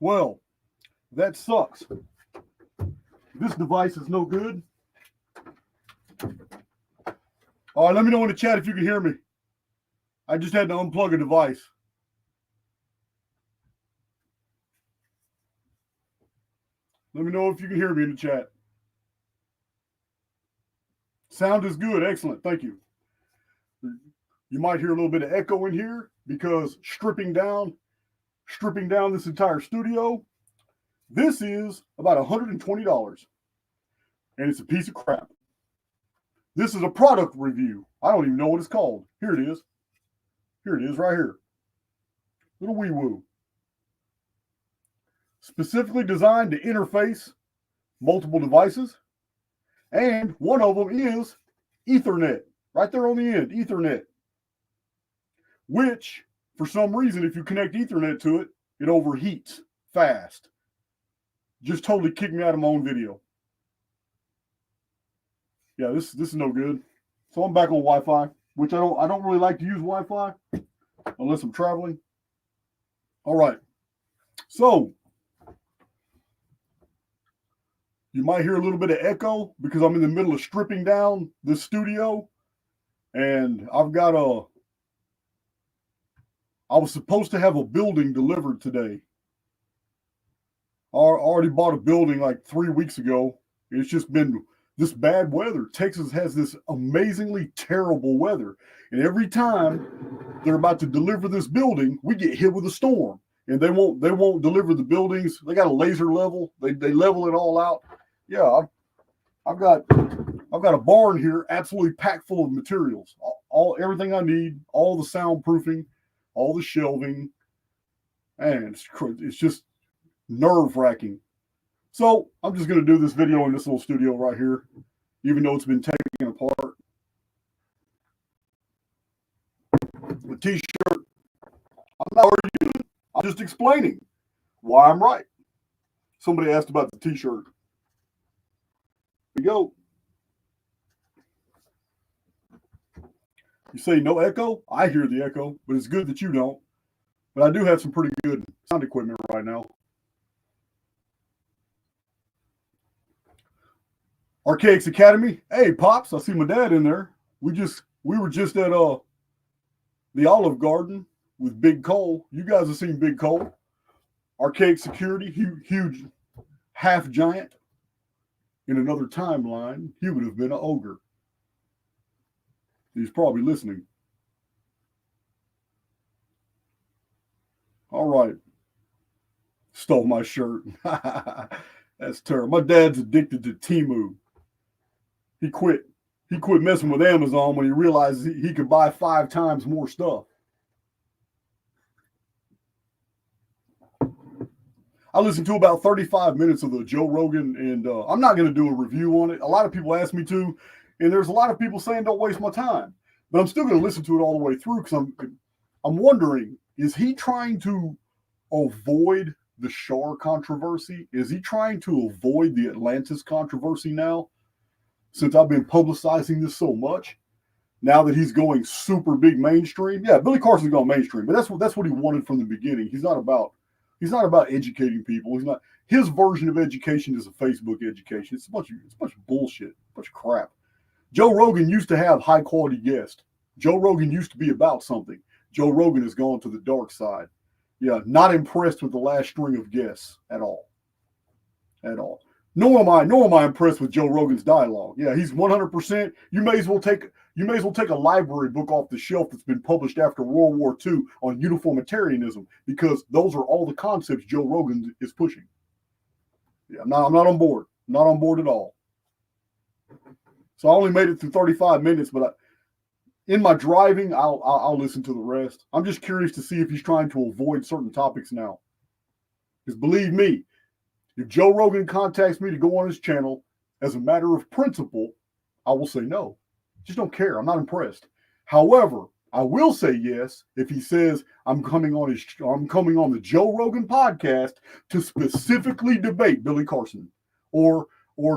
Well, that sucks. This device is no good. All right, let me know in the chat if you can hear me. I just had to unplug a device. Let me know if you can hear me in the chat. Sound is good. Excellent. Thank you. You might hear a little bit of echo in here because stripping down this entire studio, this is about $120. And it's a piece of crap. This is a product review. I don't even know what it's called. Here it is. Here it is right here. Little wee woo. Specifically designed to interface multiple devices. And one of them is Ethernet. Right there on the end, Ethernet. Which, for some reason, if you connect Ethernet to it, it overheats fast. Just totally kicked me out of my own video. Yeah, this is no good. So I'm back on Wi-Fi, which I don't really like to use Wi-Fi unless I'm traveling. All right. So you might hear a little bit of echo because I'm in the middle of stripping down the studio, and I was supposed to have a building delivered today. I already bought a building like 3 weeks ago. It's just been this bad weather. Texas has this amazingly terrible weather. And every time they're about to deliver this building, we get hit with a storm. And they won't deliver the buildings. They got a laser level. They level it all out. Yeah, I've got a barn here absolutely packed full of materials. Everything I need, all the soundproofing, all the shelving. And it's just nerve-wracking. So I'm just going to do this video in this little studio right here, even though it's been taken apart. The t-shirt, I'm not arguing. I'm just explaining why I'm right. Somebody asked about the t-shirt. Here we go. You say no echo? I hear the echo, but it's good that you don't. But I do have some pretty good sound equipment right now. Archaics Academy. Hey, Pops, I see my dad in there. We were just at the Olive Garden with Big Cole. You guys have seen Big Cole. Archaic Security, huge half giant. In another timeline, he would have been an ogre. He's probably listening. All right. Stole my shirt. That's terrible. My dad's addicted to Temu. He quit messing with Amazon when he realized he could buy 5 times more stuff. I listened to about 35 minutes of the Joe Rogan, and I'm not going to do a review on it. A lot of people ask me to, and there's a lot of people saying don't waste my time. But I'm still going to listen to it all the way through because I'm wondering, is he trying to avoid the Shar controversy? Is he trying to avoid the Atlantis controversy now? Since I've been publicizing this so much, now that he's going super big mainstream. Yeah, Billy Carson's going mainstream, but that's what he wanted from the beginning. He's not about educating people. He's not. His version of education is a Facebook education. It's a bunch of bullshit, a bunch of crap. Joe Rogan used to have high quality guests. Joe Rogan used to be about something. Joe Rogan has gone to the dark side. Yeah, not impressed with the last string of guests at all. At all. Nor am I impressed with Joe Rogan's dialogue. Yeah, he's 100%. You may as well take a library book off the shelf that's been published after World War II on uniformitarianism, because those are all the concepts Joe Rogan is pushing. Yeah, I'm not on board. Not on board at all. So I only made it through 35 minutes, but in my driving, I'll listen to the rest. I'm just curious to see if he's trying to avoid certain topics now. Because believe me, if Joe Rogan contacts me to go on his channel, as a matter of principle, I will say no. Just don't care. I'm not impressed. However, I will say yes if he says I'm coming on the Joe Rogan podcast to specifically debate Billy Carson or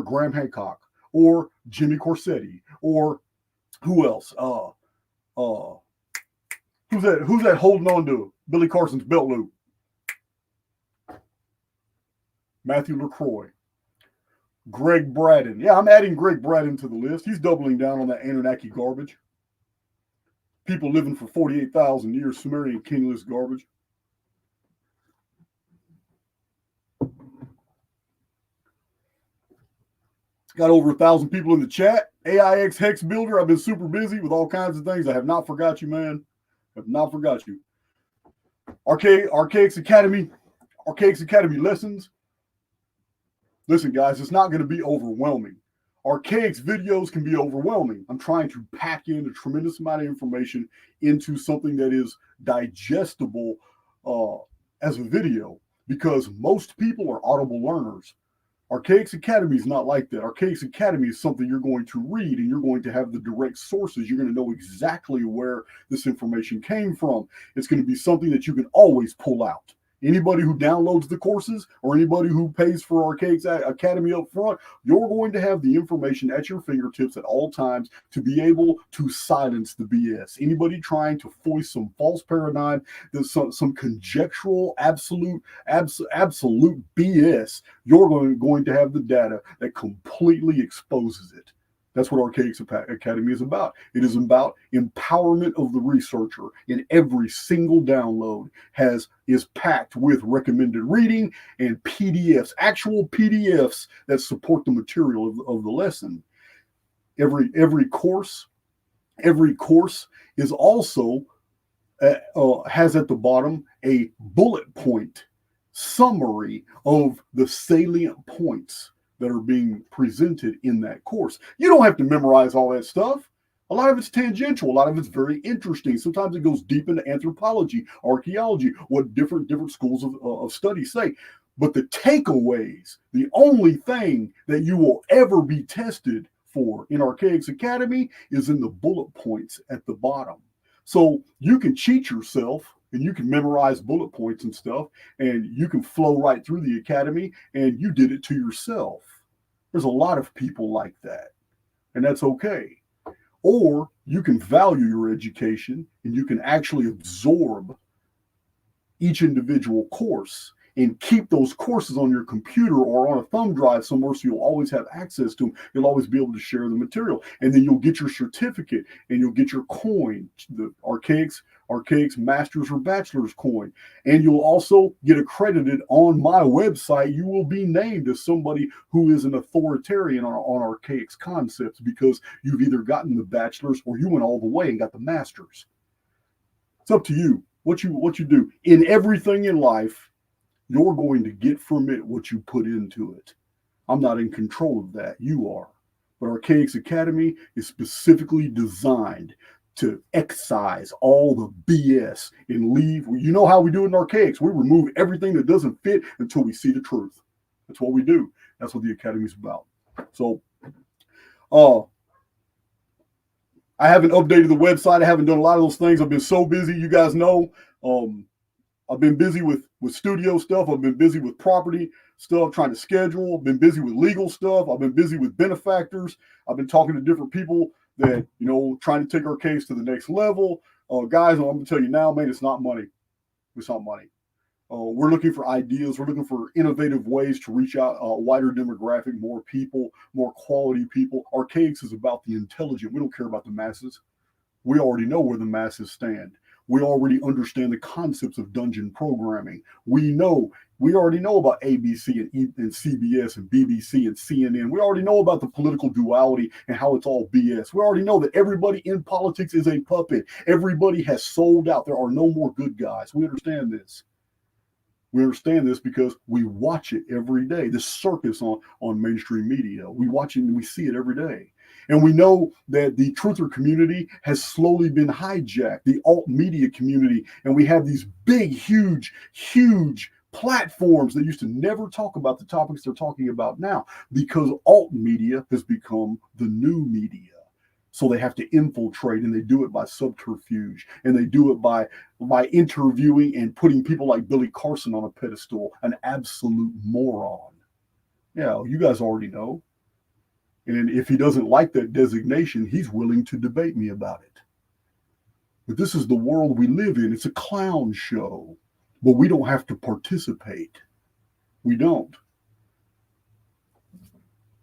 Graham Hancock or Jimmy Corsetti or who else? Who's that holding on to Billy Carson's belt loop? Matthew LaCroix, Greg Braden. Yeah, I'm adding Greg Braden to the list. He's doubling down on that Anunnaki garbage. People living for 48,000 years, Sumerian kingless garbage. Got over 1,000 people in the chat. AIX Hex Builder. I've been super busy with all kinds of things. I have not forgot you, man. I have not forgot you. Archaics Academy. Archaics Academy lessons. Listen, guys, it's not going to be overwhelming. Archaics videos can be overwhelming. I'm trying to pack in a tremendous amount of information into something that is digestible as a video, because most people are audible learners. Archaics Academy is not like that. Archaics Academy is something you're going to read, and you're going to have the direct sources. You're going to know exactly where this information came from. It's going to be something that you can always pull out. Anybody who downloads the courses or anybody who pays for Archaics Academy up front, you're going to have the information at your fingertips at all times to be able to silence the BS. Anybody trying to foist some false paradigm, some conjectural, absolute BS, you're going to have the data that completely exposes it. That's what Archaics Academy is about. It is about empowerment of the researcher, and every single download is packed with recommended reading and PDFs, actual PDFs that support the material of the lesson. Every course is also has at the bottom a bullet point summary of the salient points that are being presented in that course. You don't have to memorize all that stuff. A lot of it's tangential. A lot of it's very interesting. Sometimes it goes deep into anthropology, archaeology, what different schools of study say. But the takeaways, the only thing that you will ever be tested for in Archaics Academy is in the bullet points at the bottom. So you can cheat yourself, and you can memorize bullet points and stuff, and you can flow right through the academy, and you did it to yourself. There's a lot of people like that, and that's okay. Or you can value your education, and you can actually absorb each individual course and keep those courses on your computer or on a thumb drive somewhere, so you'll always have access to them. You'll always be able to share the material, and then you'll get your certificate, and you'll get your coin, the Archaics Master's or Bachelor's coin, and you'll also get accredited on my website. You will be named as somebody who is an authoritarian on Archaics concepts, because you've either gotten the Bachelor's or you went all the way and got the Master's. It's up to you what you do. In everything in life, you're going to get from it what you put into it. I'm not in control of that. You are. But Archaics Academy is specifically designed to excise all the BS and leave. You know how we do it in Archaics. We remove everything that doesn't fit until we see the truth. That's what we do. That's what the Academy is about. So, I haven't updated the website. I haven't done a lot of those things. I've been so busy. You guys know. I've been busy with studio stuff. I've been busy with property stuff, trying to schedule. I've been busy with legal stuff. I've been busy with benefactors. I've been talking to different people that, trying to take our case to the next level. Guys, I'm going to tell you now, man, it's not money. It's not money. We're looking for ideas. We're looking for innovative ways to reach out a wider demographic, more people, more quality people. Archaics is about the intelligent. We don't care about the masses. We already know where the masses stand. We already understand the concepts of dungeon programming. We already know about ABC and CBS and BBC and CNN. We already know about the political duality and how it's all BS. We already know that everybody in politics is a puppet. Everybody has sold out. There are no more good guys. We understand this. We understand this because we watch it every day. This circus on mainstream media. We watch it and we see it every day. And we know that the truther community has slowly been hijacked, the alt media community. And we have these big, huge platforms that used to never talk about the topics they're talking about now, because alt media has become the new media. So they have to infiltrate, and they do it by subterfuge, and they do it by interviewing and putting people like Billy Carson on a pedestal, an absolute moron. Yeah, you guys already know. And if he doesn't like that designation, he's willing to debate me about it. But this is the world we live in. It's a clown show, but we don't have to participate. We don't.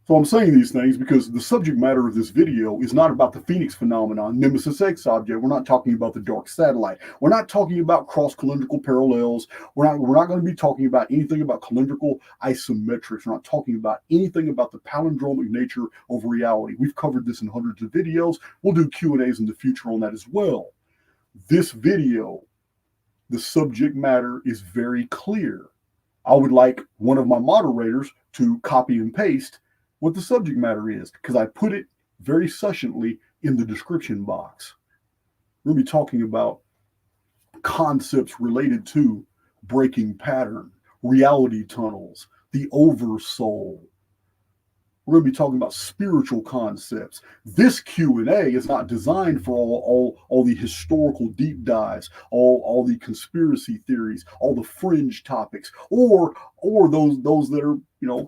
So I'm saying these things because the subject matter of this video is not about the Phoenix phenomenon, Nemesis X object. We're not talking about the dark satellite. We're not talking about cross-calendrical parallels. We're not going to be talking about anything about calendrical isometrics. We're not talking about anything about the palindromic nature of reality. We've covered this in hundreds of videos. We'll do Q&As in the future on that as well. This video, the subject matter is very clear. I would like one of my moderators to copy and paste what the subject matter is, because I put it very succinctly in the description box. We're going to be talking about concepts related to breaking pattern, reality tunnels, the oversoul. We're going to be talking about spiritual concepts. This Q&A is not designed for all the historical deep dives, all the conspiracy theories, all the fringe topics, or those that are,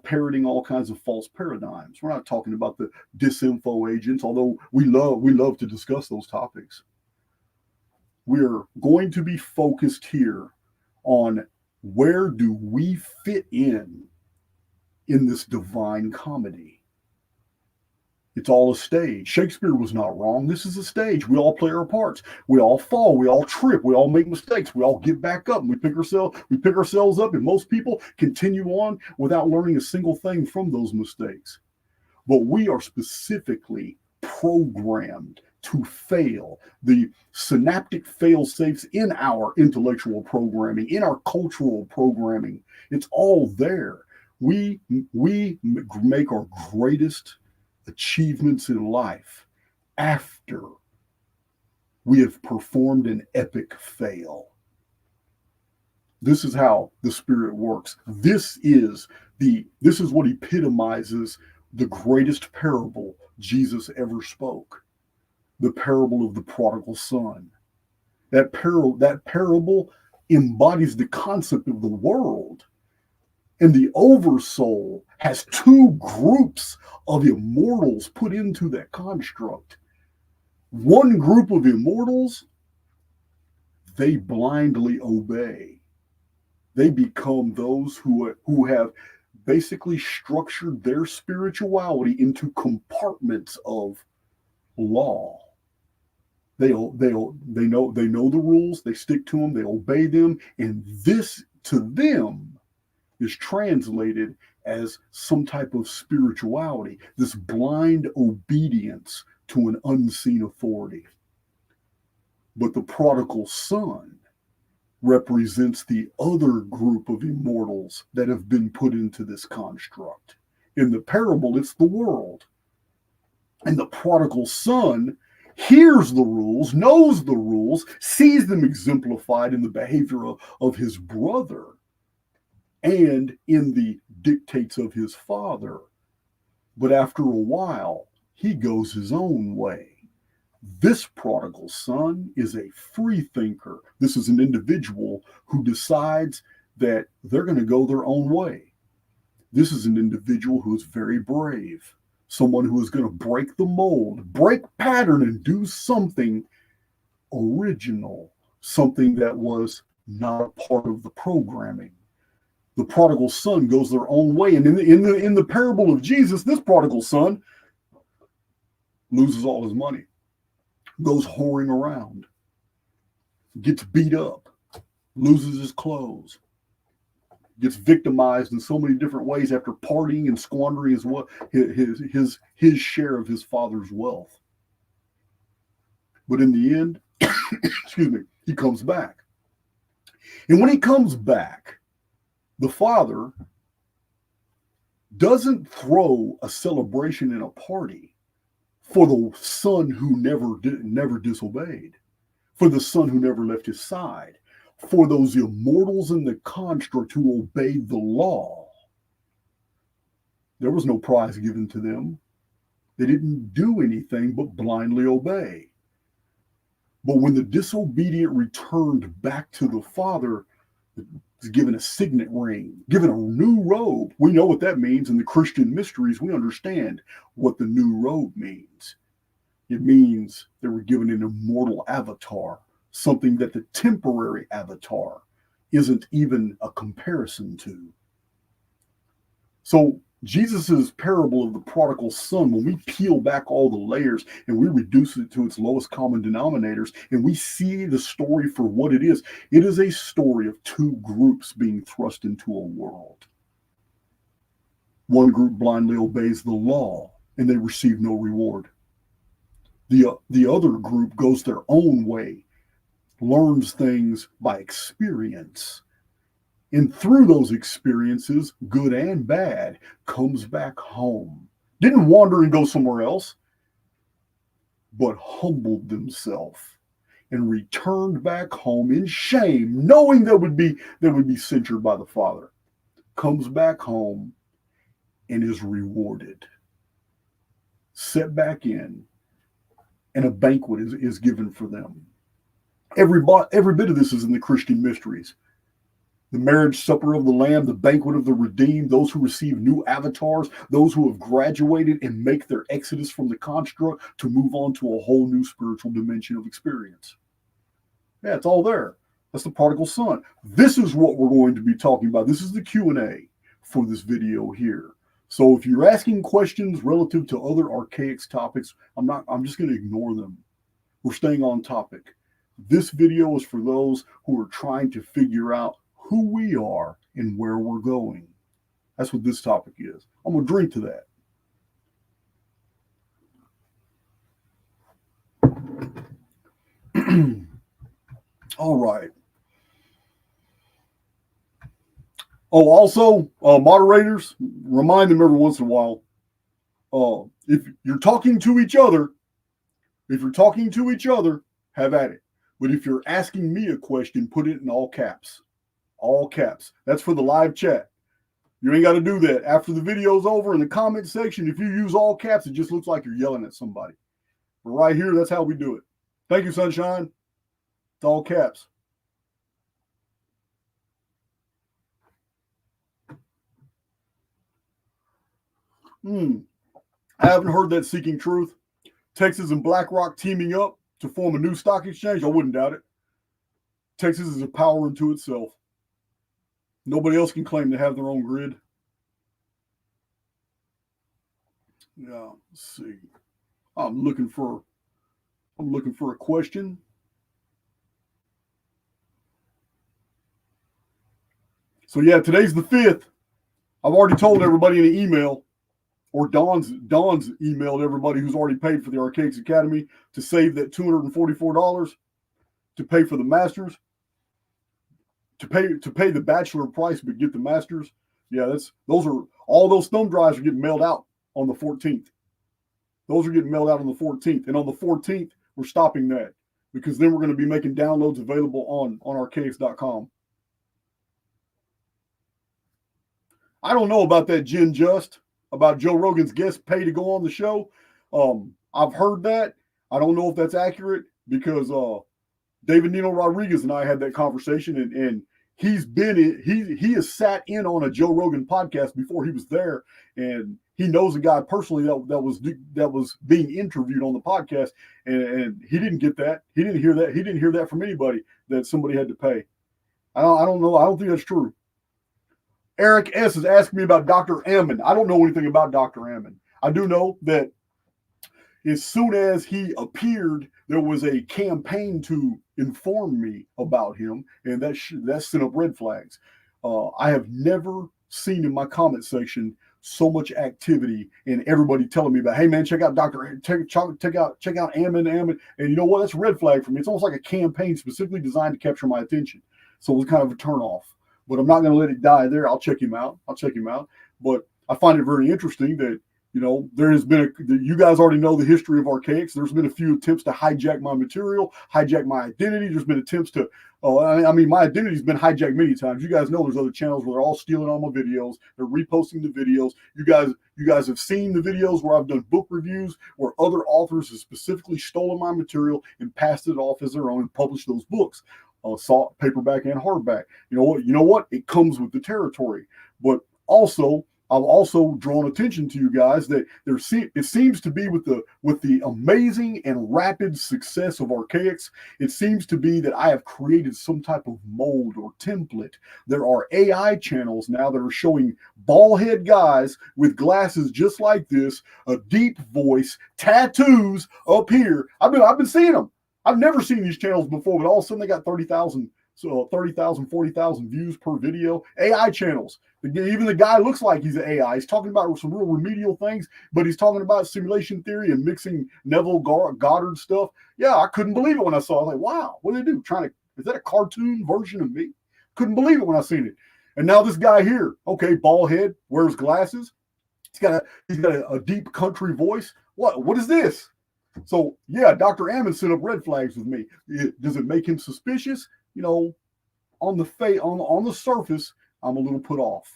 parroting all kinds of false paradigms. We're not talking about the disinfo agents, although we love to discuss those topics. We're going to be focused here on where do we fit in this divine comedy. It's all a stage. Shakespeare was not wrong. This is a stage. We all play our parts. We all fall. We all trip. We all make mistakes. We all get back up and we pick ourselves up, and most people continue on without learning a single thing from those mistakes. But we are specifically programmed to fail. The synaptic fail-safes in our intellectual programming, in our cultural programming, it's all there. We make our greatest achievements in life after we have performed an epic fail. This is how the spirit works. This is what epitomizes the greatest parable Jesus ever spoke. The parable of the prodigal son. That parable embodies the concept of the world. And the Oversoul has two groups of immortals put into that construct. One group of immortals, they blindly obey. They become those who have basically structured their spirituality into compartments of law. They know the rules, they stick to them, they obey them, and this to them is translated as some type of spirituality, this blind obedience to an unseen authority. But the prodigal son represents the other group of immortals that have been put into this construct. In the parable, it's the world. And the prodigal son hears the rules, knows the rules, sees them exemplified in the behavior of his brother and in the dictates of his father. But after a while, he goes his own way. This prodigal son is a free thinker. This is an individual who decides that they're going to go their own way. This is an individual who is very brave, someone who is going to break the mold, break pattern, and do something original, something that was not a part of the programming. The prodigal son goes their own way, and in the parable of Jesus, this prodigal son loses all his money, goes whoring around, gets beat up, loses his clothes, gets victimized in so many different ways after partying and squandering his share of his father's wealth. But in the end, excuse me, he comes back. And when he comes back, the father doesn't throw a celebration and a party for the son who never disobeyed, for the son who never left his side, for those immortals in the construct who obeyed the law. There was no prize given to them. They didn't do anything but blindly obey. But when the disobedient returned back to the father, is given a signet ring, given a new robe. We know what that means in the Christian mysteries. We understand what the new robe means. It means they were given an immortal avatar, something that the temporary avatar isn't even a comparison to. So Jesus's parable of the prodigal son, when we peel back all the layers and we reduce it to its lowest common denominators and we see the story for what it is a story of two groups being thrust into a world. One group blindly obeys the law and they receive no reward. The other group goes their own way, learns things by experience. And through those experiences, good and bad, comes back home. Didn't wander and go somewhere else, but humbled themselves and returned back home in shame, knowing they would be censured by the Father. Comes back home and is rewarded. Set back in, and a banquet is given for them. Every bit of this is in the Christian mysteries. The marriage supper of the Lamb, the banquet of the redeemed, those who receive new avatars, those who have graduated and make their exodus from the construct to move on to a whole new spiritual dimension of experience. Yeah, it's all there. That's the prodigal son. This is what we're going to be talking about. This is the Q&A for this video here. So if you're asking questions relative to other Archaics topics, I'm just going to ignore them. We're staying on topic. This video is for those who are trying to figure out who we are and where we're going. That's what this topic is. I'm going to drink to that. All right. Oh, also, moderators, remind them every once in a while, if you're talking to each other, have at it. But if you're asking me a question, put it in all caps. All caps. That's for the live chat. You ain't got to do that. After the video's over, in the comment section, if you use all caps, it just looks like you're yelling at somebody. But right here, that's how we do it. Thank you, Sunshine. It's all caps. I haven't heard that Seeking Truth. Texas and BlackRock teaming up to form a new stock exchange. I wouldn't doubt it. Texas is a power unto itself. Nobody else can claim to have their own grid. Yeah, let's see. I'm looking for a question. So yeah, today's the 5th. I've already told everybody in an email, or Dawn's emailed everybody who's already paid for the Archaics Academy to save that $244 to pay for the masters. To pay the bachelor price but get the masters. Yeah, all those thumb drives are getting mailed out on the 14th. Those are getting mailed out on the 14th. And on the 14th, we're stopping that because then we're going to be making downloads available on archaics.com. I don't know about that Jen Just, about Joe Rogan's guest pay to go on the show. I've heard that. I don't know if that's accurate because David Nino Rodriguez and I had that conversation, and he has sat in on a Joe Rogan podcast before he was there, and he knows a guy personally that was being interviewed on the podcast, and he didn't get that. He didn't hear that. He didn't hear that from anybody that somebody had to pay. I don't know. I don't think that's true. Eric S. is asking me about Dr. Ammon. I don't know anything about Dr. Ammon. I do know that as soon as he appeared, there was a campaign to inform me about him, and that sent up red flags. I have never seen in my comment section so much activity and everybody telling me about, hey man, check out check out Ammon. And you know what? That's a red flag for me. It's almost like a campaign specifically designed to capture my attention. So it was kind of a turnoff. But I'm not going to let it die there. I'll check him out. But I find it very interesting that, you know, there has been you guys already know the history of Archaics. There's been a few attempts to hijack my material, hijack my identity. There's been attempts to, my identity's been hijacked many times. You guys know there's other channels where they're all stealing all my videos. They're reposting the videos. You guys have seen the videos where I've done book reviews where other authors have specifically stolen my material and passed it off as their own and published those books. Paperback and hardback. You know what? It comes with the territory. But also, I've also drawn attention to you guys that it seems to be with the amazing and rapid success of Archaics, it seems to be that I have created some type of mold or template. There are AI channels now that are showing bald head guys with glasses just like this, a deep voice, tattoos up here. I've been seeing them. I've never seen these channels before, but all of a sudden they got 30,000, 40,000 views per video. AI channels. Even the guy looks like he's an AI. He's talking about some real remedial things, but he's talking about simulation theory and mixing Neville Goddard stuff. Yeah, I couldn't believe it when I saw it. I was like, wow, what do they do? Is that a cartoon version of me? Couldn't believe it when I seen it. And now this guy here, okay, bald head, wears glasses. He's got a deep country voice. What is this? So yeah, Dr. Ammon set up red flags with me. Does it make him suspicious? You know, on the surface, I'm a little put off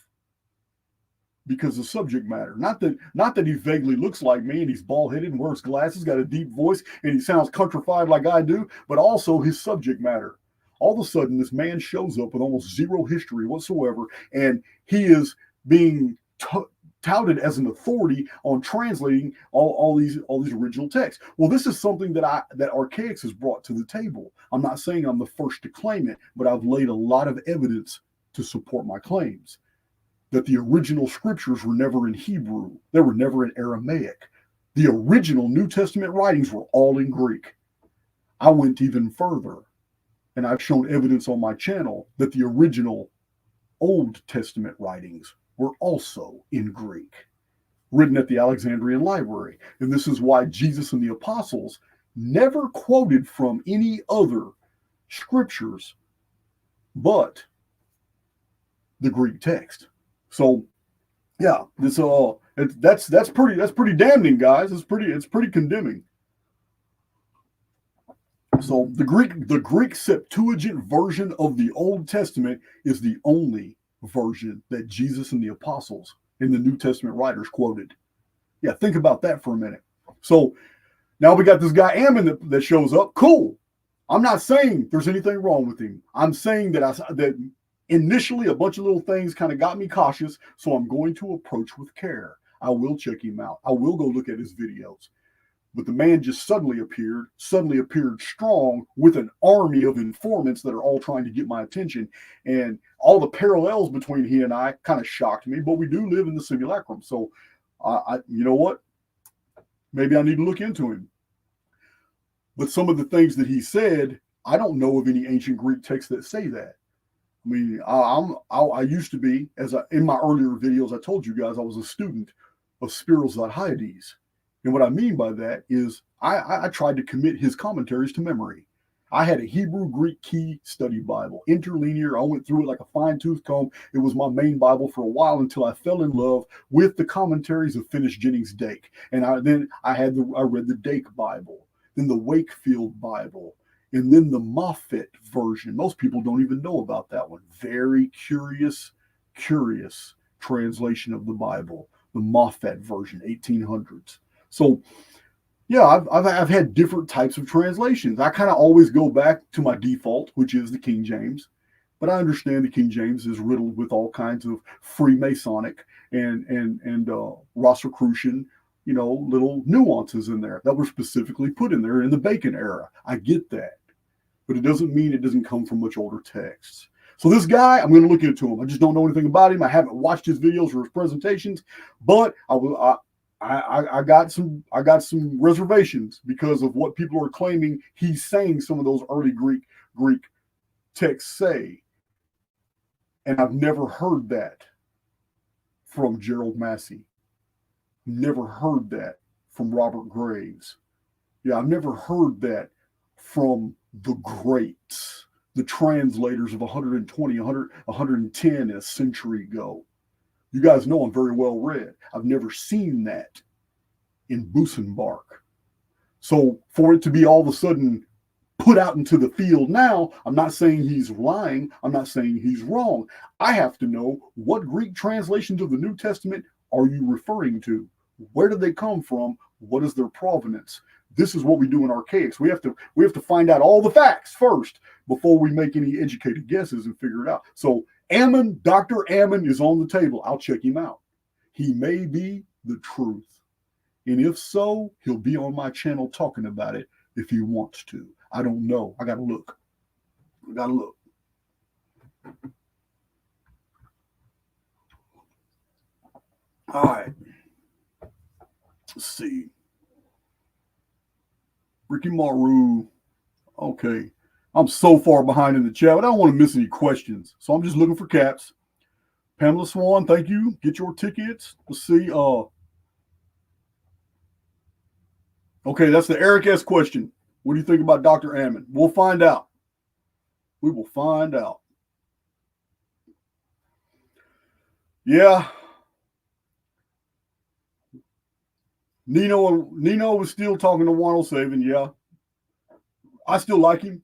because of subject matter. Not that he vaguely looks like me and he's bald-headed and wears glasses, got a deep voice, and he sounds countrified like I do, but also his subject matter. All of a sudden, this man shows up with almost zero history whatsoever, and he is being touted as an authority on translating all these original texts. Well, this is something that Archaics has brought to the table. I'm not saying I'm the first to claim it, but I've laid a lot of evidence to support my claims that the original scriptures were never in Hebrew. They were never in Aramaic. The original New Testament writings were all in Greek. I went even further, and I've shown evidence on my channel that the original Old Testament writings were also in Greek, written at the Alexandrian Library. And this is why Jesus and the apostles never quoted from any other scriptures but the Greek text. So yeah, that's pretty damning, guys. It's pretty condemning. So the Greek Septuagint version of the Old Testament is the only version that Jesus and the apostles in the New Testament writers quoted. Yeah, think about that for a minute. So now we got this guy Ammon that shows up. Cool. I'm not saying there's anything wrong with him. I'm saying that initially a bunch of little things kind of got me cautious, so I'm going to approach with care. I will check him out. I will go look at his videos. But the man just suddenly appeared strong with an army of informants that are all trying to get my attention. And all the parallels between he and I kind of shocked me, but we do live in the simulacrum. So, you know what? Maybe I need to look into him. But some of the things that he said, I don't know of any ancient Greek texts that say that. I mean, I used to be, in my earlier videos, I told you guys I was a student of Spiros Hyades. And what I mean by that is I tried to commit his commentaries to memory. I had a Hebrew Greek key study Bible, interlinear. I went through it like a fine-tooth comb. It was my main Bible for a while until I fell in love with the commentaries of Finis Jennings Dake. And I read the Dake Bible, then the Wakefield Bible, and then the Moffat version. Most people don't even know about that one. Very curious translation of the Bible, the Moffat version, 1800s. So, yeah, I've had different types of translations. I kind of always go back to my default, which is the King James. But I understand the King James is riddled with all kinds of Freemasonic and Rosicrucian, little nuances in there that were specifically put in there in the Bacon era. I get that. But it doesn't mean it doesn't come from much older texts. So this guy, I'm going to look into him. I just don't know anything about him. I haven't watched his videos or his presentations, but I got some reservations because of what people are claiming he's saying some of those early Greek texts say. And I've never heard that from Gerald Massey. Never heard that from Robert Graves. Yeah, I've never heard that from the greats, the translators of 120, 100, 110 a century ago. You guys know I'm very well read. I've never seen that in Busenbark. So for it to be all of a sudden put out into the field now, I'm not saying he's lying. I'm not saying he's wrong. I have to know, what Greek translations of the New Testament are you referring to? Where did they come from? What is their provenance? This is what we do in Archaics. We have to find out all the facts first before we make any educated guesses and figure it out. So Ammon, Dr. Ammon is on the table. I'll check him out. He may be the truth. And if so, he'll be on my channel talking about it if he wants to. I don't know. I got to look. All right. Let's see. Ricky Maru. Okay. I'm so far behind in the chat, but I don't want to miss any questions. So I'm just looking for caps. Pamela Swan, thank you. Get your tickets. Let's see. Okay, that's the Eric S. question. What do you think about Dr. Ammon? We'll find out. We will find out. Yeah. Nino was still talking to 107. Yeah. I still like him.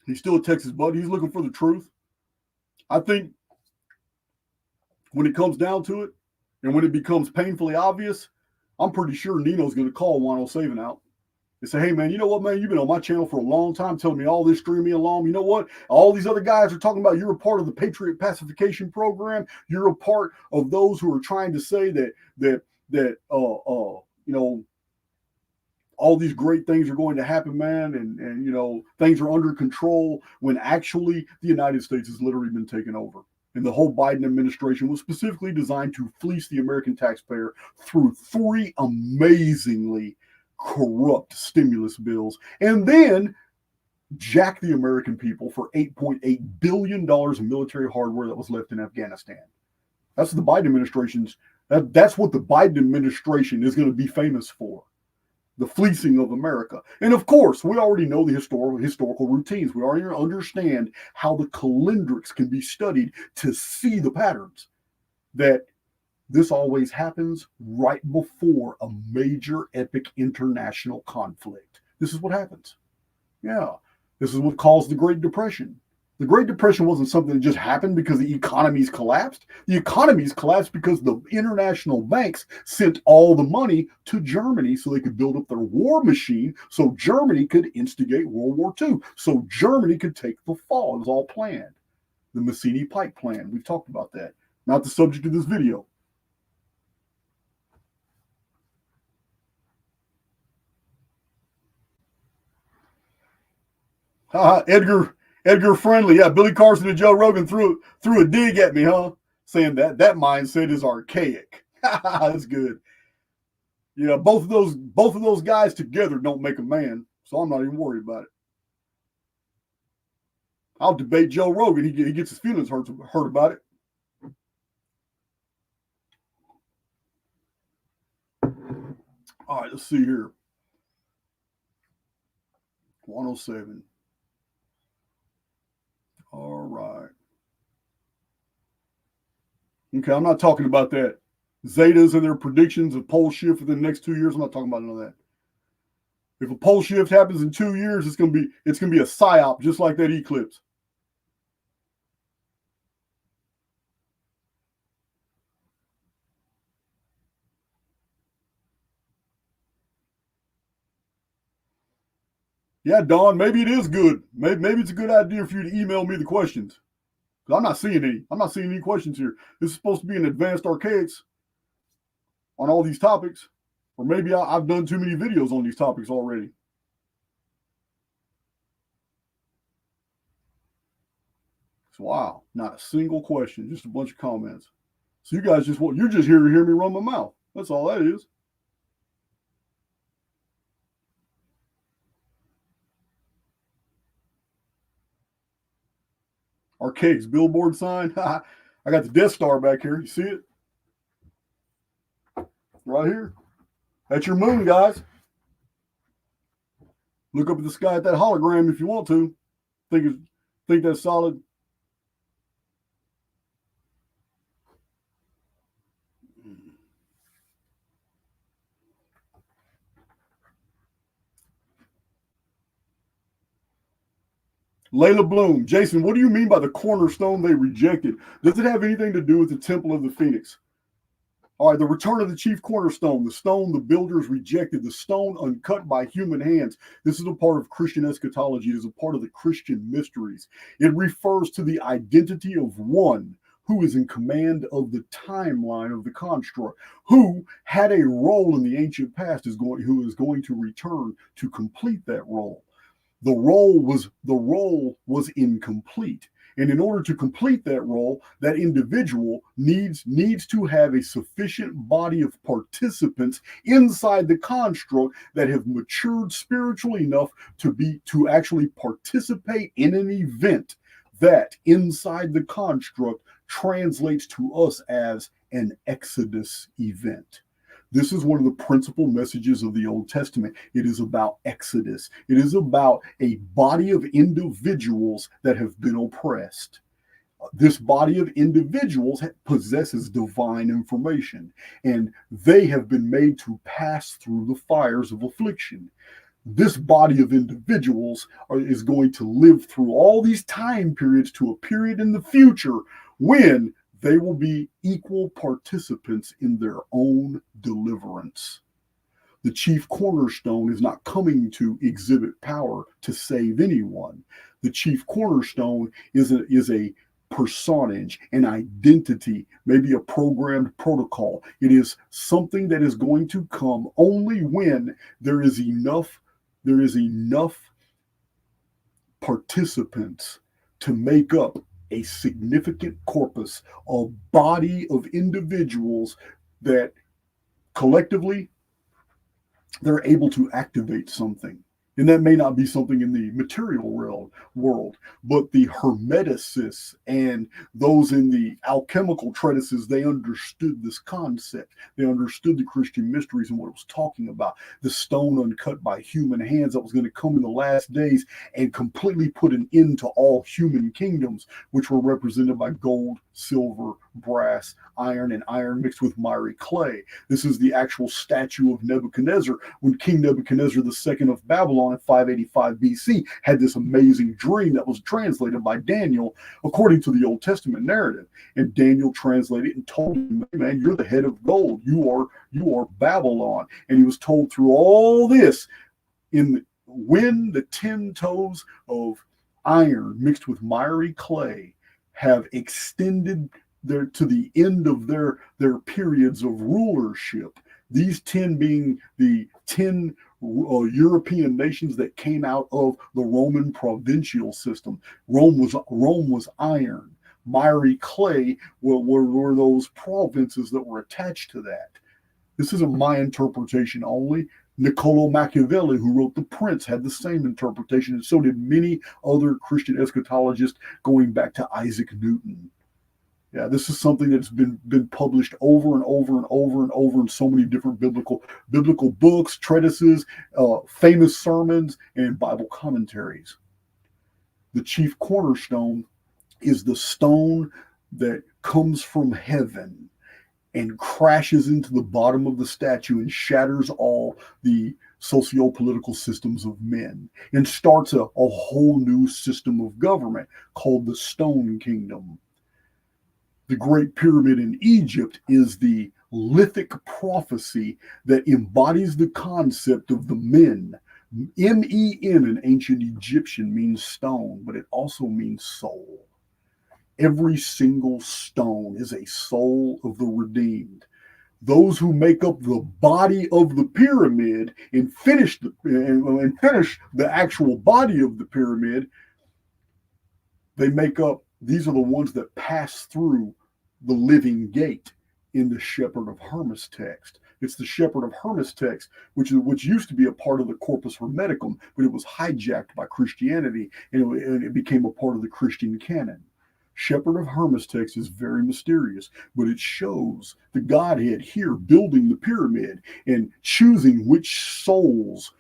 He's still a Texas bud. He's looking for the truth. I think when it comes down to it and when it becomes painfully obvious, I'm pretty sure Nino's going to call 107 out and say, hey, man, you know what, man? You've been on my channel for a long time telling me all this, stringing me along. You know what? All these other guys are talking about you're a part of the Patriot pacification program. You're a part of those who are trying to say that you know, all these great things are going to happen, man, and you know, things are under control, when actually the United States has literally been taken over. And the whole Biden administration was specifically designed to fleece the American taxpayer through 3 amazingly corrupt stimulus bills, and then jack the American people for $8.8 billion in military hardware that was left in Afghanistan. That's the Biden administration's. That's what the Biden administration is going to be famous for. The fleecing of America. And of course, we already know the historical routines. We already understand how the calendrics can be studied to see the patterns. That this always happens right before a major epic international conflict. This is what happens. Yeah. This is what caused the Great Depression. The Great Depression wasn't something that just happened because the economies collapsed. The economies collapsed because the international banks sent all the money to Germany so they could build up their war machine, so Germany could instigate World War II, so Germany could take the fall. It was all planned. The Massini Pike Plan. We've talked about that. Not the subject of this video. Edgar Friendly, yeah, Billy Carson and Joe Rogan threw a dig at me, huh? Saying that mindset is archaic. That's good. Yeah, both of those guys together don't make a man, so I'm not even worried about it. I'll debate Joe Rogan. He gets his feelings hurt about it. All right, let's see here. 107. All right. Okay, I'm not talking about that. Zetas and their predictions of pole shift within the next 2 years. I'm not talking about none of that. If a pole shift happens in 2 years, it's gonna be a psyop, just like that eclipse. Yeah, Don, maybe it is good. Maybe it's a good idea for you to email me the questions. Because I'm not seeing any questions here. This is supposed to be an advanced archaics on all these topics. Or maybe I've done too many videos on these topics already. So, wow, not a single question, just a bunch of comments. So you guys you're just here to hear me run my mouth. That's all that is. Archaics billboard sign. I got the Death Star back here. You see it? Right here. That's your moon, guys. Look up at the sky at that hologram if you want to. Think that's solid. Layla Bloom, Jason, what do you mean by the cornerstone they rejected? Does it have anything to do with the Temple of the Phoenix? All right, the return of the chief cornerstone, the stone the builders rejected, the stone uncut by human hands. This is a part of Christian eschatology. It is a part of the Christian mysteries. It refers to the identity of one who is in command of the timeline of the construct, who had a role in the ancient past, who is going to return to complete that role. The role was incomplete. And in order to complete that role, that individual needs to have a sufficient body of participants inside the construct that have matured spiritually enough to actually participate in an event that inside the construct translates to us as an Exodus event. This is one of the principal messages of the Old Testament. It is about Exodus. It is about a body of individuals that have been oppressed. This body of individuals possesses divine information, and they have been made to pass through the fires of affliction. This body of individuals is going to live through all these time periods to a period in the future when they will be equal participants in their own deliverance. The chief cornerstone is not coming to exhibit power to save anyone. The chief cornerstone is a personage, an identity, maybe a programmed protocol. It is something that is going to come only when there is enough participants to make up a significant corpus, a body of individuals that collectively they're able to activate something. And that may not be something in the material world, but the Hermeticists and those in the alchemical treatises, they understood this concept. They understood the Christian mysteries and what it was talking about. The stone uncut by human hands that was going to come in the last days and completely put an end to all human kingdoms, which were represented by gold, silver, brass, iron, and iron mixed with miry clay. This is the actual statue of Nebuchadnezzar when King Nebuchadnezzar II of Babylon in 585 BC had this amazing dream that was translated by Daniel according to the Old Testament narrative. And Daniel translated and told him, man, you're the head of gold. You are Babylon. And he was told through all this, when the 10 toes of iron mixed with miry clay have extended to the end of their periods of rulership, these 10 being the 10 European nations that came out of the Roman provincial system. Rome was iron. Miry clay were those provinces that were attached to that. This isn't my interpretation only. Niccolo Machiavelli, who wrote The Prince, had the same interpretation, and so did many other Christian eschatologists going back to Isaac Newton. Yeah, this is something that's been published over and over and over and over in so many different biblical books, treatises, famous sermons, and Bible commentaries. The chief cornerstone is the stone that comes from heaven and crashes into the bottom of the statue and shatters all the socio-political systems of men and starts a whole new system of government called the Stone Kingdom. The Great Pyramid in Egypt is the lithic prophecy that embodies the concept of the men. Men in ancient Egyptian means stone, but it also means soul. Every single stone is a soul of the redeemed. Those who make up the body of the pyramid and finish the actual body of the pyramid, these are the ones that pass through the living gate in the Shepherd of Hermas text. It's the Shepherd of Hermas text, which used to be a part of the Corpus Hermeticum, but it was hijacked by Christianity and it became a part of the Christian canon. Shepherd of Hermas text is very mysterious, but it shows the Godhead here building the pyramid and choosing which souls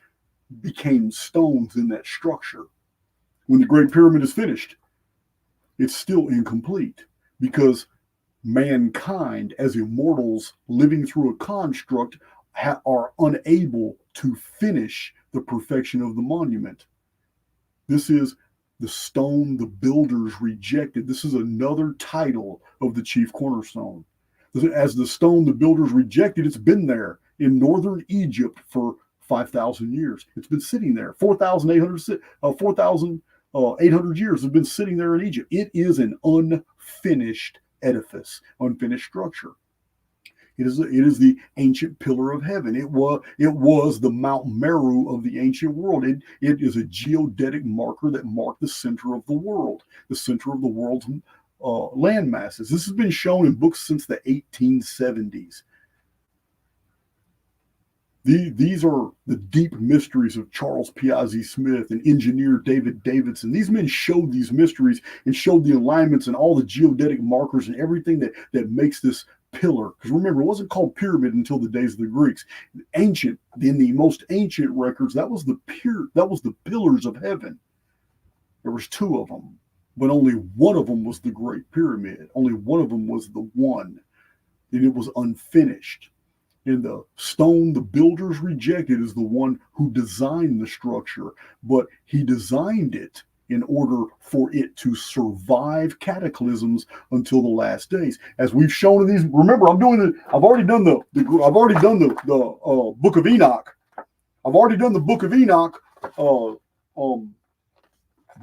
became stones in that structure. When the Great Pyramid is finished, it's still incomplete because mankind, as immortals living through a construct, are unable to finish the perfection of the monument. This is the stone the builders rejected. This is another title of the chief cornerstone. As the stone the builders rejected, it's been there in northern Egypt for 5,000 years. It's been sitting there. 4,800 years have been sitting there in Egypt. It is an unfinished edifice, unfinished structure. It is the ancient pillar of heaven. It was the Mount Meru of the ancient world. It is a geodetic marker that marked the center of the world, the center of the world's land masses. This has been shown in books since the 1870s. These are the deep mysteries of Charles Piazzi Smith and engineer David Davidson. These men showed these mysteries and showed the alignments and all the geodetic markers and everything that makes this pillar. Because remember, it wasn't called pyramid until the days of the Greeks. In the most ancient records, that was the pillars of heaven. There was two of them, but only one of them was the Great Pyramid. Only one of them was the one, and it was unfinished. And the stone the builders rejected is the one who designed the structure, but he designed it in order for it to survive cataclysms until the last days. As we've shown in these, remember, I've already done the Book of Enoch. I've already done the Book of Enoch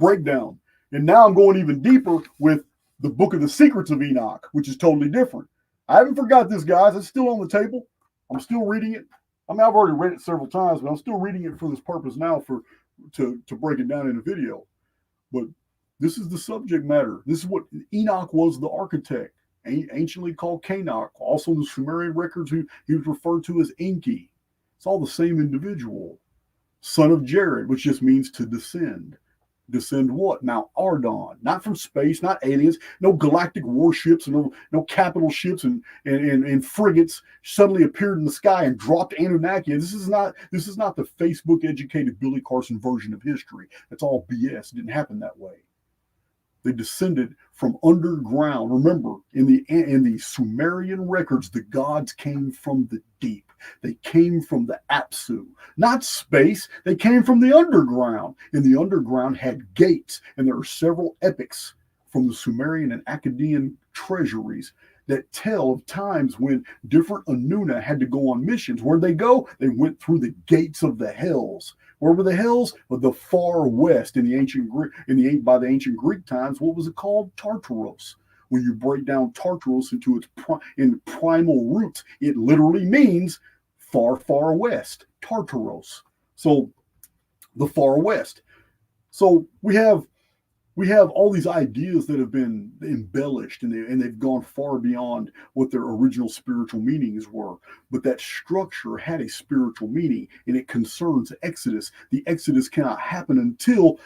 breakdown, and now I'm going even deeper with the Book of the Secrets of Enoch, which is totally different. I haven't forgot this, guys. It's still on the table. I'm still reading it. I mean, I've already read it several times, but I'm still reading it for this purpose now to break it down in a video. But this is the subject matter. This is what Enoch was, the architect, anciently called Canach. Also in the Sumerian records, he was referred to as Enki. It's all the same individual. Son of Jared, which just means to descend. Descend what? Mount Ardon. Not from space, not aliens, no galactic warships, no capital ships and frigates suddenly appeared in the sky and dropped Anunnaki. This is not the Facebook educated Billy Carson version of history. That's all BS. It didn't happen that way. They descended from underground. Remember, in the Sumerian records, the gods came from the deep. They came from the Apsu, not space. They came from the underground, and the underground had gates. And there are several epics from the Sumerian and Akkadian treasuries that tell of times when different Anuna had to go on missions. Where'd they go? They went through the gates of the hells. Where were the hells? The far west in the ancient by the ancient Greek times. What was it called? Tartaros. When you break down Tartaros into its primal roots, it literally means far, far west. Tartaros. So the far west. So we have all these ideas that have been embellished and they've gone far beyond what their original spiritual meanings were. But that structure had a spiritual meaning, and it concerns Exodus. The Exodus cannot happen until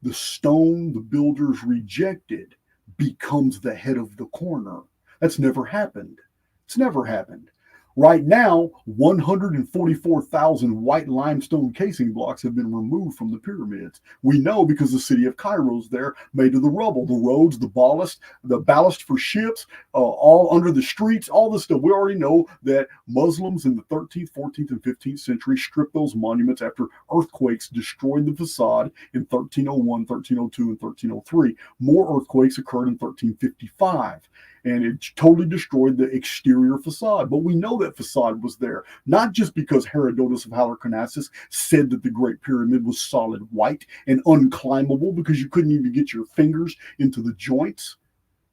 the stone the builders rejected becomes the head of the corner. That's never happened. It's never happened. Right now, 144,000 white limestone casing blocks have been removed from the pyramids. We know because the city of Cairo's there, made of the rubble, the roads, the ballast for ships, all under the streets, all this stuff. We already know that Muslims in the 13th, 14th, and 15th century stripped those monuments after earthquakes destroyed the facade in 1301, 1302, and 1303. More earthquakes occurred in 1355. And it totally destroyed the exterior facade. But we know that facade was there, not just because Herodotus of Halicarnassus said that the Great Pyramid was solid white and unclimbable because you couldn't even get your fingers into the joints.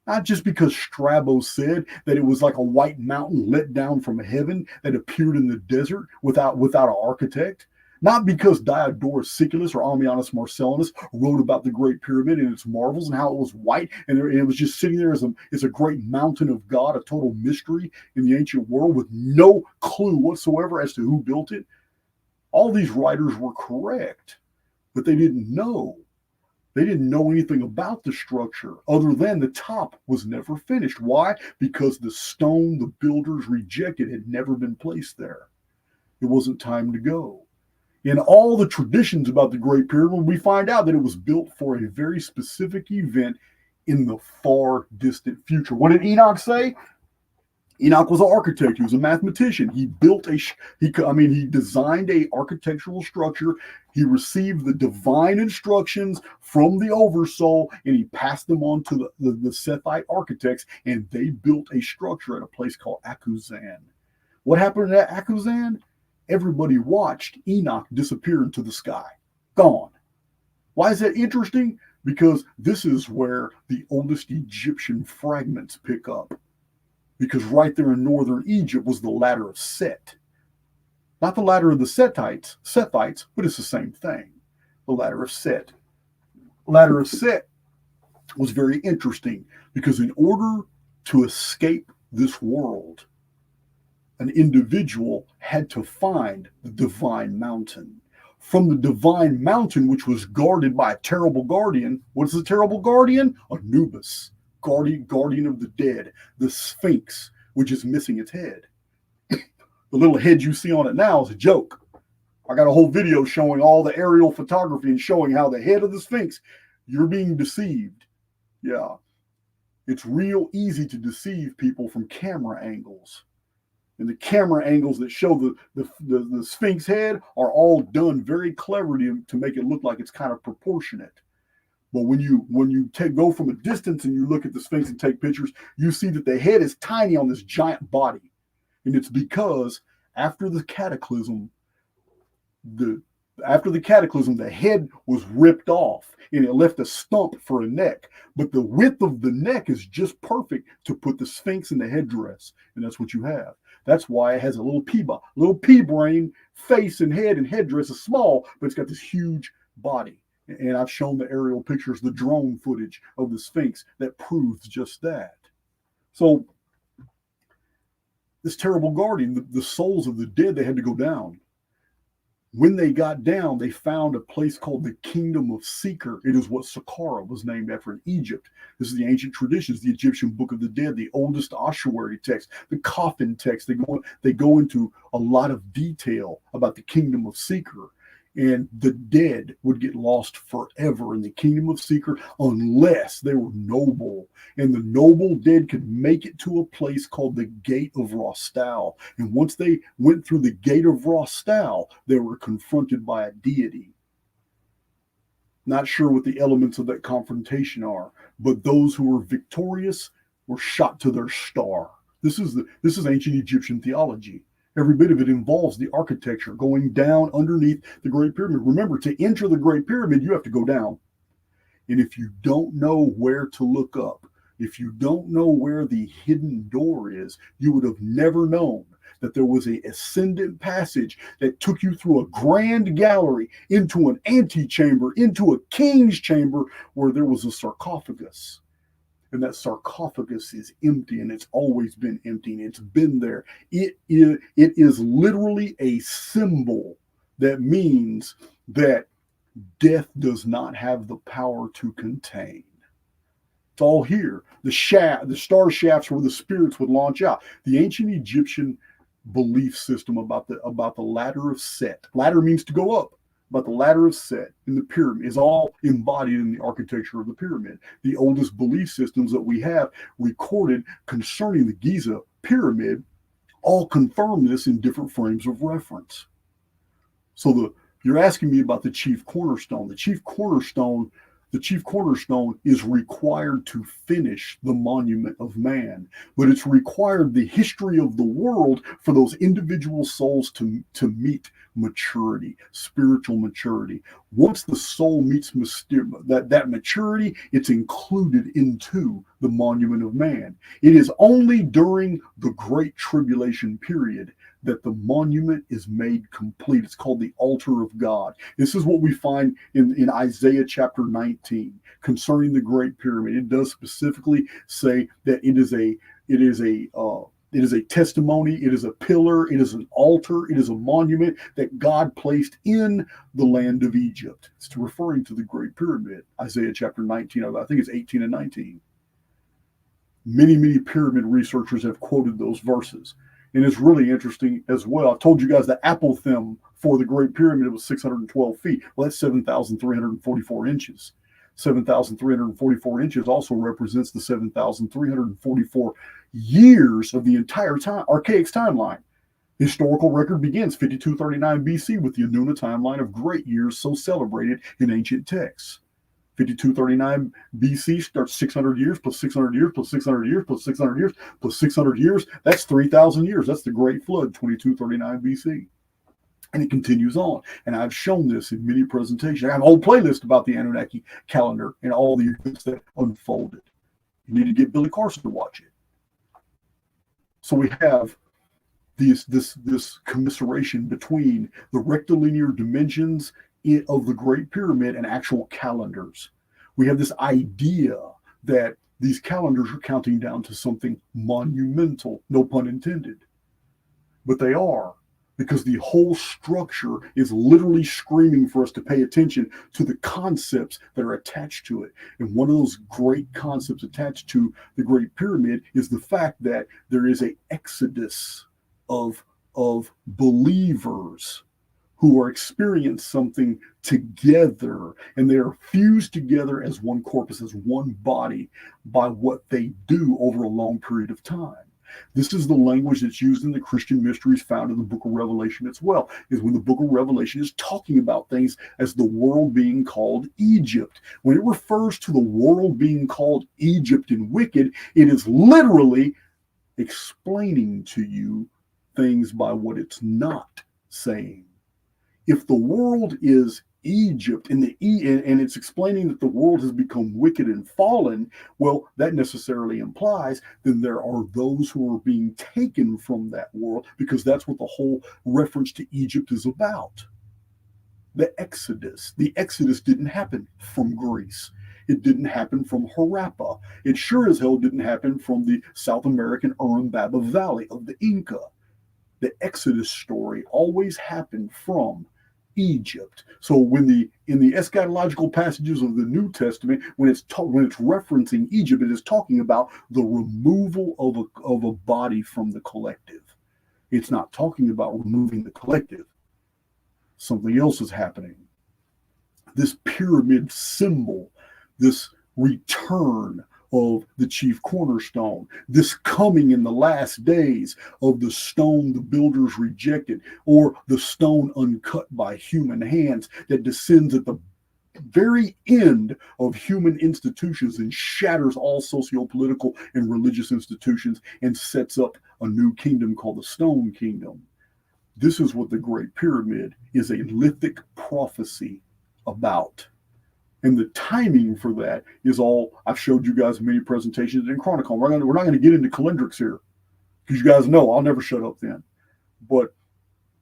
Not just because Strabo said that it was like a white mountain let down from heaven that appeared in the desert without an architect. Not because Diodorus Siculus or Ammianus Marcellinus wrote about the Great Pyramid and its marvels and how it was white and it was just sitting there as a great mountain of God, a total mystery in the ancient world with no clue whatsoever as to who built it. All these writers were correct, but they didn't know. They didn't know anything about the structure other than the top was never finished. Why? Because the stone the builders rejected had never been placed there. It wasn't time to go. In all the traditions about the Great Pyramid, we find out that it was built for a very specific event in the far distant future. What did Enoch say? Enoch was an architect. He was a mathematician. He designed a architectural structure. He received the divine instructions from the Oversoul, and he passed them on to the Sethite architects, and they built a structure at a place called Akuzan. What happened at Akuzan? Everybody watched Enoch disappear into the sky. Gone. Why is that interesting? because this is where the oldest Egyptian fragments pick up. Because right there in northern Egypt was the ladder of Set. Not the ladder of the Sethites, but it's the same thing. The ladder of Set. Ladder of Set was very interesting because in order to escape this world, an individual had to find the divine mountain. From the divine mountain, which was guarded by a terrible guardian. What's the terrible guardian? Anubis, guardian of the dead, the Sphinx, which is missing its head. The little head you see on it now is a joke. I got a whole video showing all the aerial photography and showing how the head of the Sphinx, you're being deceived. Yeah. It's real easy to deceive people from camera angles. And the camera angles that show the Sphinx head are all done very cleverly to make it look like it's kind of proportionate. But when you go from a distance and you look at the Sphinx and take pictures, you see that the head is tiny on this giant body. And it's because after the Cataclysm, the head was ripped off and it left a stump for a neck. But the width of the neck is just perfect to put the Sphinx in the headdress. And that's what you have. That's why it has a little pea brain, face and head, and headdress is small, but it's got this huge body. And I've shown the aerial pictures, the drone footage of the Sphinx that proves just that. So this terrible guardian, the souls of the dead, they had to go down. When they got down, they found a place called the Kingdom of Seeker. It is what Saqqara was named after in Egypt. This is the ancient traditions, the Egyptian Book of the Dead, the oldest ossuary text, the coffin text. They go into a lot of detail about the Kingdom of Seeker. And the dead would get lost forever in the Kingdom of Seeker unless they were noble. And the noble dead could make it to a place called the Gate of Rostal. And once they went through the Gate of Rostal, they were confronted by a deity. Not sure what the elements of that confrontation are, but those who were victorious were shot to their star. This is ancient Egyptian theology. Every bit of it involves the architecture going down underneath the Great Pyramid. Remember, to enter the Great Pyramid, you have to go down. And if you don't know where to look up, if you don't know where the hidden door is, you would have never known that there was an ascendant passage that took you through a grand gallery into an antechamber, into a king's chamber where there was a sarcophagus. And that sarcophagus is empty, and it's always been empty, and it's been there. It is literally a symbol that means that death does not have the power to contain. It's all here. The star shafts where the spirits would launch out. The ancient Egyptian belief system about the ladder of Set. Ladder means to go up. But the ladder of Set in the pyramid is all embodied in the architecture of the pyramid. The oldest belief systems that we have recorded concerning the Giza pyramid all confirm this in different frames of reference. So you're asking me about the Chief Cornerstone. The Chief Cornerstone is required to finish the monument of man, but it's required the history of the world for those individual souls to meet maturity, spiritual maturity. Once the soul meets that maturity, it's included into the monument of man. It is only during the Great Tribulation period that the monument is made complete. It's called the altar of God. This is what we find in Isaiah chapter 19 concerning the Great Pyramid. It does specifically say that it is a testimony, it is a pillar, it is an altar, it is a monument that God placed in the land of Egypt. It's referring to the Great Pyramid, Isaiah chapter 19, I think it's 18 and 19. Many pyramid researchers have quoted those verses. And it's really interesting as well. I told you guys the apothegm for the Great Pyramid was 612 feet. Well, that's 7,344 inches. 7,344 inches also represents the 7,344 years of the entire time, Archaics timeline. Historical record begins 5239 BC with the Anuna timeline of great years so celebrated in ancient texts. 5239 BC starts 600 years plus 600 years plus 600 years plus 600 years plus 600 years. That's 3,000 years. That's the Great Flood, 2239 BC. And it continues on. And I've shown this in many presentations. I have a whole playlist about the Anunnaki calendar and all the events that unfolded. You need to get Billy Carson to watch it. So we have this commiseration between the rectilinear dimensions of the Great Pyramid and actual calendars. We have this idea that these calendars are counting down to something monumental, no pun intended. But they are, because the whole structure is literally screaming for us to pay attention to the concepts that are attached to it. And one of those great concepts attached to the Great Pyramid is the fact that there is an exodus of believers who are experiencing something together, and they are fused together as one corpus, as one body, by what they do over a long period of time. This is the language that's used in the Christian mysteries found in the book of Revelation as well, is when the book of Revelation is talking about things as the world being called Egypt. When it refers to the world being called Egypt and wicked, it is literally explaining to you things by what it's not saying. If the world is Egypt and it's explaining that the world has become wicked and fallen, well, that necessarily implies then there are those who are being taken from that world, because that's what the whole reference to Egypt is about. The Exodus didn't happen from Greece. It didn't happen from Harappa. It sure as hell didn't happen from the South American Urubamba Valley of the Inca. The Exodus story always happened from Egypt. So when in the eschatological passages of the New Testament, when it's referencing Egypt, it is talking about the removal of a body from the collective. It's not talking about removing the collective. Something else is happening. This pyramid symbol, this return of the chief cornerstone, this coming in the last days of the stone the builders rejected, or the stone uncut by human hands that descends at the very end of human institutions and shatters all socio-political and religious institutions and sets up a new kingdom called the Stone Kingdom. This is what the Great Pyramid is a lithic prophecy about. And the timing for that is all I've showed you guys in many presentations in Chronicle. We're not going to get into calendrics here, because you guys know I'll never shut up then. But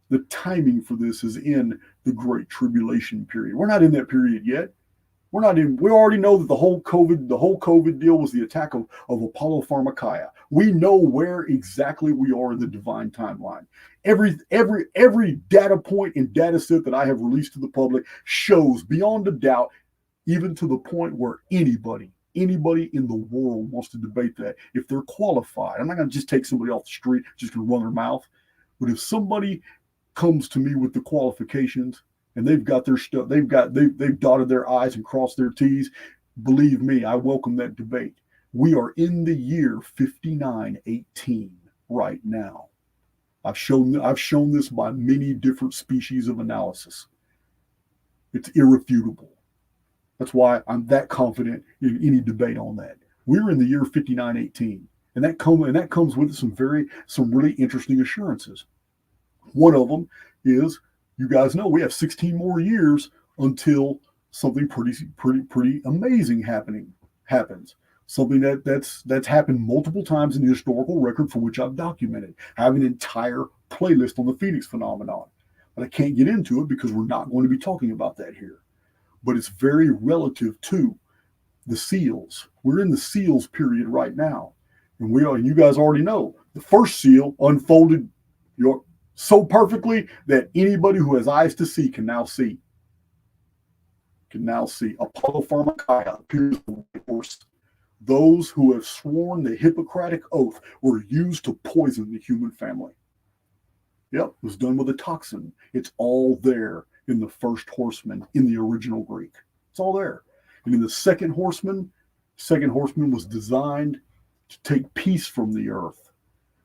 the timing for this is in the Great Tribulation period. We're not in that period yet. We already know that the whole COVID deal was the attack of Apollo Pharmakia. We know where exactly we are in the divine timeline. Every data point and data set that I have released to the public shows beyond a doubt, even to the point where anybody in the world wants to debate that, if they're qualified. I'm not going to just take somebody off the street, just going to run their mouth. But if somebody comes to me with the qualifications and they've got their stuff, they've dotted their I's and crossed their T's, believe me, I welcome that debate. We are in the year 5918 right now. I've shown this by many different species of analysis. It's irrefutable. That's why I'm that confident in any debate on that. We're in the year 5918, and that comes with some really interesting assurances. One of them is, you guys know, we have 16 more years until something pretty amazing happens. Something that's happened multiple times in the historical record, for which I've documented. I have an entire playlist on the Phoenix phenomenon, but I can't get into it because we're not going to be talking about that here. But it's very relative to the seals. We're in the seals period right now. And you guys already know, the first seal unfolded so perfectly that anybody who has eyes to see can now see. Apollo Pharmakia appears on the horse. Those who have sworn the Hippocratic oath were used to poison the human family. Yep, it was done with a toxin. It's all there in the first horseman in the original Greek. It's all there. And in the second horseman was designed to take peace from the earth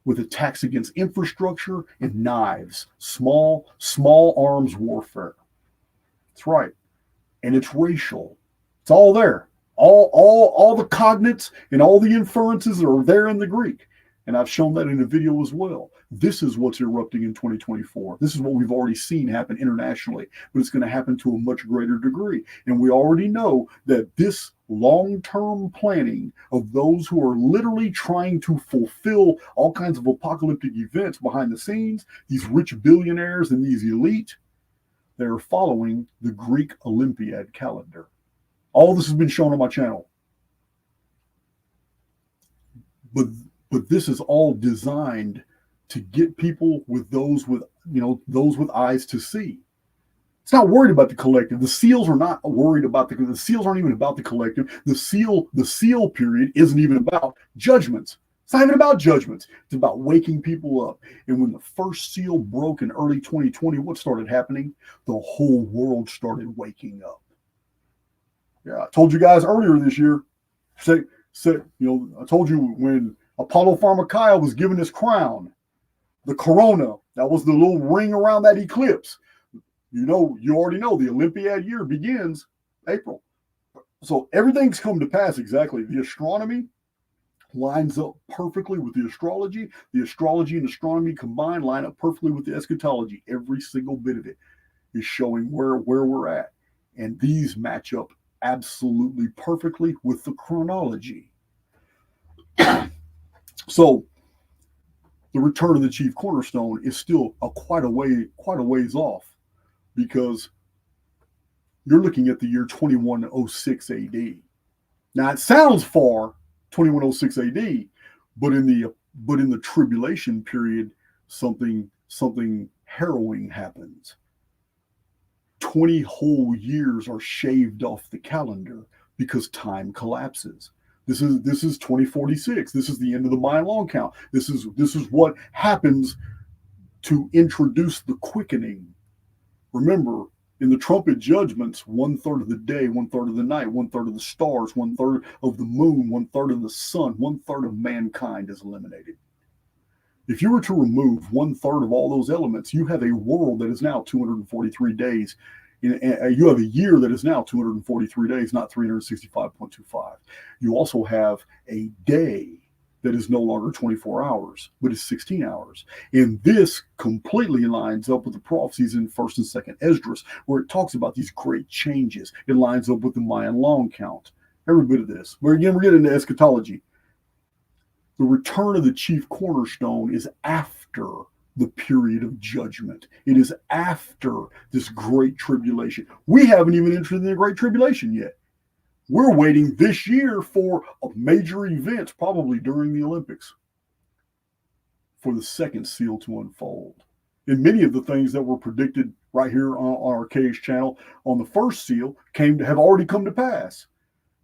with attacks against infrastructure and knives, small arms warfare. That's right. And it's racial. It's all there. All the cognates and all the inferences are there in the Greek. And I've shown that in a video as well. This is what's erupting in 2024. This is what we've already seen happen internationally, but it's going to happen to a much greater degree. And we already know that this long-term planning of those who are literally trying to fulfill all kinds of apocalyptic events behind the scenes, these rich billionaires and these elite, they're following the Greek Olympiad calendar. All this has been shown on my channel. But this is all designed to get people with those with eyes to see. It's not worried about the collective. The seals are not worried about the seals aren't even about the collective. The seal period isn't even about judgments. It's not even about judgments. It's about waking people up. And when the first seal broke in early 2020, what started happening? The whole world started waking up. Yeah, I told you guys earlier this year. I told you when Apollo Pharmakia was given his crown, the corona, that was the little ring around that eclipse. You already know the Olympiad year begins April. So everything's come to pass exactly. The astronomy lines up perfectly with the astrology. The astrology and astronomy combined line up perfectly with the eschatology. Every single bit of it is showing where we're at. And these match up absolutely perfectly with the chronology. So the return of the Chief Cornerstone is still quite a ways off, because you're looking at the year 2106 AD. Now it sounds far, 2106 AD, but in the tribulation period, something harrowing happens. 20 whole years are shaved off the calendar because time collapses. This is 2046. This is the end of the Mayan long count. This is what happens to introduce the quickening. Remember, in the trumpet judgments, 1/3 of the day, 1/3 of the night, 1/3 of the stars, 1/3 of the moon, 1/3 of the sun, 1/3 of mankind is eliminated. If you were to remove 1/3 of all those elements, you have a world that is now 243 days. You have a year that is now 243 days, not 365.25. You also have a day that is no longer 24 hours, but is 16 hours. And this completely lines up with the prophecies in 1st and 2nd Esdras, where it talks about these great changes. It lines up with the Mayan long count. Every bit of this. We're getting into eschatology. The return of the Chief Cornerstone is after the period of judgment. It is after this great tribulation. We haven't even entered the great tribulation yet. We're waiting this year for a major event, probably during the Olympics, for the second seal to unfold. And many of the things that were predicted right here on our Archaics channel on the first seal have already come to pass.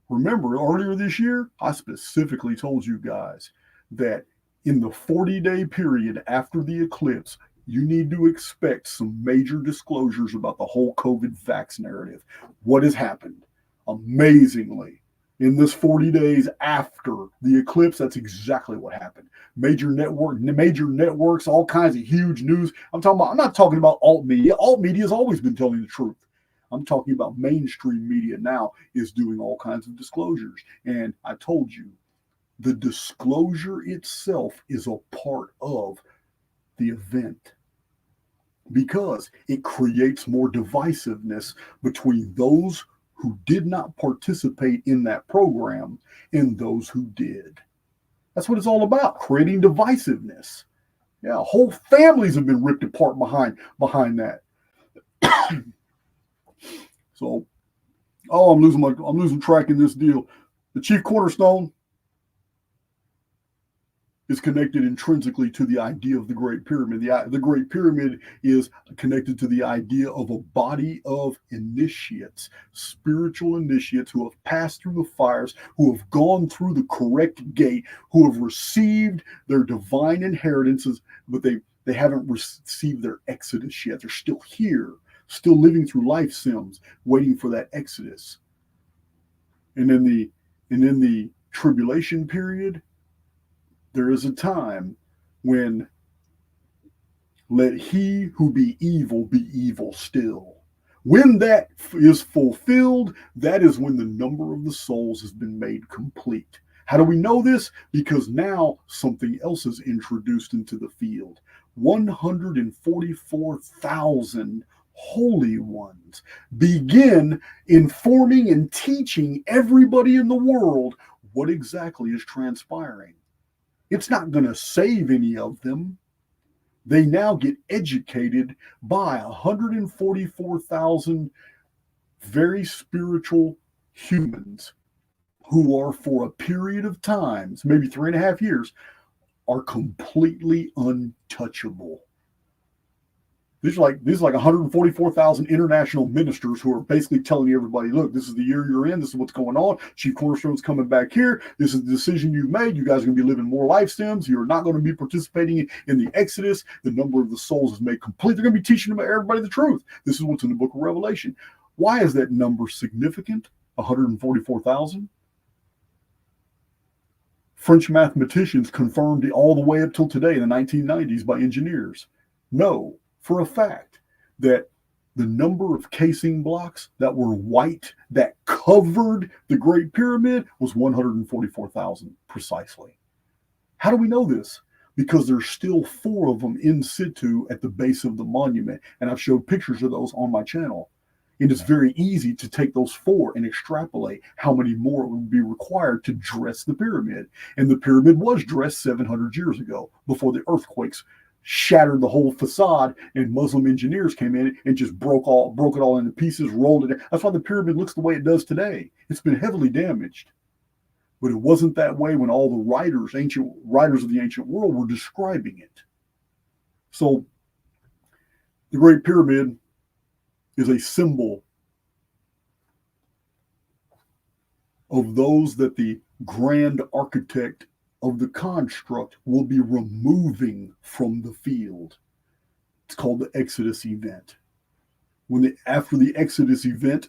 Remember, earlier this year, I specifically told you guys that in the 40-day period after the eclipse, you need to expect some major disclosures about the whole COVID vax narrative. What has happened? Amazingly, in this 40 days after the eclipse, that's exactly what happened. Major networks, all kinds of huge news. I'm not talking about alt media. Alt media has always been telling the truth. I'm talking about mainstream media now is doing all kinds of disclosures. And I told you, the disclosure itself is a part of the event, because it creates more divisiveness between those who did not participate in that program and those who did. That's what it's all about, creating divisiveness. Yeah, whole families have been ripped apart behind that. So, I'm losing track in this deal. The Chief Cornerstone is connected intrinsically to the idea of the Great Pyramid. The Great Pyramid is connected to the idea of a body of initiates, spiritual initiates who have passed through the fires, who have gone through the correct gate, who have received their divine inheritances, but they haven't received their exodus yet. They're still here, still living through life sims, waiting for that exodus. And in the tribulation period, there is a time when let he who be evil still. When that is fulfilled, that is when the number of the souls has been made complete. How do we know this? Because now something else is introduced into the field. 144,000 holy ones begin informing and teaching everybody in the world what exactly is transpiring. It's not going to save any of them. They now get educated by 144,000 very spiritual humans who are, for a period of times, maybe 3.5 years, are completely untouchable. These are like 144,000 international ministers who are basically telling everybody, look, this is the year you're in. This is what's going on. Chief Cornerstone's coming back here. This is the decision you've made. You guys are going to be living more life stems. You're not going to be participating in the Exodus. The number of the souls is made complete. They're going to be teaching everybody the truth. This is what's in the book of Revelation. Why is that number significant? 144,000? French mathematicians confirmed it all the way up till today in the 1990s by engineers. No, for a fact that the number of casing blocks that were white that covered the Great Pyramid was 144,000 precisely. How do we know this? Because there's still 4 of them in situ at the base of the monument, and I've showed pictures of those on my channel. And it's very easy to take those 4 and extrapolate how many more would be required to dress the pyramid. And the pyramid was dressed 700 years ago, before the earthquakes shattered the whole facade, and Muslim engineers came in and just broke it all into pieces, rolled it. That's why the pyramid looks the way it does today. It's been heavily damaged. But it wasn't that way when all the ancient writers of the ancient world were describing it. So the Great Pyramid is a symbol of those that the grand architect of the construct will be removing from the field. It's called the Exodus event. After the Exodus event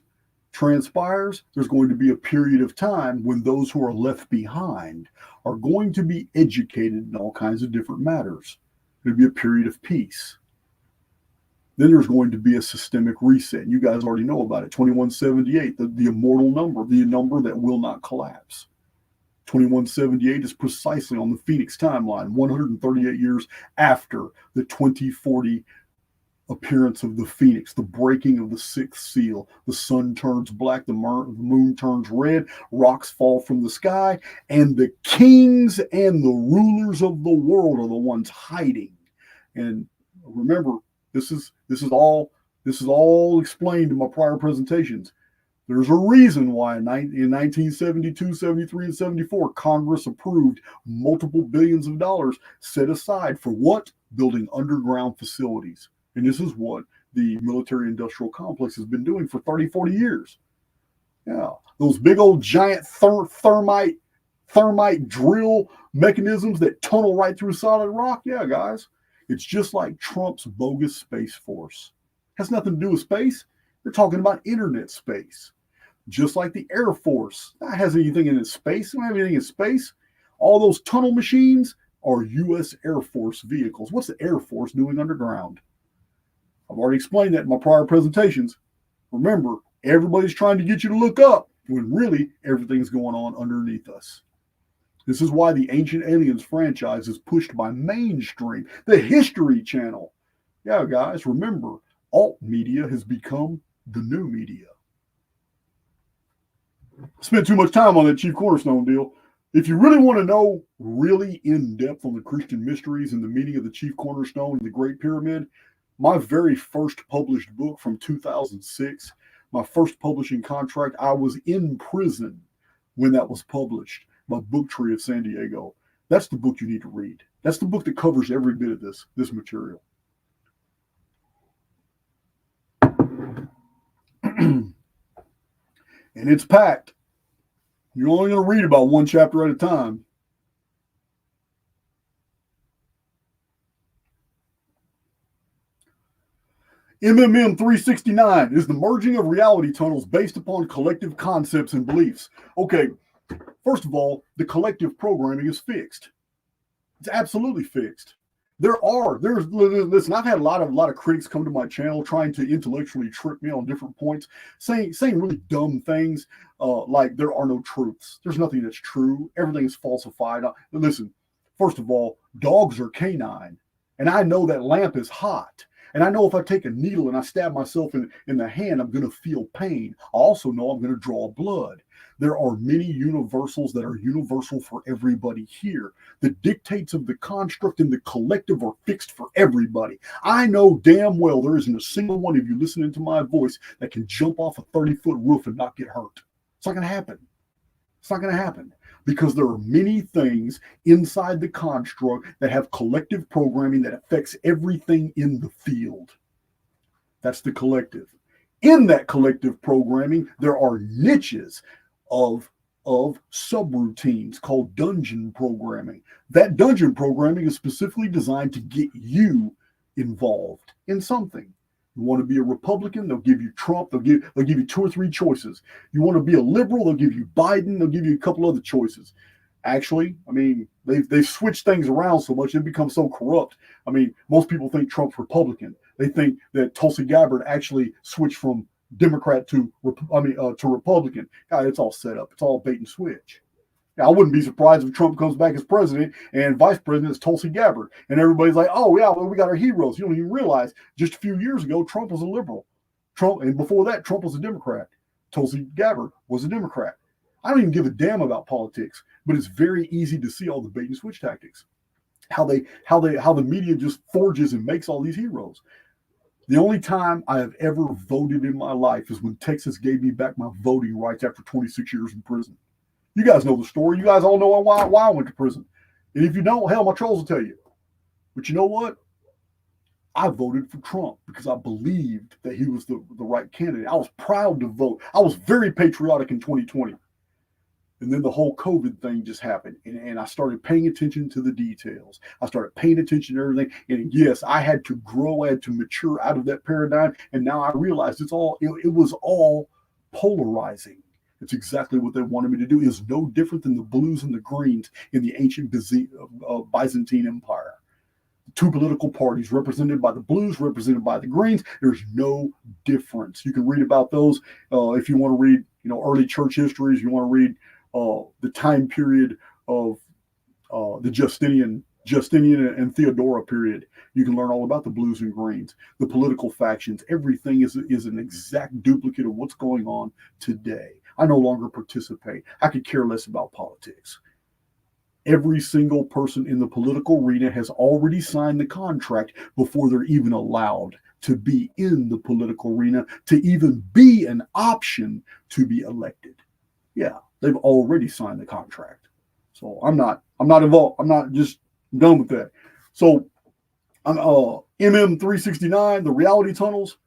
transpires, there's going to be a period of time when those who are left behind are going to be educated in all kinds of different matters. There'll be a period of peace. Then there's going to be a systemic reset. You guys already know about it. 2178, the immortal number, the number that will not collapse. 2178 is precisely on the Phoenix timeline, 138 years after the 2040 appearance of the Phoenix, the breaking of the 6th seal. The sun turns black, the moon turns red, rocks fall from the sky, and the kings and the rulers of the world are the ones hiding. And remember, this is all explained in my prior presentations. There's a reason why in 1972, 73, and 74, Congress approved multiple billions of dollars set aside for what? Building underground facilities. And this is what the military-industrial complex has been doing for 30, 40 years. Yeah, those big old giant thermite drill mechanisms that tunnel right through solid rock. Yeah, guys. It's just like Trump's bogus Space Force. Has nothing to do with space. They're talking about internet space. Just like the Air Force. That has anything in its space. They don't have anything in space. All those tunnel machines are U.S. Air Force vehicles. What's the Air Force doing underground? I've already explained that in my prior presentations. Remember, everybody's trying to get you to look up when really everything's going on underneath us. This is why the Ancient Aliens franchise is pushed by mainstream, the History Channel. Yeah, guys, remember, alt media has become the new media. Spent too much time on that Chief Cornerstone deal. If you really want to know really in depth on the Christian mysteries and the meaning of the Chief Cornerstone and the Great Pyramid, my very first published book from 2006, my first publishing contract, I was in prison when that was published. My Book Tree of San Diego. That's the book you need to read. That's the book that covers every bit of this material. And it's packed. You're only going to read about one chapter at a time. MMM 369 is the merging of reality tunnels based upon collective concepts and beliefs. Okay, first of all, the collective programming is fixed. It's absolutely fixed. Listen, I've had a lot of critics come to my channel trying to intellectually trick me on different points, saying really dumb things, like there are no truths. There's nothing that's true. Everything is falsified. Listen, first of all, dogs are canine, and I know that lamp is hot. And I know if I take a needle and I stab myself in the hand, I'm going to feel pain. I also know I'm going to draw blood. There are many universals that are universal for everybody here. The dictates of the construct and the collective are fixed for everybody. I know damn well there isn't a single one of you listening to my voice that can jump off a 30-foot roof and not get hurt. It's not going to happen. It's not going to happen. Because there are many things inside the construct that have collective programming that affects everything in the field. That's the collective. In that collective programming, there are niches of subroutines called dungeon programming. That dungeon programming is specifically designed to get you involved in something. You want to be a Republican, they'll give you Trump, they'll give you 2 or 3 choices. You want to be a liberal, they'll give you Biden, they'll give you a couple other choices. Actually, I mean, they've switched things around so much, it becomes so corrupt. I mean, most people think Trump's Republican. They think that Tulsi Gabbard actually switched from Democrat to Republican. God, it's all set up. It's all bait and switch. Now, I wouldn't be surprised if Trump comes back as president and vice president is Tulsi Gabbard. And everybody's like, oh, yeah, well, we got our heroes. You don't even realize just a few years ago, Trump was a liberal. And before that, Trump was a Democrat. Tulsi Gabbard was a Democrat. I don't even give a damn about politics, but it's very easy to see all the bait and switch tactics. How the media just forges and makes all these heroes. The only time I have ever voted in my life is when Texas gave me back my voting rights after 26 years in prison. You guys know the story. You guys all know why I went to prison. And if you don't, hell, my trolls will tell you. But you know what? I voted for Trump because I believed that he was the right candidate. I was proud to vote. I was very patriotic in 2020. And then the whole COVID thing just happened. And I started paying attention to the details. I started paying attention to everything. And yes, I had to grow, I had to mature out of that paradigm. And now I realized it was all polarizing. It's exactly what they wanted me to do. It's no different than the blues and the greens in the ancient Byzantine Empire. 2 political parties represented by the blues, represented by the greens. There's no difference. You can read about those if you want to read, early church histories. You want to read the time period of the Justinian and Theodora period. You can learn all about the blues and greens, the political factions. Everything is an exact duplicate of what's going on today. I no longer participate. I could care less about politics. Every single person in the political arena has already signed the contract before they're even allowed to be in the political arena, to even be an option to be elected. Yeah, they've already signed the contract. So I'm not involved. I'm not just done with that. So I'm MM369, the reality tunnels.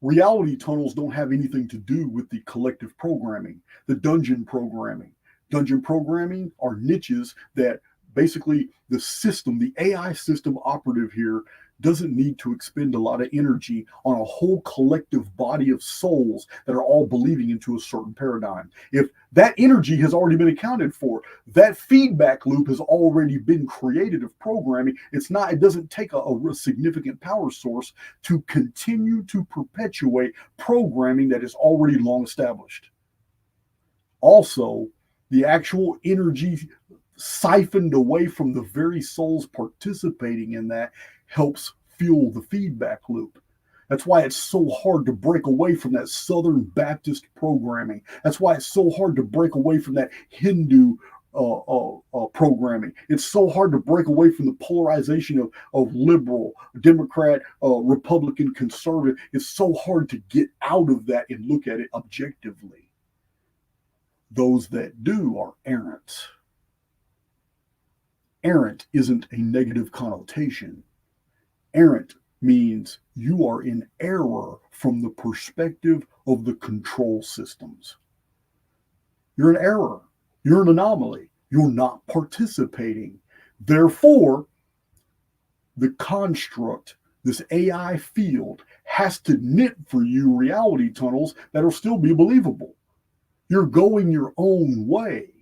Reality tunnels don't have anything to do with the collective programming, the dungeon programming. Dungeon programming are niches that basically the system, the AI system operative here, doesn't need to expend a lot of energy on a whole collective body of souls that are all believing into a certain paradigm. If that energy has already been accounted for, that feedback loop has already been created of programming. It doesn't take a significant power source to continue to perpetuate programming that is already long established. Also, the actual energy siphoned away from the very souls participating in that helps fuel the feedback loop. That's why it's so hard to break away from that Southern Baptist programming. That's why it's so hard to break away from that Hindu programming. It's so hard to break away from the polarization of liberal, Democrat, Republican, conservative. It's so hard to get out of that and look at it objectively. Those that do are errant. Errant isn't a negative connotation. Errant means you are in error from the perspective of the control systems. You're in error. You're an anomaly. You're not participating. Therefore, the construct, this AI field, has to knit for you reality tunnels that'll still be believable. You're going your own way.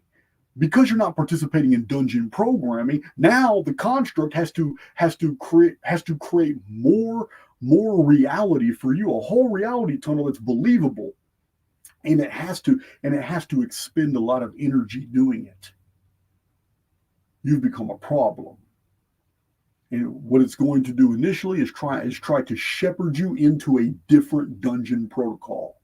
Because you're not participating in dungeon programming, now the construct has to create more reality for you, a whole reality tunnel that's believable, and it has to expend a lot of energy doing it. You've become a problem. And what it's going to do initially is try to shepherd you into a different dungeon protocol.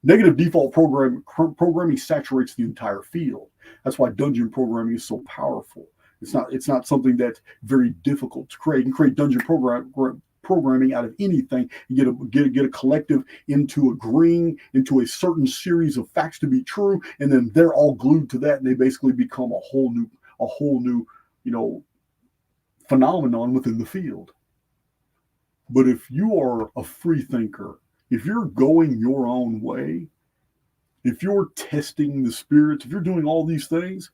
Negative default programming saturates the entire field. That's why dungeon programming is so powerful. It's not something that's very difficult to create. You can create dungeon programming out of anything. You get a collective into agreeing into a certain series of facts to be true, and then they're all glued to that, and they basically become a whole new phenomenon within the field. But if you are a free thinker, if you're going your own way, if you're testing the spirits, if you're doing all these things,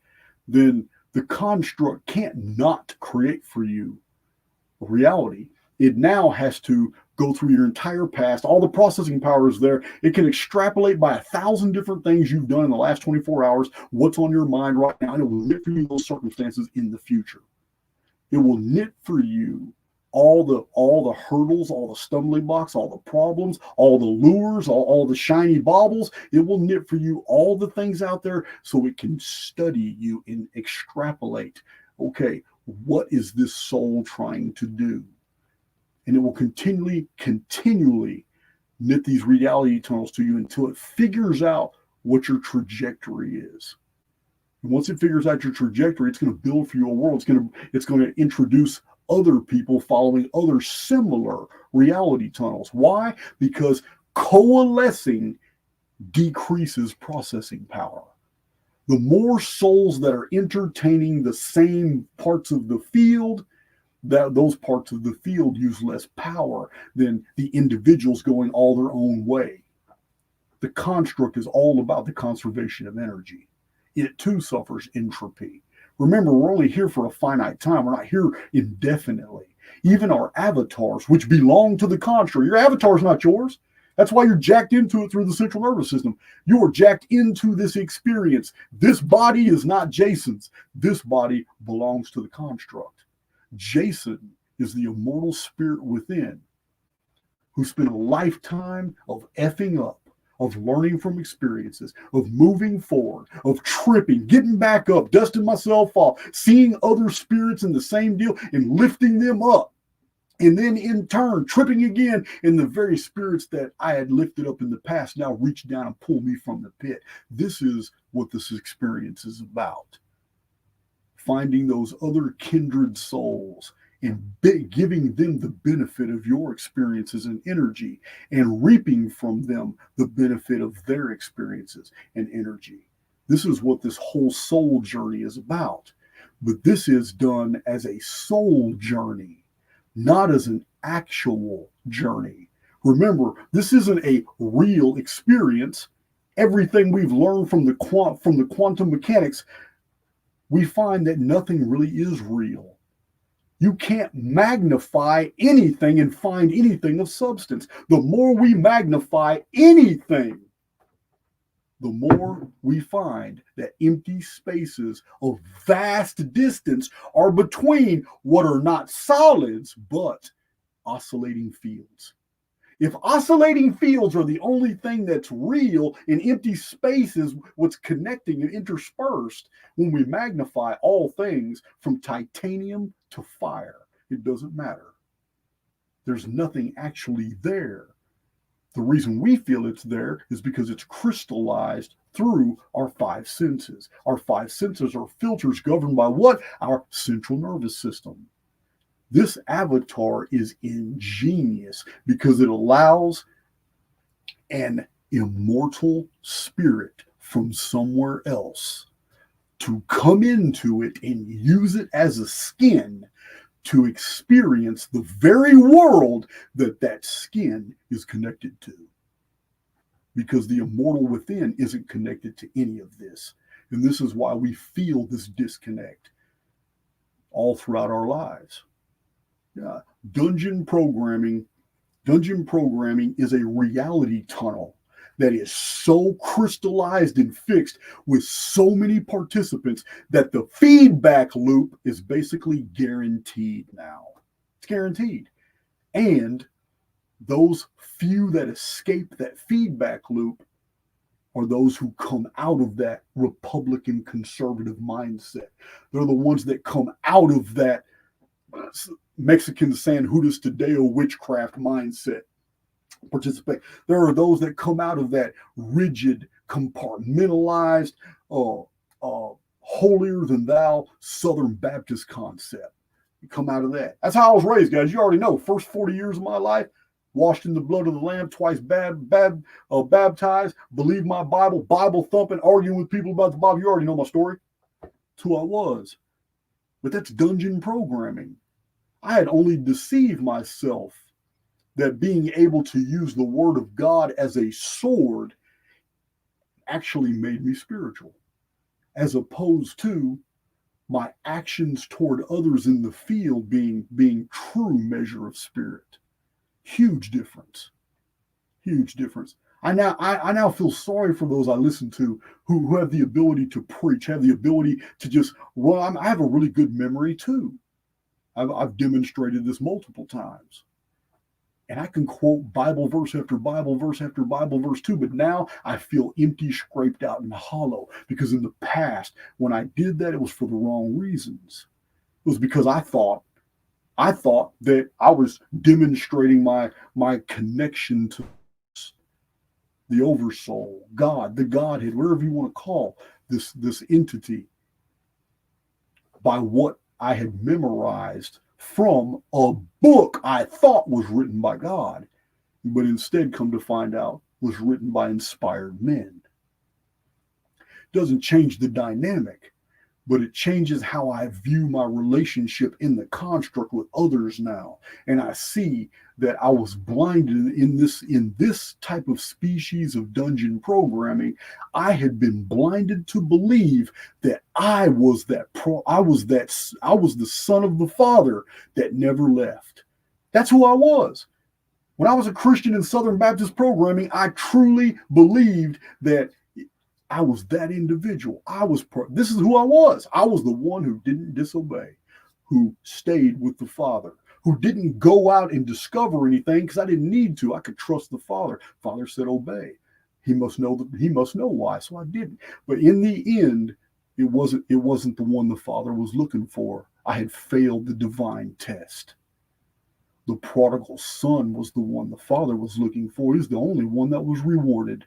then the construct can't not create for you a reality. It now has to go through your entire past. All the processing power is there. It can extrapolate by 1,000 different things you've done in the last 24 hours, what's on your mind right now, and it will knit for you those circumstances in the future. It will knit for you all the hurdles, all the stumbling blocks, all the problems, all the lures, all the shiny baubles. It will knit for you all the things out there so it can study you and extrapolate. Okay, what is this soul trying to do? And it will continually knit these reality tunnels to you until it figures out what your trajectory is. And once it figures out your trajectory, it's going to build for you a world. It's going to introduce other people following other similar reality tunnels. Why? Because coalescing decreases processing power. The more souls that are entertaining the same parts of the field, those parts of the field use less power than the individuals going all their own way. The construct is all about the conservation of energy. It too suffers entropy. Remember, we're only here for a finite time. We're not here indefinitely. Even our avatars, which belong to the construct, your avatar is not yours. That's why you're jacked into it through the central nervous system. You are jacked into this experience. This body is not Jason's. This body belongs to the construct. Jason is the immortal spirit within who spent a lifetime of effing up, of learning from experiences, of moving forward, of tripping, getting back up, dusting myself off, seeing other spirits in the same deal and lifting them up. And then in turn, tripping again, and the very spirits that I had lifted up in the past now reach down and pull me from the pit. This is what this experience is about. Finding those other kindred souls and giving them the benefit of your experiences and energy, and reaping from them the benefit of their experiences and energy. This is what this whole soul journey is about. But this is done as a soul journey, not as an actual journey. Remember, this isn't a real experience. Everything we've learned from the quantum mechanics, we find that nothing really is real. You can't magnify anything and find anything of substance. The more we magnify anything, the more we find that empty spaces of vast distance are between what are not solids, but oscillating fields. If oscillating fields are the only thing that's real and empty space is what's connecting and interspersed, when we magnify all things from titanium to fire, it doesn't matter. There's nothing actually there. The reason we feel it's there is because it's crystallized through our five senses. Our five senses are filters governed by what? Our central nervous system. This avatar is ingenious because it allows an immortal spirit from somewhere else to come into it and use it as a skin to experience the very world that skin is connected to. Because the immortal within isn't connected to any of this. And this is why we feel this disconnect all throughout our lives. Dungeon programming is a reality tunnel that is so crystallized and fixed with so many participants that the feedback loop is basically guaranteed now. It's guaranteed. And those few that escape that feedback loop are those who come out of that Republican conservative mindset. They're the ones that come out of that Mexican San Judas Tadeo witchcraft mindset. Participate. There are those that come out of that rigid, compartmentalized, holier than thou Southern Baptist concept. You come out of that. That's how I was raised, guys. You already know. First 40 years of my life, washed in the blood of the Lamb, twice baptized, believe my Bible thumping, arguing with people about the Bible. You already know my story. That's who I was. But that's dungeon programming. I had only deceived myself that being able to use the word of God as a sword actually made me spiritual, as opposed to my actions toward others in the field being true measure of spirit. Huge difference. Huge difference. I now feel sorry for those I listen to who have the ability to preach, have the ability to just run. I have a really good memory too. I've demonstrated this multiple times. And I can quote Bible verse after Bible verse after Bible verse too, but now I feel empty, scraped out, and hollow because in the past, when I did that, it was for the wrong reasons. It was because I thought that I was demonstrating my connection to the Oversoul, God, the Godhead, whatever you want to call this entity, by what I had memorized from a book I thought was written by God, but instead, come to find out, was written by inspired men. Doesn't change the dynamic, but it changes how I view my relationship in the construct with others now. And I see that I was blinded in this type of species of dungeon programming. I had been blinded to believe that I was the son of the Father that never left. That's who I was. When I was a Christian in Southern Baptist programming, I truly believed that I was that individual. This is who I was. I was the one who didn't disobey, who stayed with the Father, who didn't go out and discover anything because I didn't need to. I could trust the Father. Father said, obey. He must know why. So I didn't. But in the end, it wasn't the one the Father was looking for. I had failed the divine test. The prodigal son was the one the Father was looking for. He's the only one that was rewarded.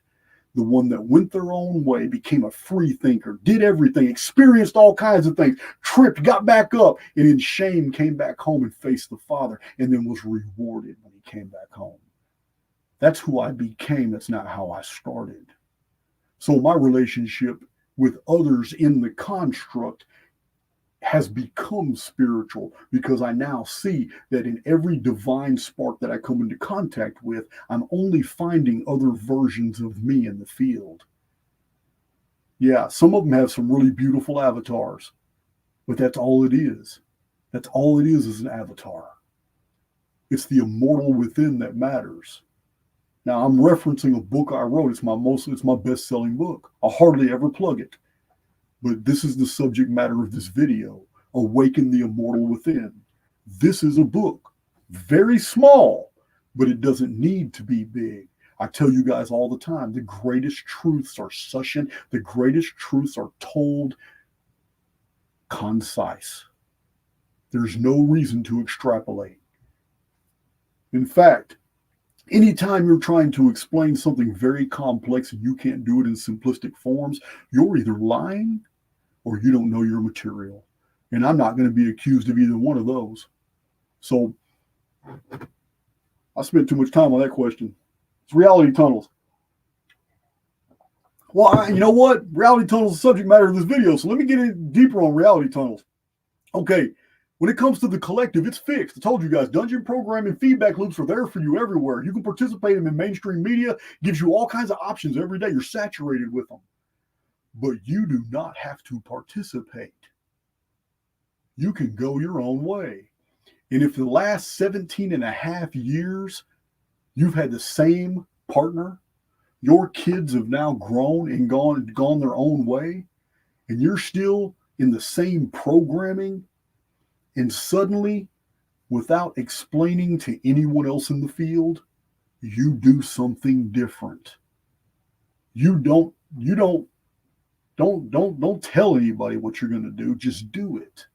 The one that went their own way, became a free thinker, did everything, experienced all kinds of things, tripped, got back up, and in shame came back home and faced the Father, and then was rewarded when he came back home. That's who I became. That's not how I started. So my relationship with others in the construct has become spiritual because I now see that in every divine spark that I come into contact with, I'm only finding other versions of me in the field. Yeah, some of them have some really beautiful avatars, but that's all it is. That's all it is an avatar. It's the immortal within that matters. Now, I'm referencing a book I wrote. It's my best-selling book. I hardly ever plug it. But this is the subject matter of this video, Awaken the Immortal Within. This is a book, very small, but it doesn't need to be big. I tell you guys all the time, the greatest truths are succinct, the greatest truths are told concise. There's no reason to extrapolate. In fact, anytime you're trying to explain something very complex and you can't do it in simplistic forms, you're either lying or you don't know your material. And I'm not going to be accused of either one of those. So I spent too much time on that question. It's reality tunnels. Well, you know what? Reality tunnels is the subject matter of this video. So let me get in deeper on reality tunnels. Okay. When it comes to the collective, it's fixed. I told you guys, dungeon programming feedback loops are there for you everywhere. You can participate in them in mainstream media, gives you all kinds of options every day. You're saturated with them. But you do not have to participate. You can go your own way. And if the last 17 and a half years, you've had the same partner Your kids have now grown and gone their own way, and you're still in the same programming, and suddenly, without explaining to anyone else in the field, you do something different. You don't tell anybody what you're going to do. Just do it.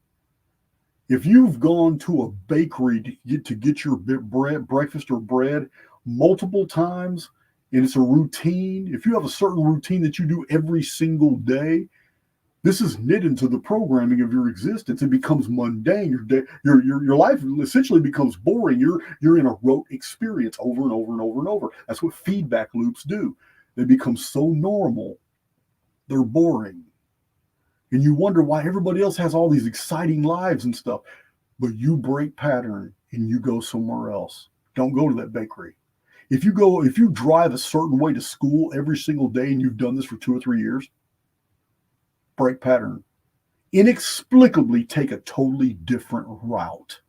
If you've gone to a bakery to get your breakfast or bread multiple times, and it's a routine, if you have a certain routine that you do every single day, this is knit into the programming of your existence. It becomes mundane. Your life essentially becomes boring. You're in a rote experience over and over and over and over. That's what feedback loops do. They become so normal, they're boring. And you wonder why everybody else has all these exciting lives and stuff. But you break pattern and you go somewhere else. Don't go to that bakery. If you drive a certain way to school every single day and you've done this for 2 or 3 years, break pattern. Inexplicably take a totally different route.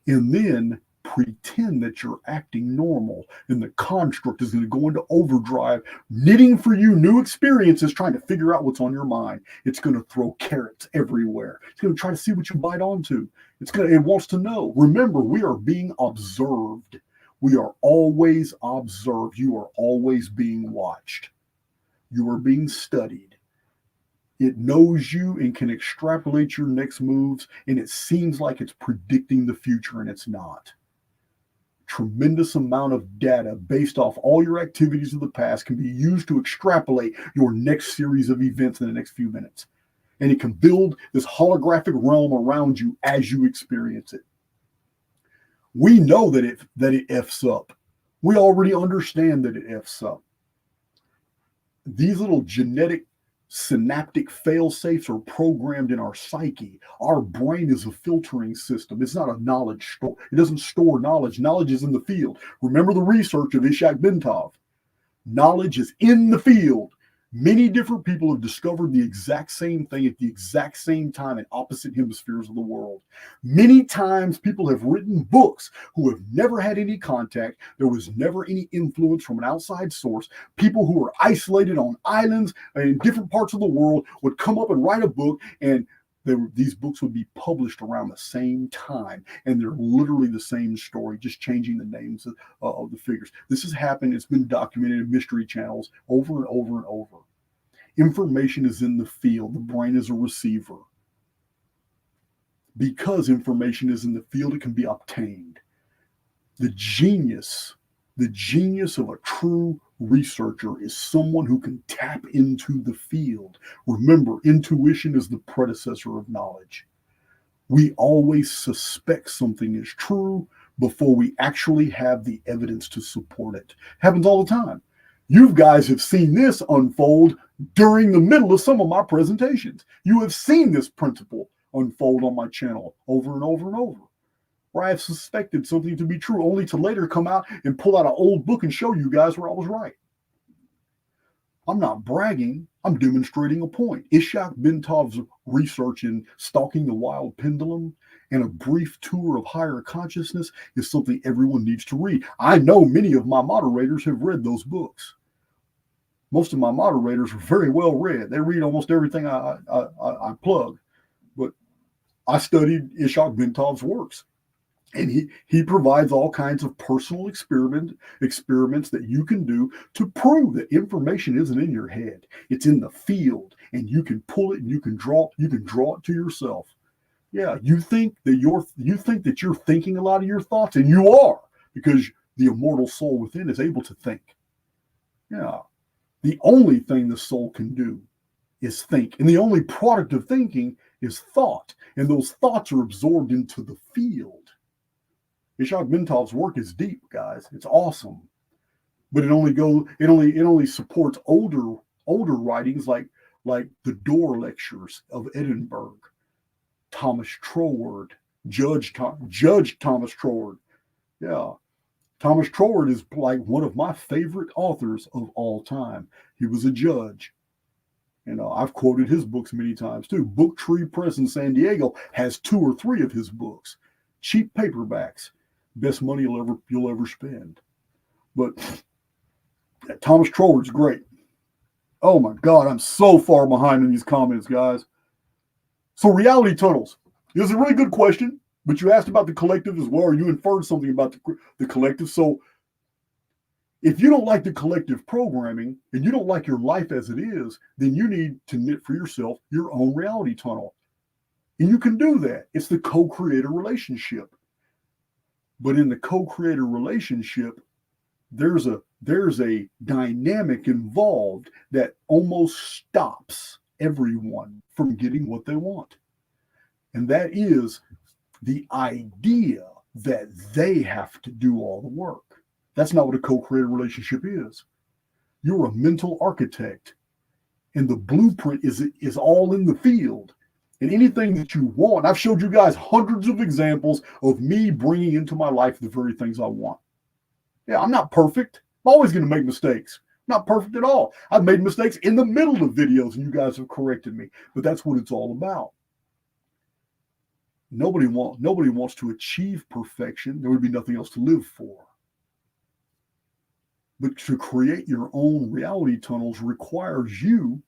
And then pretend that you're acting normal, and the construct is going to go into overdrive, knitting for you new experiences, trying to figure out what's on your mind. It's going to throw carrots everywhere. It's going to try to see what you bite onto. It wants to know. Remember, we are being observed. We are always observed. You are always being watched. You are being studied. It knows you and can extrapolate your next moves, and it seems like it's predicting the future, and it's not. Tremendous amount of data based off all your activities of the past can be used to extrapolate your next series of events in the next few minutes. And it can build this holographic realm around you as you experience it. We know that it F's up. We already understand that it F's up. These little genetic synaptic fail-safes are programmed in our psyche. Our brain is a filtering system. It's not a knowledge store. It doesn't store knowledge. Knowledge is in the field. Remember the research of Ishak Bentov. Knowledge is in the field. Many different people have discovered the exact same thing at the exact same time in opposite hemispheres of the world. Many times people have written books who have never had any contact. There was never any influence from an outside source. People who were isolated on islands in different parts of the world would come up and write a book, and these books would be published around the same time, and they're literally the same story, just changing the names of the figures. This has happened. It's been documented in mystery channels over and over and over. Information is in the field. The brain is a receiver. Because information is in the field, it can be obtained. The genius of a true researcher is someone who can tap into the field. Remember, intuition is the predecessor of knowledge. We always suspect something is true before we actually have the evidence to support it. Happens all the time. You guys have seen this unfold during the middle of some of my presentations. You have seen this principle unfold on my channel over and over and over, where I have suspected something to be true, only to later come out and pull out an old book and show you guys where I was right. I'm not bragging. I'm demonstrating a point. Ishak Bentov's research in Stalking the Wild Pendulum and A Brief Tour of Higher Consciousness is something everyone needs to read. I know many of my moderators have read those books. Most of my moderators are very well read. They read almost everything I plug. But I studied Ishak Bentov's works. And he provides all kinds of personal experiments that you can do to prove that information isn't in your head. It's in the field, and you can pull it and you can draw it to yourself. Yeah, you think that you're thinking a lot of your thoughts, and you are, because the immortal soul within is able to think. Yeah. The only thing the soul can do is think. And the only product of thinking is thought. And those thoughts are absorbed into the field. Ishak Bentov's work is deep, guys. It's awesome. But it only supports older writings like the Door Lectures of Edinburgh, Thomas Troward, Judge Thomas Troward. Yeah. Thomas Troward is like one of my favorite authors of all time. He was a judge. I've quoted his books many times too. Book Tree Press in San Diego has 2 or 3 of his books. Cheap paperbacks. Best money you'll ever spend. But Thomas Troller's great. Oh my God, I'm so far behind in these comments, guys. So reality tunnels. This is a really good question, but you asked about the collective as well, or you inferred something about the collective. So if you don't like the collective programming and you don't like your life as it is, then you need to knit for yourself your own reality tunnel. And you can do that. It's the co-creator relationship. But in the co-creator relationship, there's a dynamic involved that almost stops everyone from getting what they want. And that is the idea that they have to do all the work. That's not what a co-creator relationship is. You're a mental architect, and the blueprint is all in the field. And anything that you want, I've showed you guys hundreds of examples of me bringing into my life the very things I want. Yeah, I'm not perfect. I'm always going to make mistakes. I'm not perfect at all. I've made mistakes in the middle of videos, and you guys have corrected me. But that's what it's all about. Nobody wants to achieve perfection. There would be nothing else to live for. But to create your own reality tunnels requires you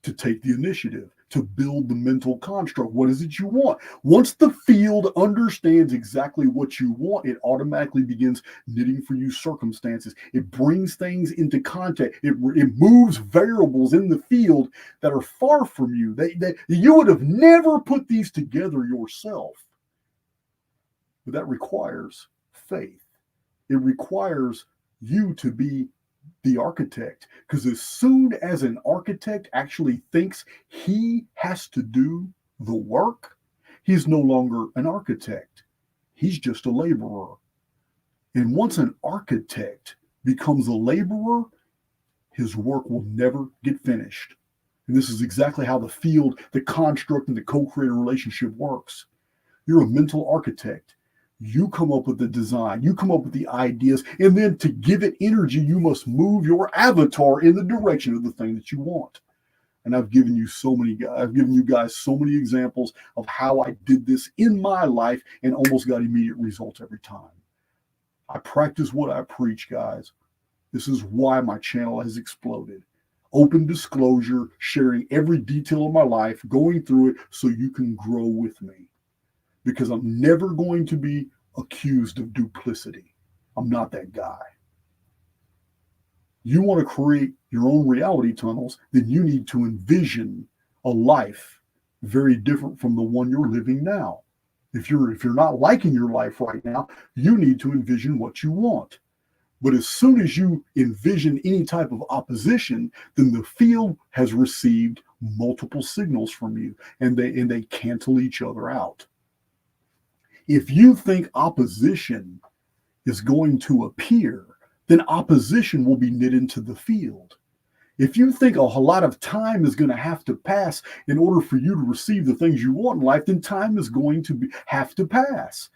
to take the initiative, to build the mental construct. What is it you want? Once the field understands exactly what you want, it automatically begins knitting for you circumstances. It brings things into context. It moves variables in the field that are far from you. That you would have never put these together yourself. But that requires faith. It requires you to be the architect, because as soon as an architect actually thinks he has to do the work, he's no longer an architect. He's just a laborer. And once an architect becomes a laborer, his work will never get finished. And this is exactly how the field, the construct, and the co-creator relationship works. You're a mental architect. You come up with the design, you come up with the ideas, and then to give it energy, you must move your avatar in the direction of the thing that you want. And I've given you guys so many examples of how I did this in my life and almost got immediate results every time. I practice what I preach, guys. This is why my channel has exploded. Open disclosure, sharing every detail of my life, going through it so you can grow with me. Because I'm never going to be accused of duplicity. I'm not that guy. You want to create your own reality tunnels, then you need to envision a life very different from the one you're living now. If you're not liking your life right now, you need to envision what you want. But as soon as you envision any type of opposition, then the field has received multiple signals from you, and they cancel each other out. If you think opposition is going to appear, then opposition will be knit into the field. If you think a lot of time is going to have to pass in order for you to receive the things you want in life, then time is going to have to pass.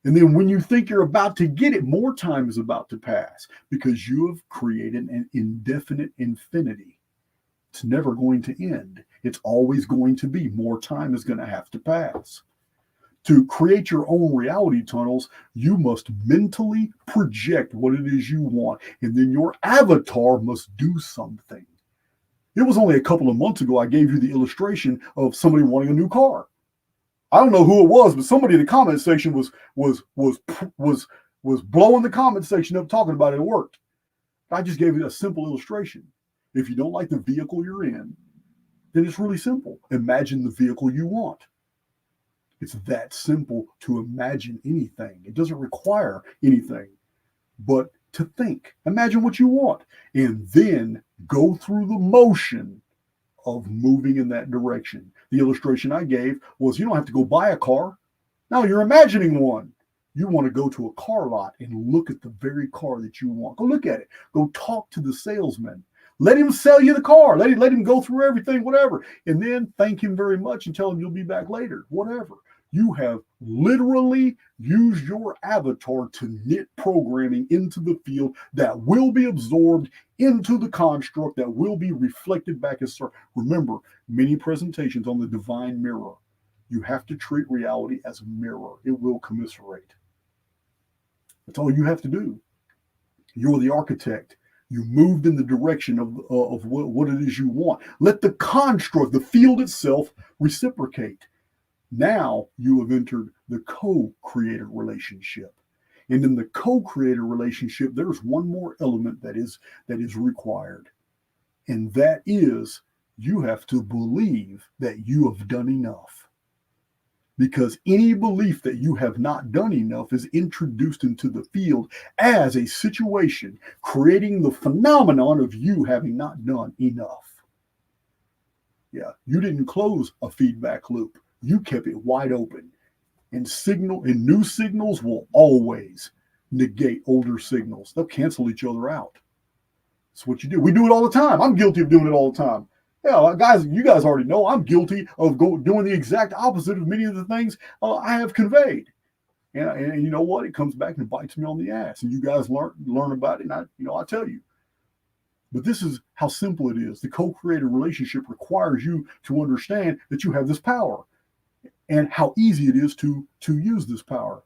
And then when you think you're about to get it, more time is about to pass because you have created an indefinite infinity. It's never going to end. It's always going to be. More time is going to have to pass. To create your own reality tunnels, you must mentally project what it is you want, and then your avatar must do something. It was only a couple of months ago I gave you the illustration of somebody wanting a new car. I don't know who it was, but somebody in the comment section was blowing the comment section up talking about it. It worked. I just gave you a simple illustration. If you don't like the vehicle you're in, then it's really simple. Imagine the vehicle you want. It's that simple to imagine anything. It doesn't require anything but to think. Imagine what you want and then go through the motion of moving in that direction. The illustration I gave was you don't have to go buy a car. No, you're imagining one. You want to go to a car lot and look at the very car that you want. Go look at it. Go talk to the salesman. Let him sell you the car. Let him go through everything, whatever. And then thank him very much and tell him you'll be back later, whatever. You have literally used your avatar to knit programming into the field that will be absorbed into the construct that will be reflected back as remember, many presentations on the divine mirror. You have to treat reality as a mirror. It will commiserate. That's all you have to do. You're the architect. You moved in the direction of what it is you want. Let the construct, the field itself, reciprocate. Now you have entered the co-creator relationship. And in the co-creator relationship, there's one more element that is required. And that is, you have to believe that you have done enough. Because any belief that you have not done enough is introduced into the field as a situation, creating the phenomenon of you having not done enough. Yeah, you didn't close a feedback loop. You kept it wide open. And new signals will always negate older signals. They'll cancel each other out. That's what you do. We do it all the time. I'm guilty of doing it all the time. Yeah, guys, you guys already know I'm guilty of doing the exact opposite of many of the things I have conveyed. And you know what? It comes back and bites me on the ass. And you guys learn about it, and I tell you. But this is how simple it is. The co-creator relationship requires you to understand that you have this power and how easy it is to use this power.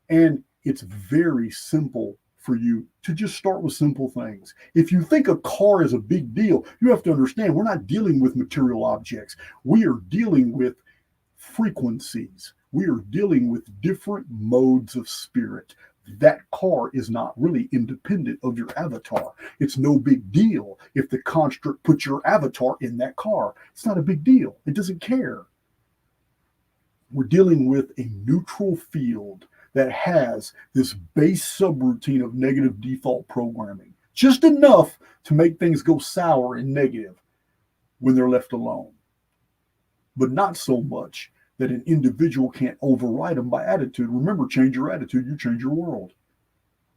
And it's very simple for you to just start with simple things. If you think a car is a big deal, you have to understand we're not dealing with material objects. We are dealing with frequencies. We are dealing with different modes of spirit. That car is not really independent of your avatar. It's no big deal if the construct puts your avatar in that car. It's not a big deal. It doesn't care. We're dealing with a neutral field that has this base subroutine of negative default programming, just enough to make things go sour and negative when they're left alone, but not so much that an individual can't override them by attitude. Remember, change your attitude, you change your world.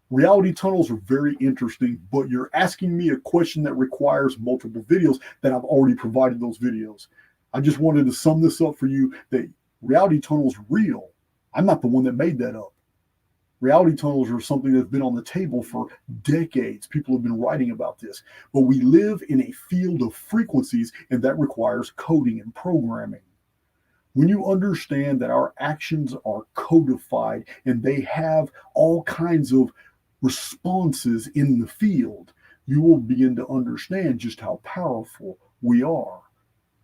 Reality tunnels are very interesting, but you're asking me a question that requires multiple videos that I've already provided those videos. I just wanted to sum this up for you that reality tunnels are real. I'm not the one that made that up. Reality tunnels are something that's been on the table for decades. People have been writing about this. But we live in a field of frequencies, and that requires coding and programming. When you understand that our actions are codified and they have all kinds of responses in the field, you will begin to understand just how powerful we are.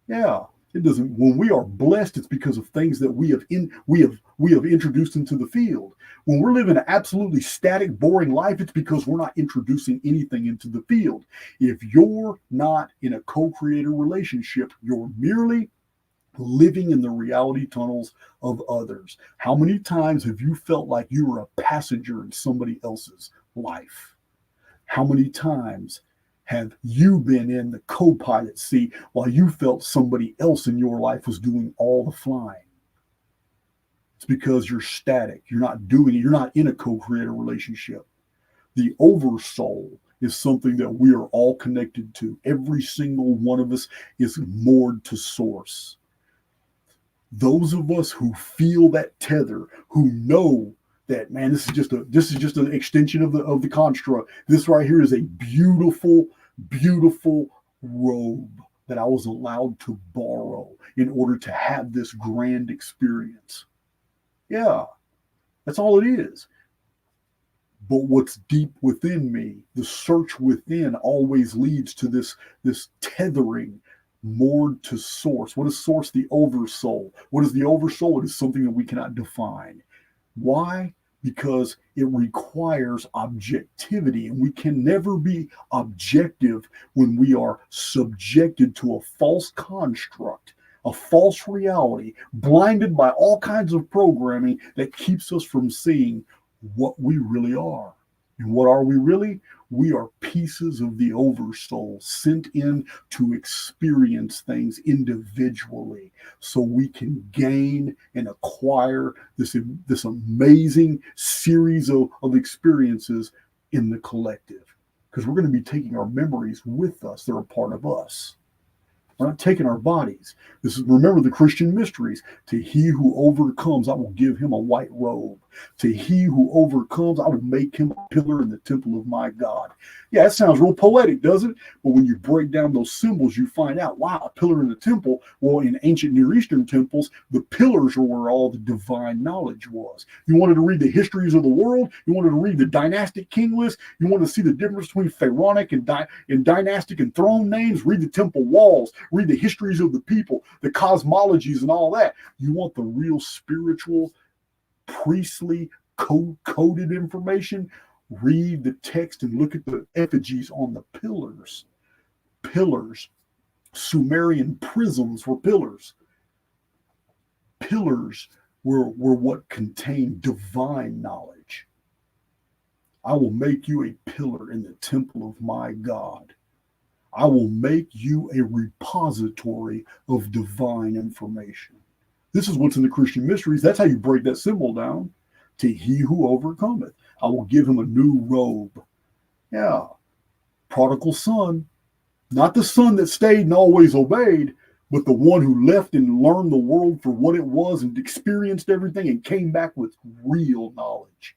Yeah. It doesn't. When we are blessed, it's because of things that we have introduced into the field. When we're living an absolutely static, boring life, it's because we're not introducing anything into the field. If you're not in a co-creator relationship, you're merely living in the reality tunnels of others. How many times have you felt like you were a passenger in somebody else's life? How many times have you been in the co-pilot seat while you felt somebody else in your life was doing all the flying? It's because you're static. You're not doing it. You're not in a co-creator relationship. The Oversoul is something that we are all connected to. Every single one of us is moored to source. Those of us who feel that tether, who know that, man, this is just an extension of the construct. This right here is a beautiful, beautiful robe that I was allowed to borrow in order to have this grand experience. Yeah, that's all it is. But what's deep within me, the search within, always leads to this tethering, moored to source. What is source? The Oversoul. What is the Oversoul? It is something that we cannot define. Why? Because it requires objectivity, and we can never be objective when we are subjected to a false construct, a false reality, blinded by all kinds of programming that keeps us from seeing what we really are. And what are we really? We are pieces of the Oversoul sent in to experience things individually so we can gain and acquire this amazing series of experiences in the collective. Because we're going to be taking our memories with us. They're a part of us. We're not taking our bodies. Remember the Christian mysteries. To he who overcomes, I will give him a white robe. To he who overcomes, I will make him a pillar in the temple of my God. Yeah, that sounds real poetic, doesn't it? But when you break down those symbols, you find out, wow, a pillar in the temple. Well, in ancient Near Eastern temples, the pillars are where all the divine knowledge was. You wanted to read the histories of the world. You wanted to read the dynastic king list. You wanted to see the difference between pharaonic and dynastic and throne names. Read the temple walls. Read the histories of the people, the cosmologies and all that. You want the real spiritual, priestly, coded information? Read the text and look at the effigies on the pillars. Pillars. Sumerian prisms were pillars. Pillars were what contained divine knowledge. I will make you a pillar in the temple of my God. I will make you a repository of divine information. This is what's in the Christian mysteries. That's how you break that symbol down. To he who overcometh, I will give him a new robe. Yeah. Prodigal son. Not the son that stayed and always obeyed, but the one who left and learned the world for what it was and experienced everything and came back with real knowledge,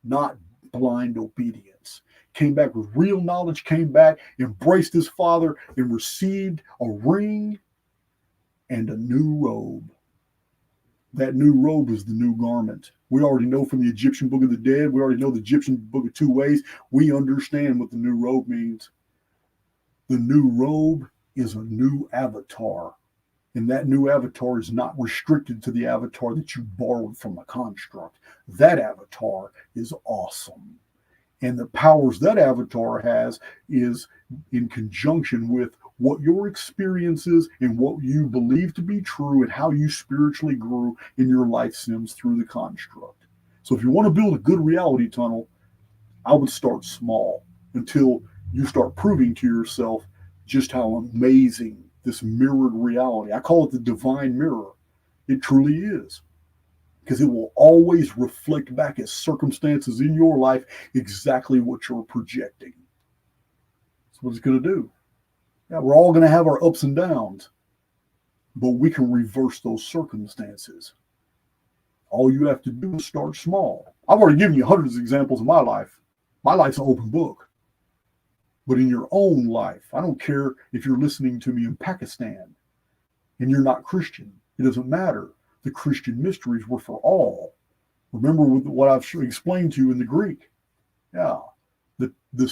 not blind obedience. Came back with real knowledge, came back, embraced his father, and received a ring and a new robe. That new robe is the new garment. We already know from the Egyptian Book of the Dead. We already know the Egyptian Book of Two Ways. We understand what the new robe means. The new robe is a new avatar. And that new avatar is not restricted to the avatar that you borrowed from a construct. That avatar is awesome. And the powers that avatar has is in conjunction with what your experience is and what you believe to be true and how you spiritually grew in your life sims through the construct. So if you want to build a good reality tunnel, I would start small until you start proving to yourself just how amazing this mirrored reality. I call it the divine mirror. It truly is. Because it will always reflect back as circumstances in your life exactly what you're projecting. That's what it's going to do. Yeah, we're all going to have our ups and downs, but we can reverse those circumstances. All you have to do is start small. I've already given you hundreds of examples of my life. My life's an open book. But in your own life, I don't care if you're listening to me in Pakistan and you're not Christian. It doesn't matter. The Christian mysteries were for all. Remember what I've explained to you in the Greek. Yeah. The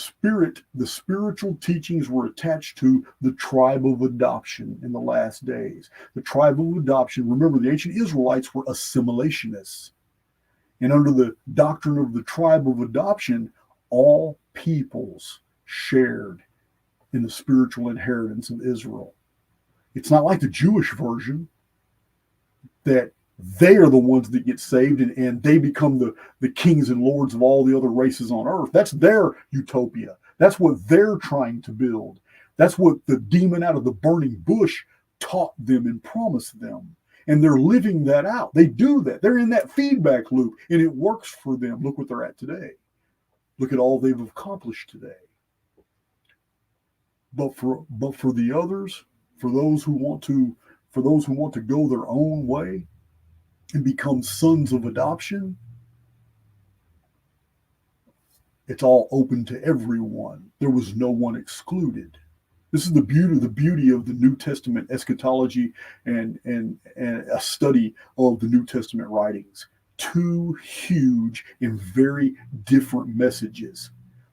spiritual teachings were attached to the tribe of adoption in the last days. The tribe of adoption, remember, the ancient Israelites were assimilationists. And under the doctrine of the tribe of adoption, all peoples shared in the spiritual inheritance of Israel. It's not like the Jewish version that they are the ones that get saved and they become the kings and lords of all the other races on earth. That's their utopia. That's what they're trying to build. That's what the demon out of the burning bush taught them and promised them. And they're living that out. They do that. They're in that feedback loop and it works for them. Look what they're at today. Look at all they've accomplished today. But for the others, for those who want to go their own way and become sons of adoption, it's all open to everyone. There was no one excluded. This is the beauty of the New Testament eschatology and a study of the New Testament writings. Two huge and very different messages,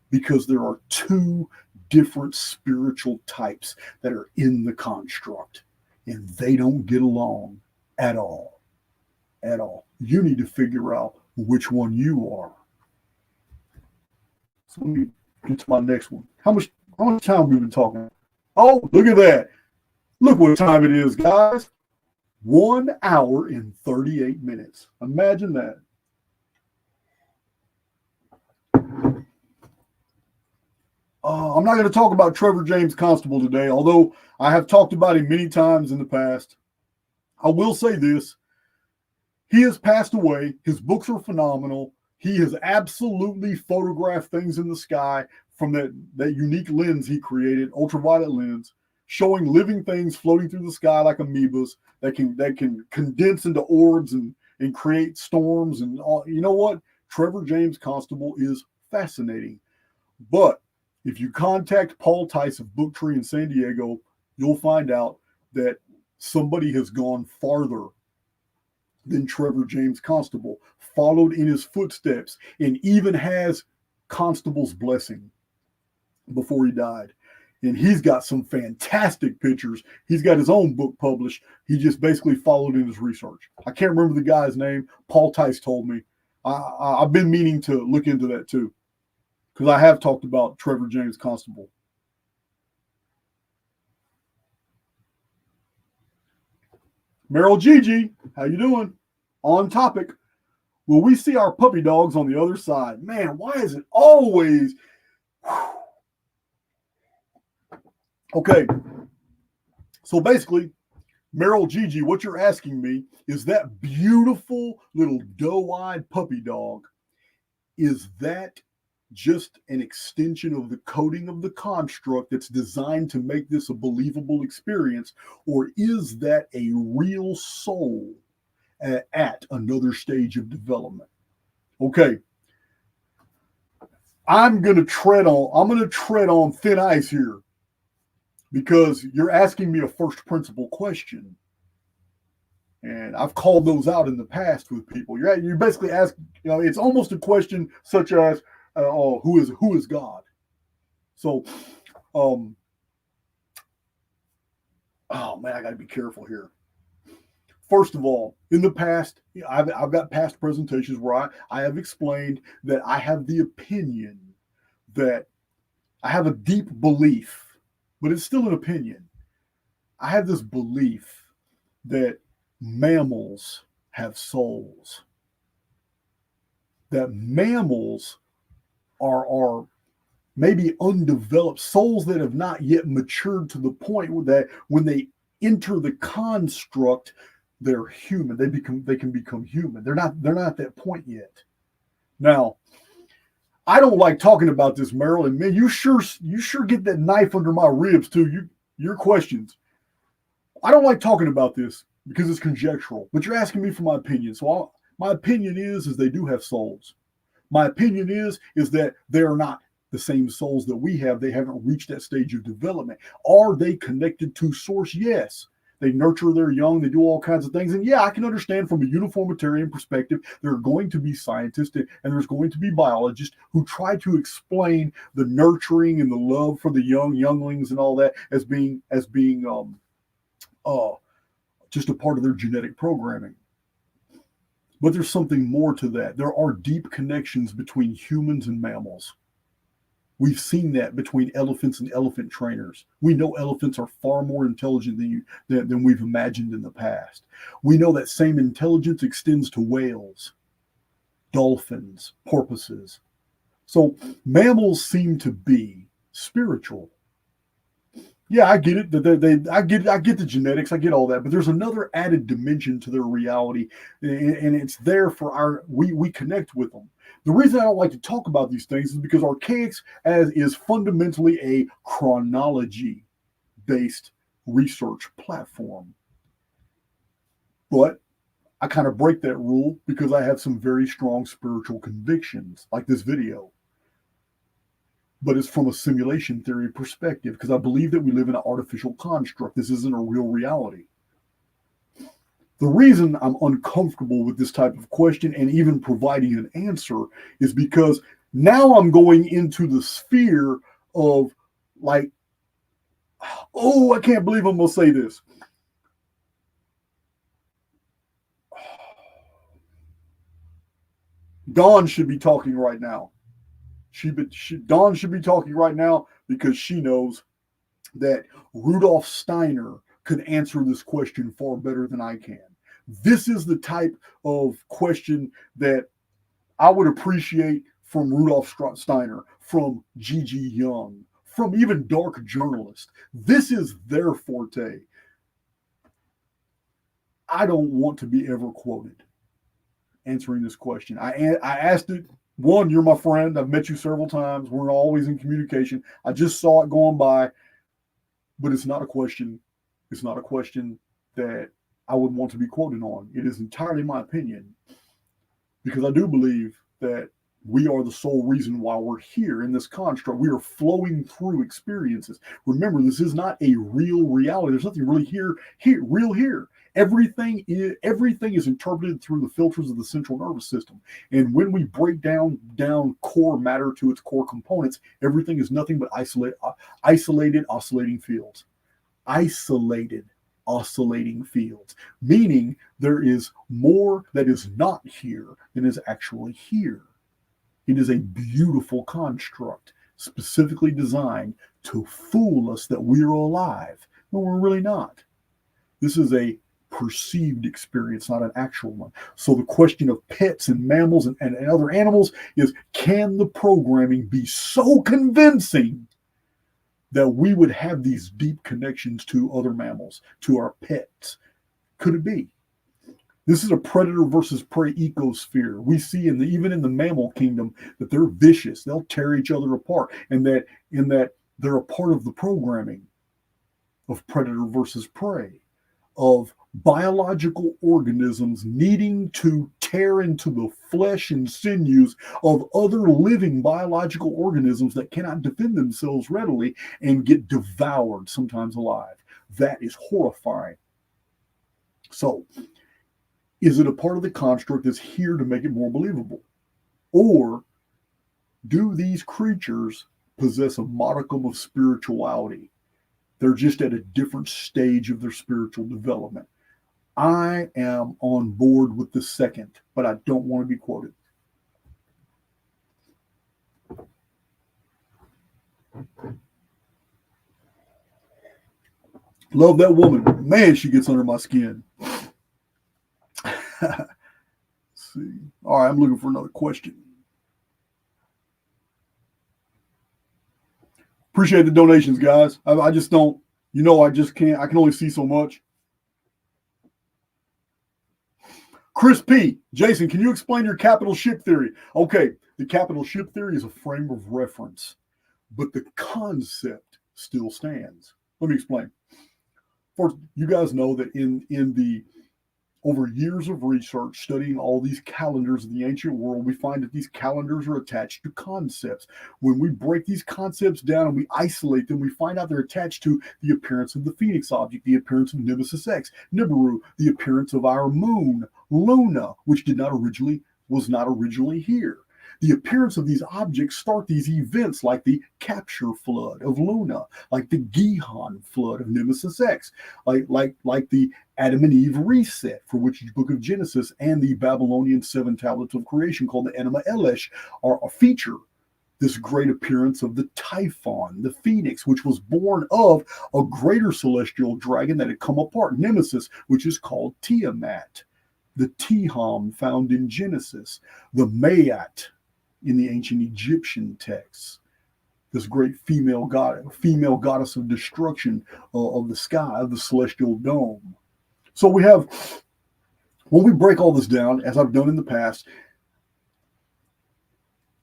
because there are two different spiritual types that are in the construct, and they don't get along at all. At all. You need to figure out which one you are. So let me get to my next one. How much time have we been talking? Oh, look at that. Look what time it is, guys. 1 hour and 38 minutes. Imagine that. I'm not going to talk about Trevor James Constable today, although I have talked about him many times in the past. I will say this. He has passed away. His books are phenomenal. He has absolutely photographed things in the sky from that unique lens he created, ultraviolet lens, showing living things floating through the sky like amoebas that can condense into orbs and and create storms and all. You know what? Trevor James Constable is fascinating. But if you contact Paul Tice of Book Tree in San Diego, you'll find out that somebody has gone farther than Trevor James Constable, followed in his footsteps, and even has Constable's blessing before he died. And he's got some fantastic pictures. He's got his own book published. He just basically followed in his research. I can't remember the guy's name. Paul Tice told me. I've been meaning to look into that too, because I have talked about Trevor James Constable. Meryl Gigi, how you doing? On topic. Will we see our puppy dogs on the other side? Man, why is it always... Okay. So basically, Meryl Gigi, what you're asking me is that beautiful little doe-eyed puppy dog, is that just an extension of the coding of the construct that's designed to make this a believable experience, or is that a real soul at another stage of development? Okay, I'm gonna tread on thin ice here, because you're asking me a first principle question, and I've called those out in the past with people. You're basically asking, it's almost a question such as, who is God? So, oh man, I got to be careful here. First of all, in the past, I've got past presentations where I have explained that I have the opinion that I have a deep belief, but it's still an opinion. I have this belief that mammals have souls, that mammals are maybe undeveloped souls that have not yet matured to the point that when they enter the construct, they're human. They can become human. They're not at that point yet. Now, I don't like talking about this, Marilyn. Man, you sure get that knife under my ribs too. Your questions. I don't like talking about this because it's conjectural. But you're asking me for my opinion. So my opinion is they do have souls. My opinion is that they are not the same souls that we have. They haven't reached that stage of development. Are they connected to source? Yes. They nurture their young. They do all kinds of things. And yeah, I can understand from a uniformitarian perspective, there are going to be scientists and there's going to be biologists who try to explain the nurturing and the love for the younglings and all that as being just a part of their genetic programming. But there's something more to that. There are deep connections between humans and mammals. We've seen that between elephants and elephant trainers. We know elephants are far more intelligent than we've imagined in the past. We know that same intelligence extends to whales, dolphins, porpoises. So mammals seem to be spiritual. Yeah, I get it. I get the genetics. I get all that. But there's another added dimension to their reality, and it's there for we connect with them. The reason I don't like to talk about these things is because Archaics is fundamentally a chronology-based research platform. But I kind of break that rule because I have some very strong spiritual convictions, like this video. But it's from a simulation theory perspective, because I believe that we live in an artificial construct. This isn't a real reality. The reason I'm uncomfortable with this type of question and even providing an answer is because now I'm going into the sphere of I can't believe I'm going to say this. Dawn should be talking right now. Dawn should be talking right now because she knows that Rudolf Steiner could answer this question far better than I can. This is the type of question that I would appreciate from Rudolf Steiner, from G.G. Young, from even dark journalists. This is their forte. I don't want to be ever quoted answering this question. I asked it. One, you're my friend. I've met you several times. We're always in communication. I just saw it going by, but it's not a question. It's not a question that I would want to be quoted on. It is entirely my opinion, because I do believe that we are the sole reason why we're here in this construct. We are flowing through experiences. Remember, this is not a real reality. There's nothing really real here. Everything is interpreted through the filters of the central nervous system. And when we break down core matter to its core components, everything is nothing but isolated oscillating fields. Isolated oscillating fields, meaning there is more that is not here than is actually here. It is a beautiful construct, specifically designed to fool us that we're alive when we're really not. This is a perceived experience, not an actual one. So the question of pets and mammals and other animals is, can the programming be so convincing that we would have these deep connections to other mammals, to our pets? Could it be? This is a predator versus prey ecosphere. We see even in the mammal kingdom that they're vicious. They'll tear each other apart, and that they're a part of the programming of predator versus prey, of biological organisms needing to tear into the flesh and sinews of other living biological organisms that cannot defend themselves readily and get devoured, sometimes alive. That is horrifying. So, is it a part of the construct that's here to make it more believable? Or do these creatures possess a modicum of spirituality? They're just at a different stage of their spiritual development. I am on board with the second, but I don't want to be quoted. Love that woman. Man, she gets under my skin. Let's see. All right, I'm looking for another question. Appreciate the donations, guys. I just don't, I just can't. I can only see so much. Chris P. Jason, can you explain your capital ship theory? Okay, the capital ship theory is a frame of reference, but the concept still stands. Let me explain. First, you guys know that in the over years of research studying all these calendars of the ancient world, we find that these calendars are attached to concepts. When we break these concepts down and we isolate them, we find out they're attached to the appearance of the Phoenix object, the appearance of Nemesis X, Nibiru, the appearance of our moon, Luna, which was not originally here. The appearance of these objects start these events like the capture flood of Luna, like the Gihon flood of Nemesis X, like the Adam and Eve reset, for which the book of Genesis and the Babylonian 7 tablets of creation called the Enema Elish are a feature. This great appearance of the Typhon, the Phoenix, which was born of a greater celestial dragon that had come apart, Nemesis, which is called Tiamat, the Tiham found in Genesis, the Maat in the ancient Egyptian texts, this great female goddess of destruction of the sky, of the celestial dome. So we have, when we break all this down, as I've done in the past,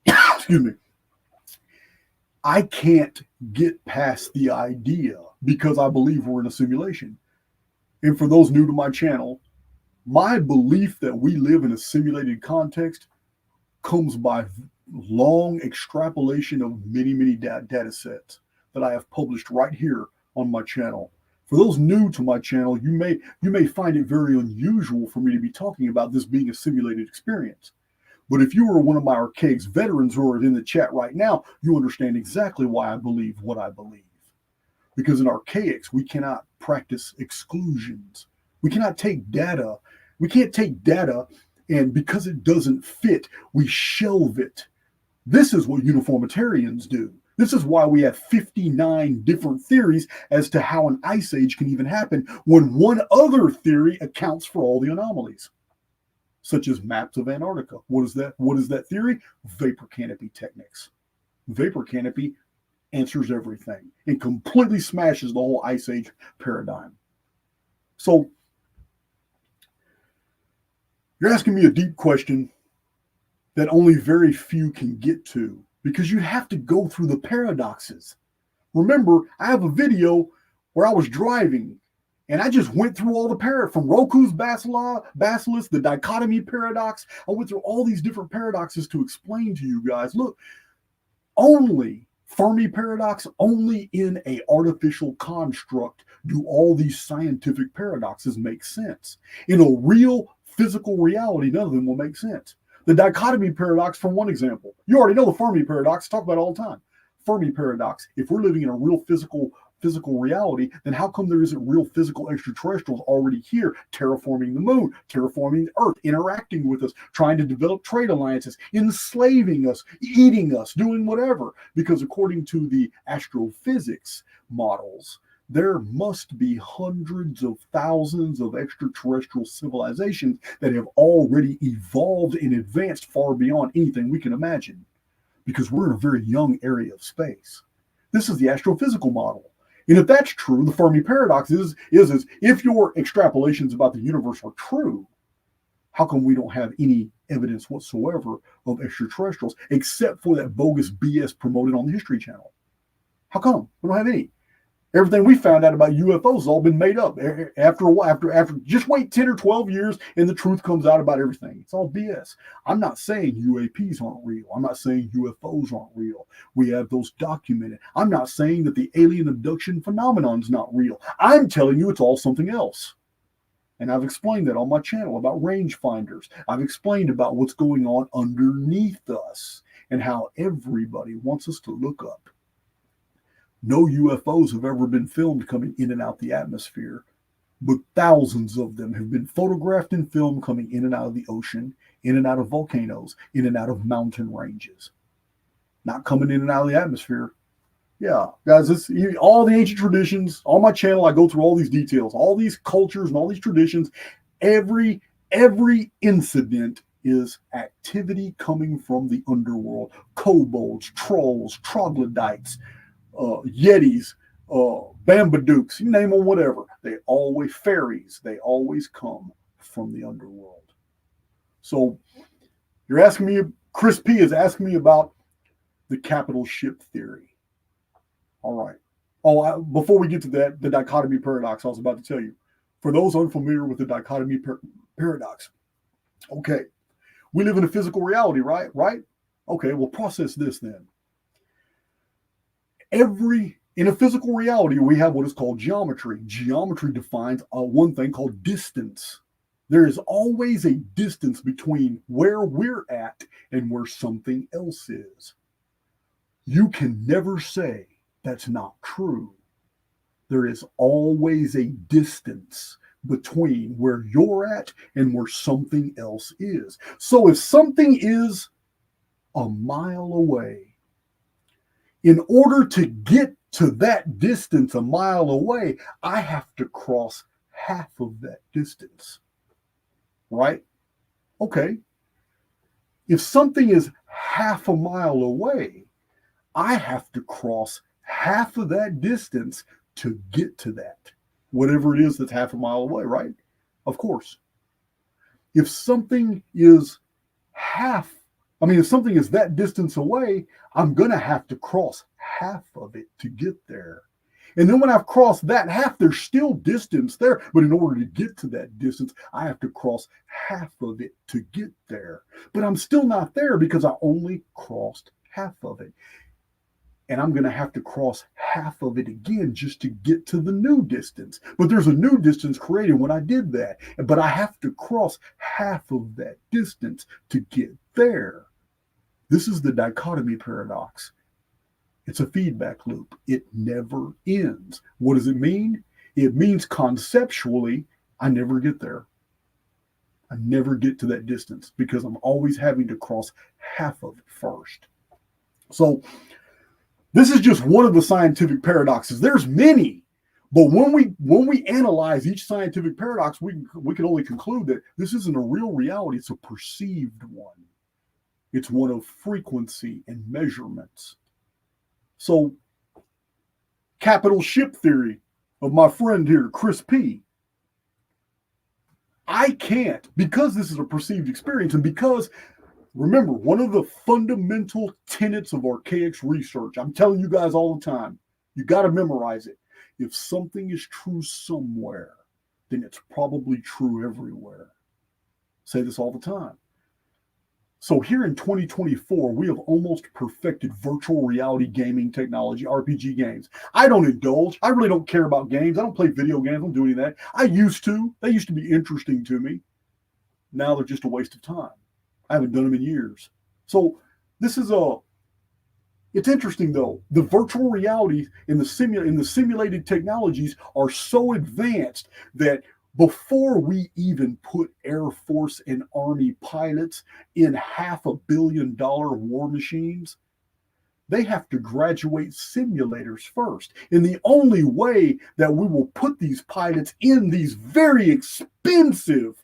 excuse me, I can't get past the idea because I believe we're in a simulation. And for those new to my channel, my belief that we live in a simulated context comes by long extrapolation of many data sets that I have published right here on my channel. For those new to my channel, you may find it very unusual for me to be talking about this being a simulated experience. But if you are one of my Archaics veterans who are in the chat right now, you understand exactly why I believe what I believe. Because in Archaics, we cannot practice exclusions. We cannot take data. We can't take data, and because it doesn't fit, we shelve it. This is what uniformitarians do. This is why we have 59 different theories as to how an ice age can even happen when one other theory accounts for all the anomalies, such as maps of Antarctica. What is that? What is that theory? Vapor canopy techniques. Vapor canopy answers everything and completely smashes the whole ice age paradigm. So you're asking me a deep question that only very few can get to, because you have to go through the paradoxes. Remember, I have a video where I was driving And I just went through all the from Roku's basilisk, the dichotomy paradox. I went through all these different paradoxes to explain to you guys, look, only Fermi paradox, only in a artificial construct do all these scientific paradoxes make sense. In a real physical reality, none of them will make sense. The dichotomy paradox, for one example, you already know the Fermi paradox, talk about it all the time. Fermi paradox, if we're living in a real physical reality, then how come there isn't real physical extraterrestrials already here terraforming the moon, terraforming the earth, interacting with us, trying to develop trade alliances, enslaving us, eating us, doing whatever? Because according to the astrophysics models, there must be hundreds of thousands of extraterrestrial civilizations that have already evolved and advanced far beyond anything we can imagine, because we're in a very young area of space. This is the astrophysical model. And if that's true, the Fermi paradox is if your extrapolations about the universe are true, how come we don't have any evidence whatsoever of extraterrestrials except for that bogus BS promoted on the History Channel? How come? We don't have any. Everything we found out about UFOs has all been made up. After a while, after just wait 10 or 12 years and the truth comes out about everything. It's all BS. I'm not saying UAPs aren't real. I'm not saying UFOs aren't real. We have those documented. I'm not saying that the alien abduction phenomenon is not real. I'm telling you it's all something else. And I've explained that on my channel about rangefinders. I've explained about what's going on underneath us and how everybody wants us to look up. No UFOs have ever been filmed coming in and out the atmosphere, but thousands of them have been photographed and filmed coming in and out of the ocean, in and out of volcanoes, in and out of mountain ranges. Not coming in and out of the atmosphere. Yeah, guys, all the ancient traditions. On my channel, I go through all these details, all these cultures and all these traditions. Every incident is activity coming from the underworld. Kobolds, trolls, troglodytes, yetis, bambadooks, you name them, whatever. Fairies, they always come from the underworld. So you're asking me, Chris P is asking me about the capital ship theory. All right. Before we get to that, the dichotomy paradox, I was about to tell you. For those unfamiliar with the dichotomy paradox, okay, we live in a physical reality, right? Okay, we'll process this then. In a physical reality, we have what is called geometry. Geometry defines one thing called distance. There is always a distance between where we're at and where something else is. You can never say that's not true. There is always a distance between where you're at and where something else is. So if something is a mile away, in order to get to that distance a mile away, I have to cross half of that distance, right? Okay. If something is half a mile away, I have to cross half of that distance to get to that, whatever it is that's half a mile away, right? Of course. If something is if something is that distance away, I'm going to have to cross half of it to get there. And then when I've crossed that half, there's still distance there. But in order to get to that distance, I have to cross half of it to get there. But I'm still not there because I only crossed half of it. And I'm going to have to cross half of it again just to get to the new distance. But there's a new distance created when I did that. But I have to cross half of that distance to get there. This is the dichotomy paradox. It's a feedback loop. It never ends. What does it mean? It means conceptually, I never get there. I never get to that distance because I'm always having to cross half of it first. So this is just one of the scientific paradoxes. There's many, but when we analyze each scientific paradox, we can only conclude that this isn't a real reality. It's a perceived one. It's one of frequency and measurements. So, capital ship theory of my friend here, Chris P. I can't, because this is a perceived experience, and because, remember, one of the fundamental tenets of Archaics research, I'm telling you guys all the time, you got to memorize it. if something is true somewhere, then it's probably true everywhere. Say this all the time. So here in 2024, we have almost perfected virtual reality gaming technology, RPG games. I don't indulge. I really don't care about games. I don't play video games. I don't do any of that. I used to. They used to be interesting to me. Now they're just a waste of time. I haven't done them in years. So this is it's interesting though. The virtual reality in the simulated technologies are so advanced that before we even put Air Force and Army pilots in $500 million war machines, they have to graduate simulators first. And the only way that we will put these pilots in these very expensive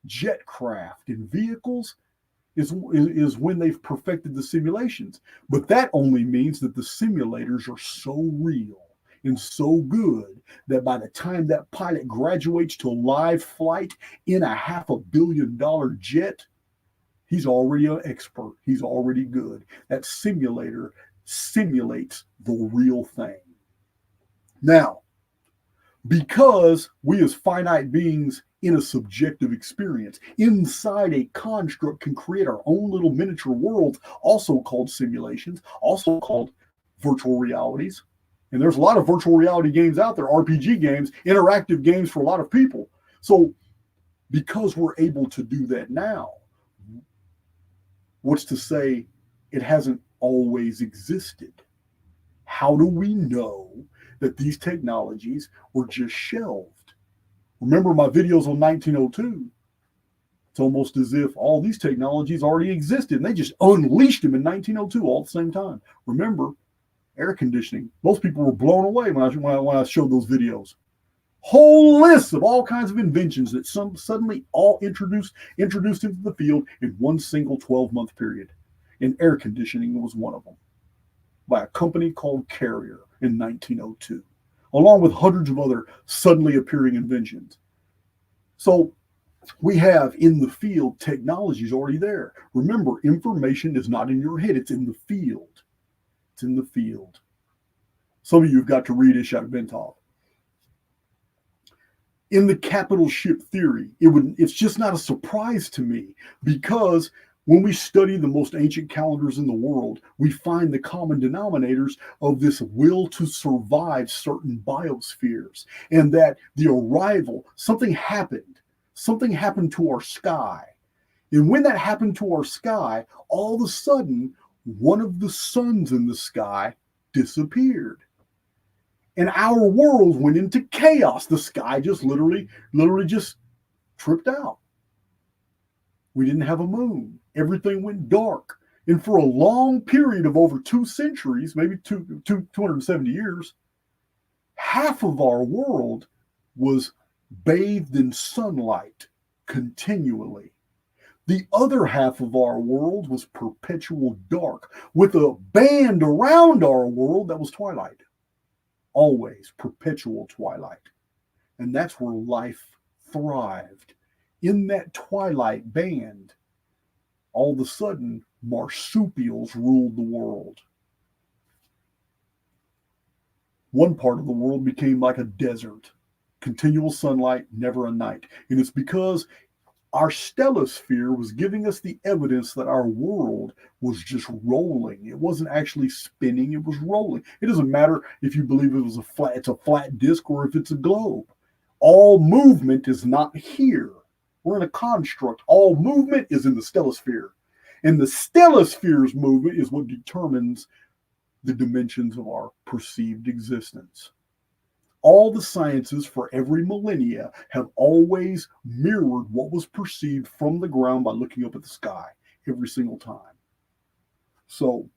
jet craft and vehicles is when they've perfected the simulations. But that only means that the simulators are so real and so good that by the time that pilot graduates to live flight in a $500 million jet, he's already an expert. He's already good. That simulator simulates the real thing. Now, because we as finite beings in a subjective experience inside a construct can create our own little miniature worlds, also called simulations, also called virtual realities. And there's a lot of virtual reality games out there, RPG games, interactive games for a lot of people. So because we're able to do that now, what's to say it hasn't always existed? How do we know that these technologies were just shelved? Remember my videos on 1902? It's almost as if all these technologies already existed and they just unleashed them in 1902 all at the same time. Remember, air conditioning. Most people were blown away when I showed those videos. Whole lists of all kinds of inventions that suddenly all introduced into the field in one single 12-month period. And air conditioning was one of them, by a company called Carrier in 1902, along with hundreds of other suddenly appearing inventions. So we have in the field technologies already there. Remember, information is not in your head, it's in the field. It's in the field. Some of you have got to read Ishak Bentov. In the capital ship theory, it's just not a surprise to me, because when we study the most ancient calendars in the world, we find the common denominators of this will to survive certain biospheres, and that the arrival, something happened to our sky. And when that happened to our sky, all of a sudden, one of the suns in the sky disappeared. And our world went into chaos. The sky just literally just tripped out. We didn't have a moon. Everything went dark. And for a long period of over 2 centuries, maybe 270 years, half of our world was bathed in sunlight continually. The other half of our world was perpetual dark, with a band around our world that was twilight. Always perpetual twilight. And that's where life thrived. In that twilight band, all of a sudden, marsupials ruled the world. One part of the world became like a desert. Continual sunlight, never a night. And it's because our stellosphere was giving us the evidence that our world was just rolling. It wasn't actually spinning, it was rolling. It doesn't matter if you believe it's a flat disc or if it's a globe. All movement is not here. We're in a construct. All movement is in the stellosphere. And the stellosphere's movement is what determines the dimensions of our perceived existence. All the sciences for every millennia have always mirrored what was perceived from the ground by looking up at the sky every single time. So,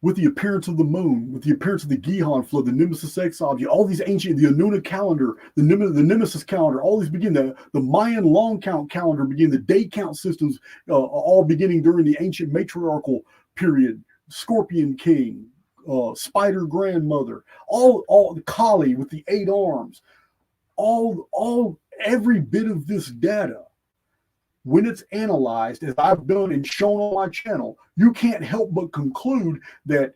with the appearance of the moon, with the appearance of the Gihon flood, the Nemesis X object, all these ancient, the Anuna calendar, the Nemesis calendar, all these begin, the Mayan long count calendar begin, the day count systems all beginning during the ancient matriarchal period, Scorpion King, Spider Grandmother, all the Kali with the 8 arms, every bit of this data, when it's analyzed, as I've done and shown on my channel, you can't help but conclude that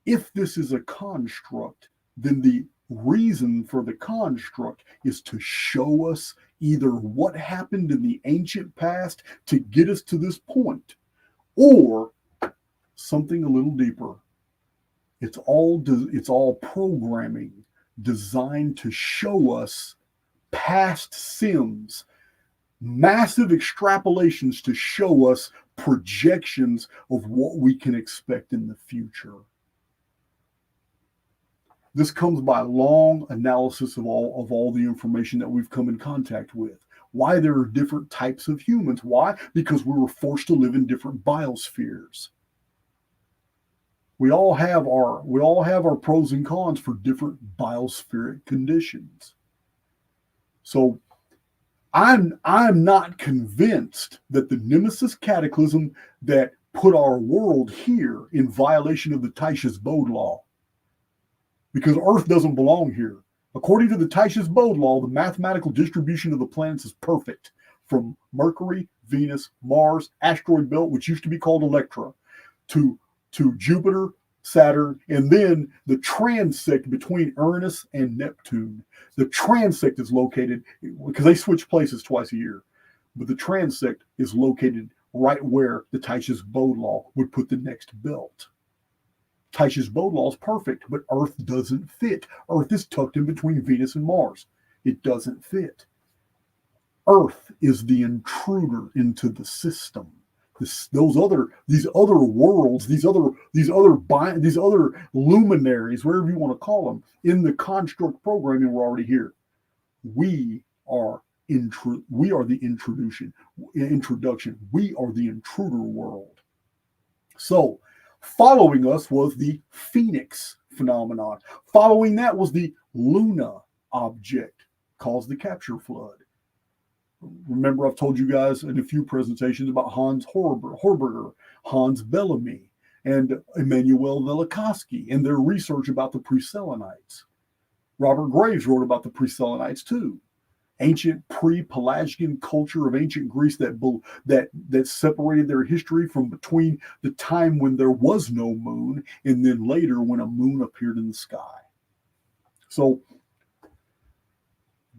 If this is a construct, then the reason for the construct is to show us either what happened in the ancient past to get us to this point, or something a little deeper. It's all programming designed to show us past sins, massive extrapolations to show us projections of what we can expect in the future. This comes by long analysis of all the information that we've come in contact with. Why there are different types of humans. Why? Because we were forced to live in different biospheres. We all have our pros and cons for different biospheric conditions. So I'm not convinced that the Nemesis Cataclysm that put our world here in violation of the Titus Bode law, because Earth doesn't belong here. According to the Titus Bode law, the mathematical distribution of the planets is perfect, from Mercury, Venus, Mars, asteroid belt, which used to be called Electra, to Jupiter, Saturn, and then the transect between Uranus and Neptune. The transect is located, because they switch places twice a year, but the transect is located right where the Titus Bode law would put the next belt. Titus Bode law is perfect, but Earth doesn't fit. Earth is tucked in between Venus and Mars. It doesn't fit. Earth is the intruder into the system. These other worlds, these other luminaries, wherever you want to call them, in the construct programming, we're already here. We are the introduction. We are the intruder world. So, following us was the Phoenix phenomenon. Following that was the Luna object, caused the capture flood. Remember, I've told you guys in a few presentations about Hans Horberger, Hans Bellamy, and Emanuel Velikovsky and their research about the Pre-Selenites. Robert Graves wrote about the Pre-Selenites too. Ancient pre-Pelagian culture of ancient Greece that separated their history from between the time when there was no moon and then later when a moon appeared in the sky. So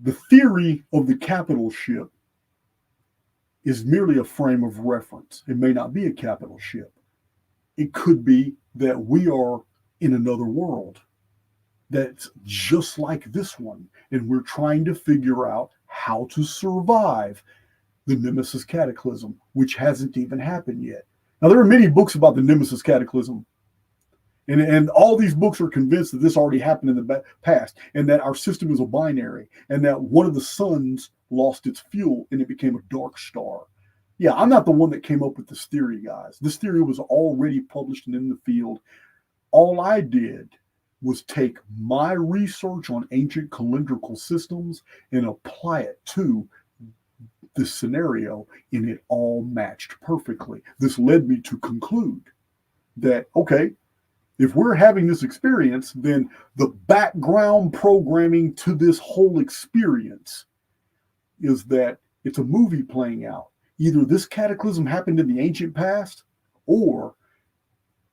the theory of the capital ship is merely a frame of reference. It may not be a capital ship. It could be that we are in another world that's just like this one, and we're trying to figure out how to survive the Nemesis Cataclysm, which hasn't even happened yet. Now, there are many books about the Nemesis Cataclysm, and all these books are convinced that this already happened in the past, and that our system is a binary, and that one of the suns lost its fuel and it became a dark star. Yeah, I'm not the one that came up with this theory, guys. This theory was already published and in the field. All I did was take my research on ancient calendrical systems and apply it to this scenario, and it all matched perfectly. This led me to conclude that, okay, if we're having this experience, then the background programming to this whole experience is that it's a movie playing out. Either this cataclysm happened in the ancient past, or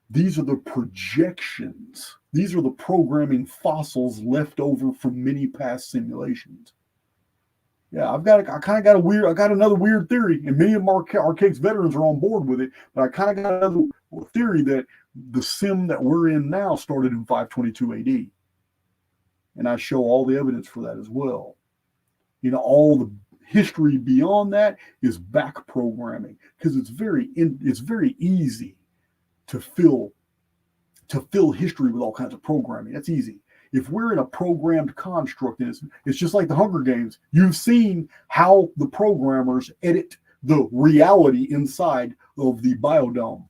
these are the projections. These are the programming fossils left over from many past simulations. Yeah, I got another weird theory, and many of our Archaics veterans are on board with it, but I kind of got another theory that the sim that we're in now started in 522 AD. And I show all the evidence for that as well. You know, all the history beyond that is back programming, because it's very easy to fill history with all kinds of programming. That's easy. If we're in a programmed construct, and it's just like the Hunger Games, you've seen how the programmers edit the reality inside of the biodome.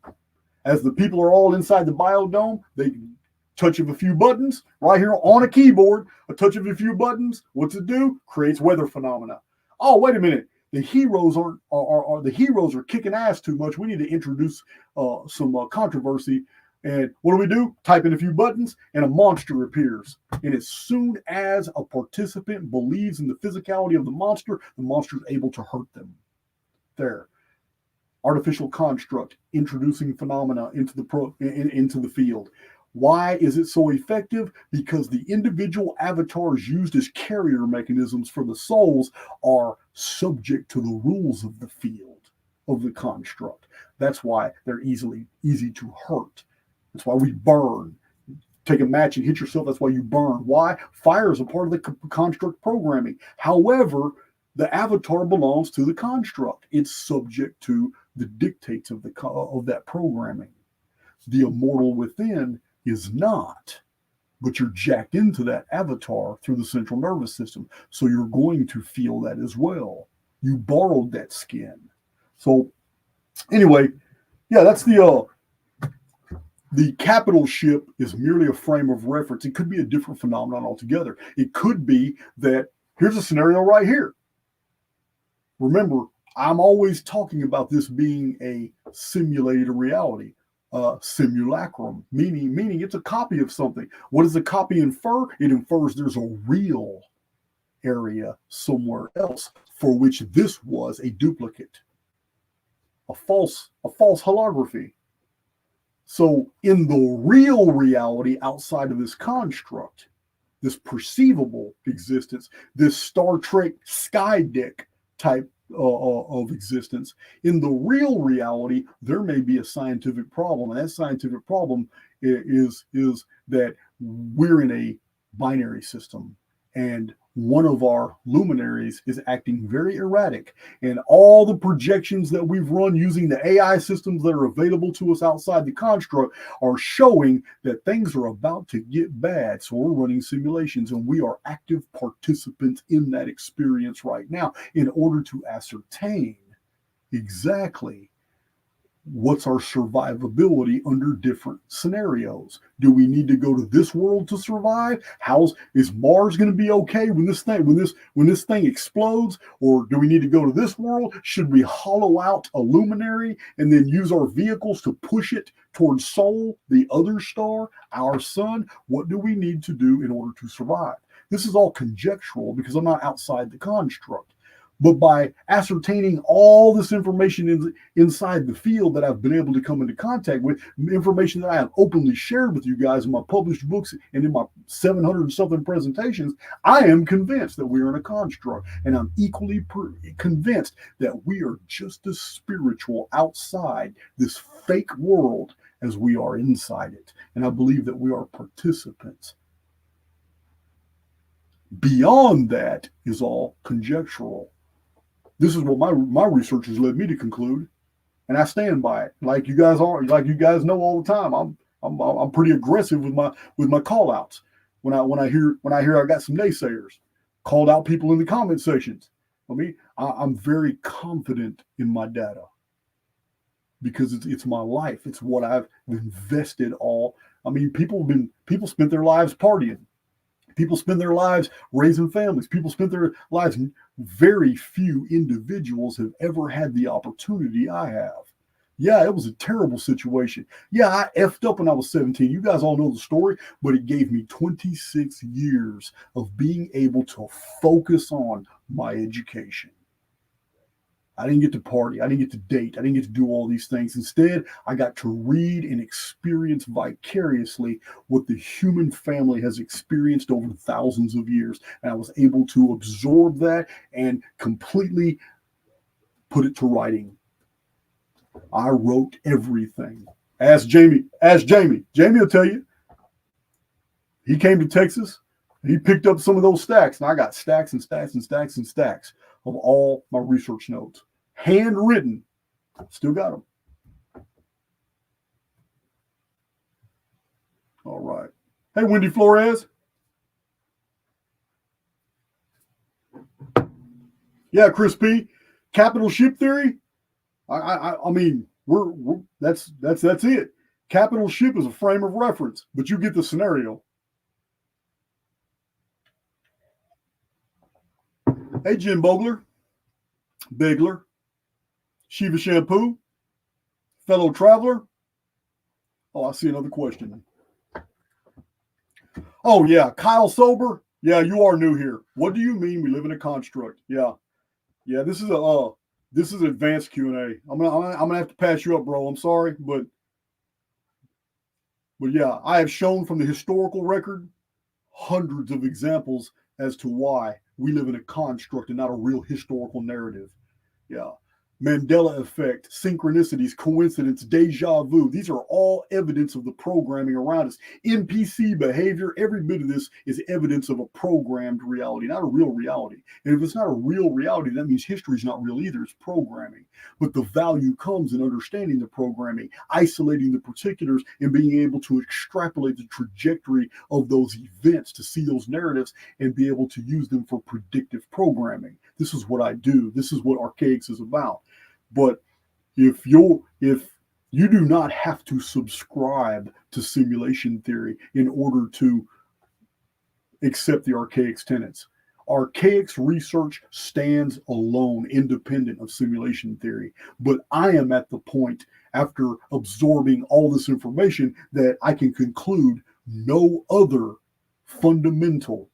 As the people are all inside the biodome, they touch of a few buttons right here on a keyboard, a touch of a few buttons. What's it do? Creates weather phenomena. Oh, wait a minute. The heroes are kicking ass too much. We need to introduce some controversy. And what do? Type in a few buttons and a monster appears. And as soon as a participant believes in the physicality of the monster is able to hurt them. There. Artificial construct, introducing phenomena into the field. Why is it so effective? Because the individual avatars used as carrier mechanisms for the souls are subject to the rules of the field, of the construct. That's why they're easy to hurt. That's why we burn. Take a match and hit yourself. That's why you burn. Why? Fire is a part of the construct programming. However, the avatar belongs to the construct. It's subject to the dictates of that programming. The immortal within is not, but you're jacked into that avatar through the central nervous system. So you're going to feel that as well. You borrowed that skin. So anyway, yeah, that's the capital ship is merely a frame of reference. It could be a different phenomenon altogether. It could be that here's a scenario right here. Remember, I'm always talking about this being a simulated reality. Simulacrum, meaning it's a copy of something. What does a copy infer? It infers there's a real area somewhere else for which this was a duplicate, a false holography. So in the real reality outside of this construct, this perceivable existence, this Star Trek sky deck type of existence, in the real reality, there may be a scientific problem. And that scientific problem is that we're in a binary system. And one of our luminaries is acting very erratic. And all the projections that we've run using the AI systems that are available to us outside the construct are showing that things are about to get bad. So we're running simulations, and we are active participants in that experience right now in order to ascertain exactly what's our survivability under different scenarios. Do we need to go to this world to survive? Is Mars going to be okay when this thing explodes? Or do we need to go to this world? Should we hollow out a luminary and then use our vehicles to push it towards Sol, the other star, our sun? What do we need to do in order to survive? This is all conjectural because I'm not outside the construct. But by ascertaining all this information inside the field that I've been able to come into contact with, information that I have openly shared with you guys in my published books and in my 700 and something presentations, I am convinced that we are in a construct. And I'm equally convinced that we are just as spiritual outside this fake world as we are inside it. And I believe that we are participants. Beyond that is all conjectural. This is what my research has led me to conclude, and I stand by it. Like you guys know all the time. I'm pretty aggressive with my call outs. When I hear I got some naysayers, called out people in the comment sections. I'm very confident in my data because it's my life. It's what I've invested all. People spent their lives partying. People spend their lives raising families. People spend their lives. Very few individuals have ever had the opportunity I have. Yeah, it was a terrible situation. Yeah, I effed up when I was 17. You guys all know the story, but it gave me 26 years of being able to focus on my education. I didn't get to party. I didn't get to date. I didn't get to do all these things. Instead, I got to read and experience vicariously what the human family has experienced over thousands of years. And I was able to absorb that and completely put it to writing. I wrote everything. Ask Jamie. Jamie will tell you. He came to Texas. He picked up some of those stacks. And I got stacks and stacks and stacks and stacks of all my research notes. Handwritten. Still got them. All right. Hey, Wendy Flores. Yeah, Chris P. Capital ship theory. That's it. Capital ship is a frame of reference, but you get the scenario. Hey, Jim Bogler, Bigler, Shiva Shampoo, fellow traveler. Oh, I see another question. Oh, yeah, Kyle Sober. Yeah, you are new here. What do you mean we live in a construct? Yeah, this is advanced Q&A. I'm gonna have to pass you up, bro. I'm sorry, but But yeah, I have shown from the historical record hundreds of examples as to why we live in a construct and not a real historical narrative. Yeah. Mandela effect, synchronicities, coincidence, deja vu. These are all evidence of the programming around us. NPC behavior, every bit of this is evidence of a programmed reality, not a real reality. And if it's not a real reality, that means history is not real either. It's programming. But the value comes in understanding the programming, isolating the particulars, and being able to extrapolate the trajectory of those events to see those narratives and be able to use them for predictive programming. This is what I do. This is what Archaics is about. But if you do not have to subscribe to simulation theory in order to accept the Archaics tenets. Archaics research stands alone, independent of simulation theory. But I am at the point, after absorbing all this information, that I can conclude no other fundamental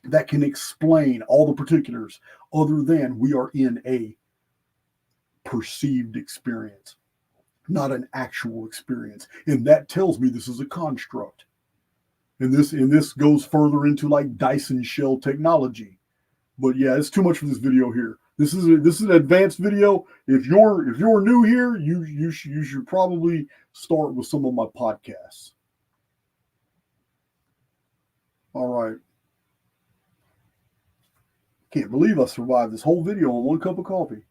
that can explain all the particulars other than we are in a perceived experience, not an actual experience. And that tells me this is a construct. And this goes further into like Dyson shell technology. But yeah, it's too much for this video here. This is an advanced video. If you're new here, you should probably start with some of my podcasts. All right. Can't believe I survived this whole video on one cup of coffee.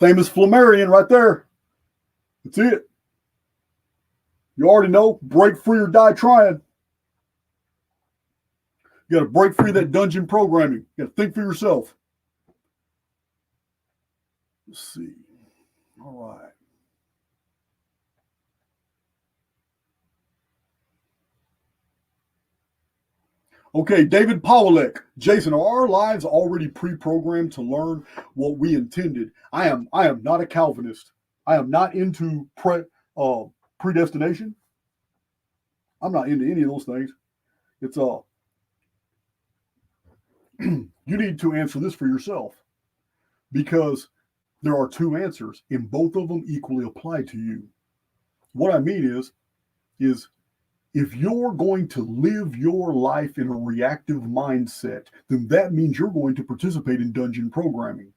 Famous Flammarion right there. That's it. You already know, break free or die trying. You got to break free of that dungeon programming. You got to think for yourself. Let's see. All right. Okay, David Pawelek. Jason, are our lives already pre-programmed to learn what we intended? I am not a Calvinist. I am not into predestination. I'm not into any of those things. It's you need to answer this for yourself, because there are two answers and both of them equally apply to you. What I mean is if you're going to live your life in a reactive mindset, then that means you're going to participate in dungeon programming.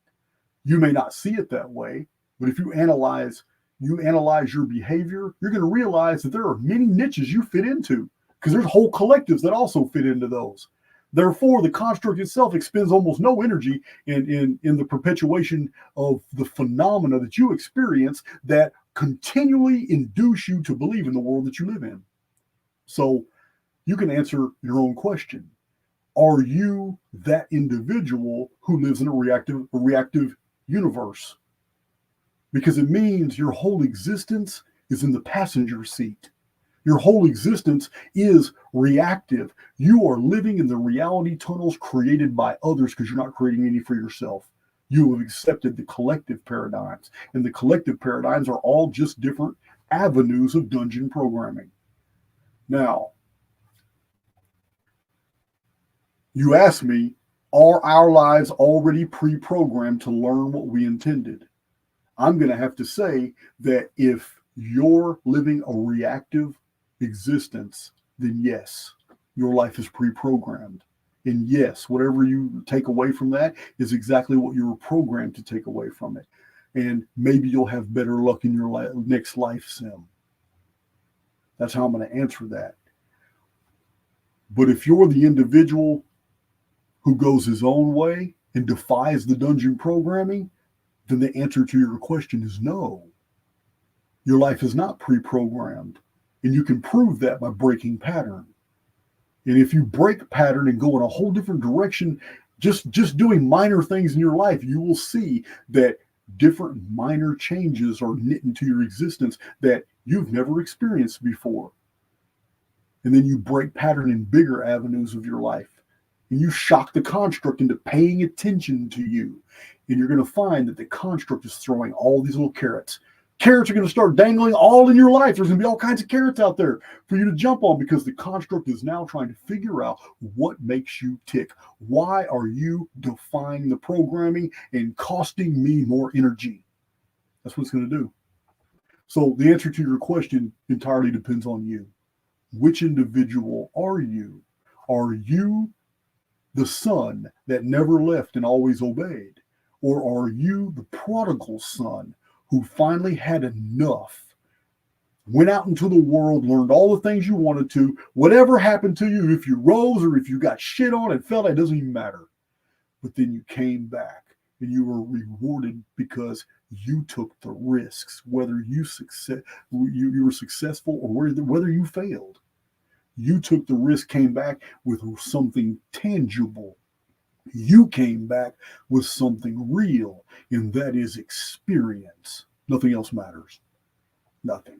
You may not see it that way, but if you analyze your behavior, you're going to realize that there are many niches you fit into, because there's whole collectives that also fit into those. Therefore, the construct itself expends almost no energy in the perpetuation of the phenomena that you experience that continually induce you to believe in the world that you live in. So you can answer your own question. Are you that individual who lives in a reactive universe? Because it means your whole existence is in the passenger seat. Your whole existence is reactive. You are living in the reality tunnels created by others because you're not creating any for yourself. You have accepted the collective paradigms, and the collective paradigms are all just different avenues of dungeon programming. Now, you ask me, are our lives already pre-programmed to learn what we intended? I'm going to have to say that if you're living a reactive existence, then yes, your life is pre-programmed. And yes, whatever you take away from that is exactly what you were programmed to take away from it. And maybe you'll have better luck in your next life sim. That's how I'm going to answer that. But if you're the individual who goes his own way and defies the dungeon programming, then the answer to your question is no. Your life is not pre-programmed. And you can prove that by breaking pattern. And if you break pattern and go in a whole different direction, just doing minor things in your life, you will see that different minor changes are knit into your existence that you've never experienced before. And then you break pattern in bigger avenues of your life. And you shock the construct into paying attention to you. And you're going to find that the construct is throwing all these little carrots. Carrots are going to start dangling all in your life. There's going to be all kinds of carrots out there for you to jump on, because the construct is now trying to figure out what makes you tick. Why are you defying the programming and costing me more energy? That's what it's going to do. So the answer to your question entirely depends on you. Which individual are you? Are you the son that never left and always obeyed? Or are you the prodigal son who finally had enough, went out into the world, learned all the things you wanted to, whatever happened to you, if you rose or if you got shit on and fell, it doesn't even matter. But then you came back and you were rewarded because you took the risks, whether you were successful or whether you failed. You took the risk, came back with something tangible. You came back with something real, and that is experience. Nothing else matters. Nothing.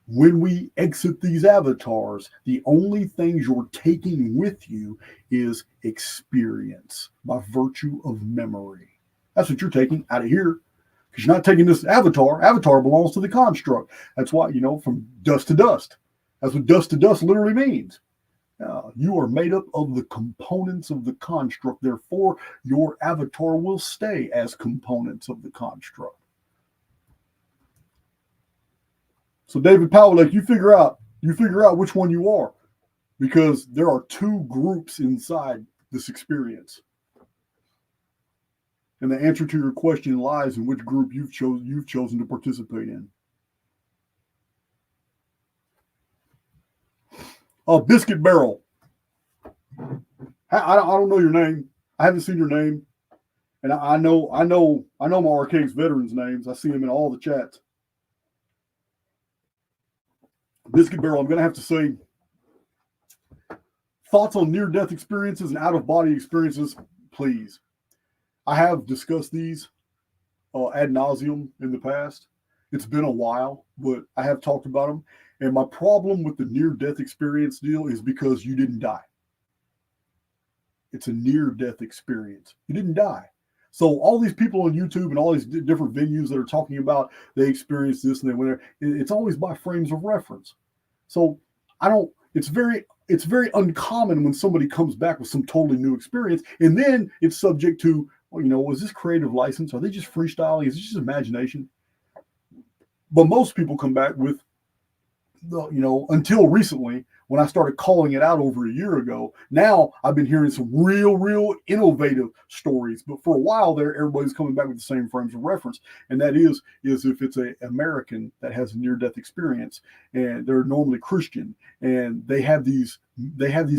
When we exit these avatars, the only things you're taking with you is experience by virtue of memory. That's what you're taking out of here, because you're not taking this avatar. Avatar belongs to the construct. That's why, from dust to dust. That's what dust to dust literally means. You are made up of the components of the construct. Therefore, your avatar will stay as components of the construct. So David Powell, you figure out which one you are, because there are two groups inside this experience. And the answer to your question lies in which group you've chosen to participate in. Biscuit Barrel. I don't know your name. I haven't seen your name, and I know my Archaics veterans' names. I see them in all the chats. Biscuit Barrel, I'm going to have to say, thoughts on near-death experiences and out-of-body experiences, please. I have discussed these ad nauseum in the past. It's been a while, but I have talked about them. And my problem with the near-death experience deal is because you didn't die. It's a near-death experience. You didn't die. So all these people on YouTube and all these different venues that are talking about they experienced this and they went there, it's always by frames of reference. So it's very uncommon when somebody comes back with some totally new experience, and then it's subject to, is this creative license? Are they just freestyling? Is it just imagination? But most people come back with, until recently, when I started calling it out over a year ago, now I've been hearing some real innovative stories. But for a while there, everybody's coming back with the same frames of reference. And that is if it's an American that has a near-death experience, and they're normally Christian, and they have these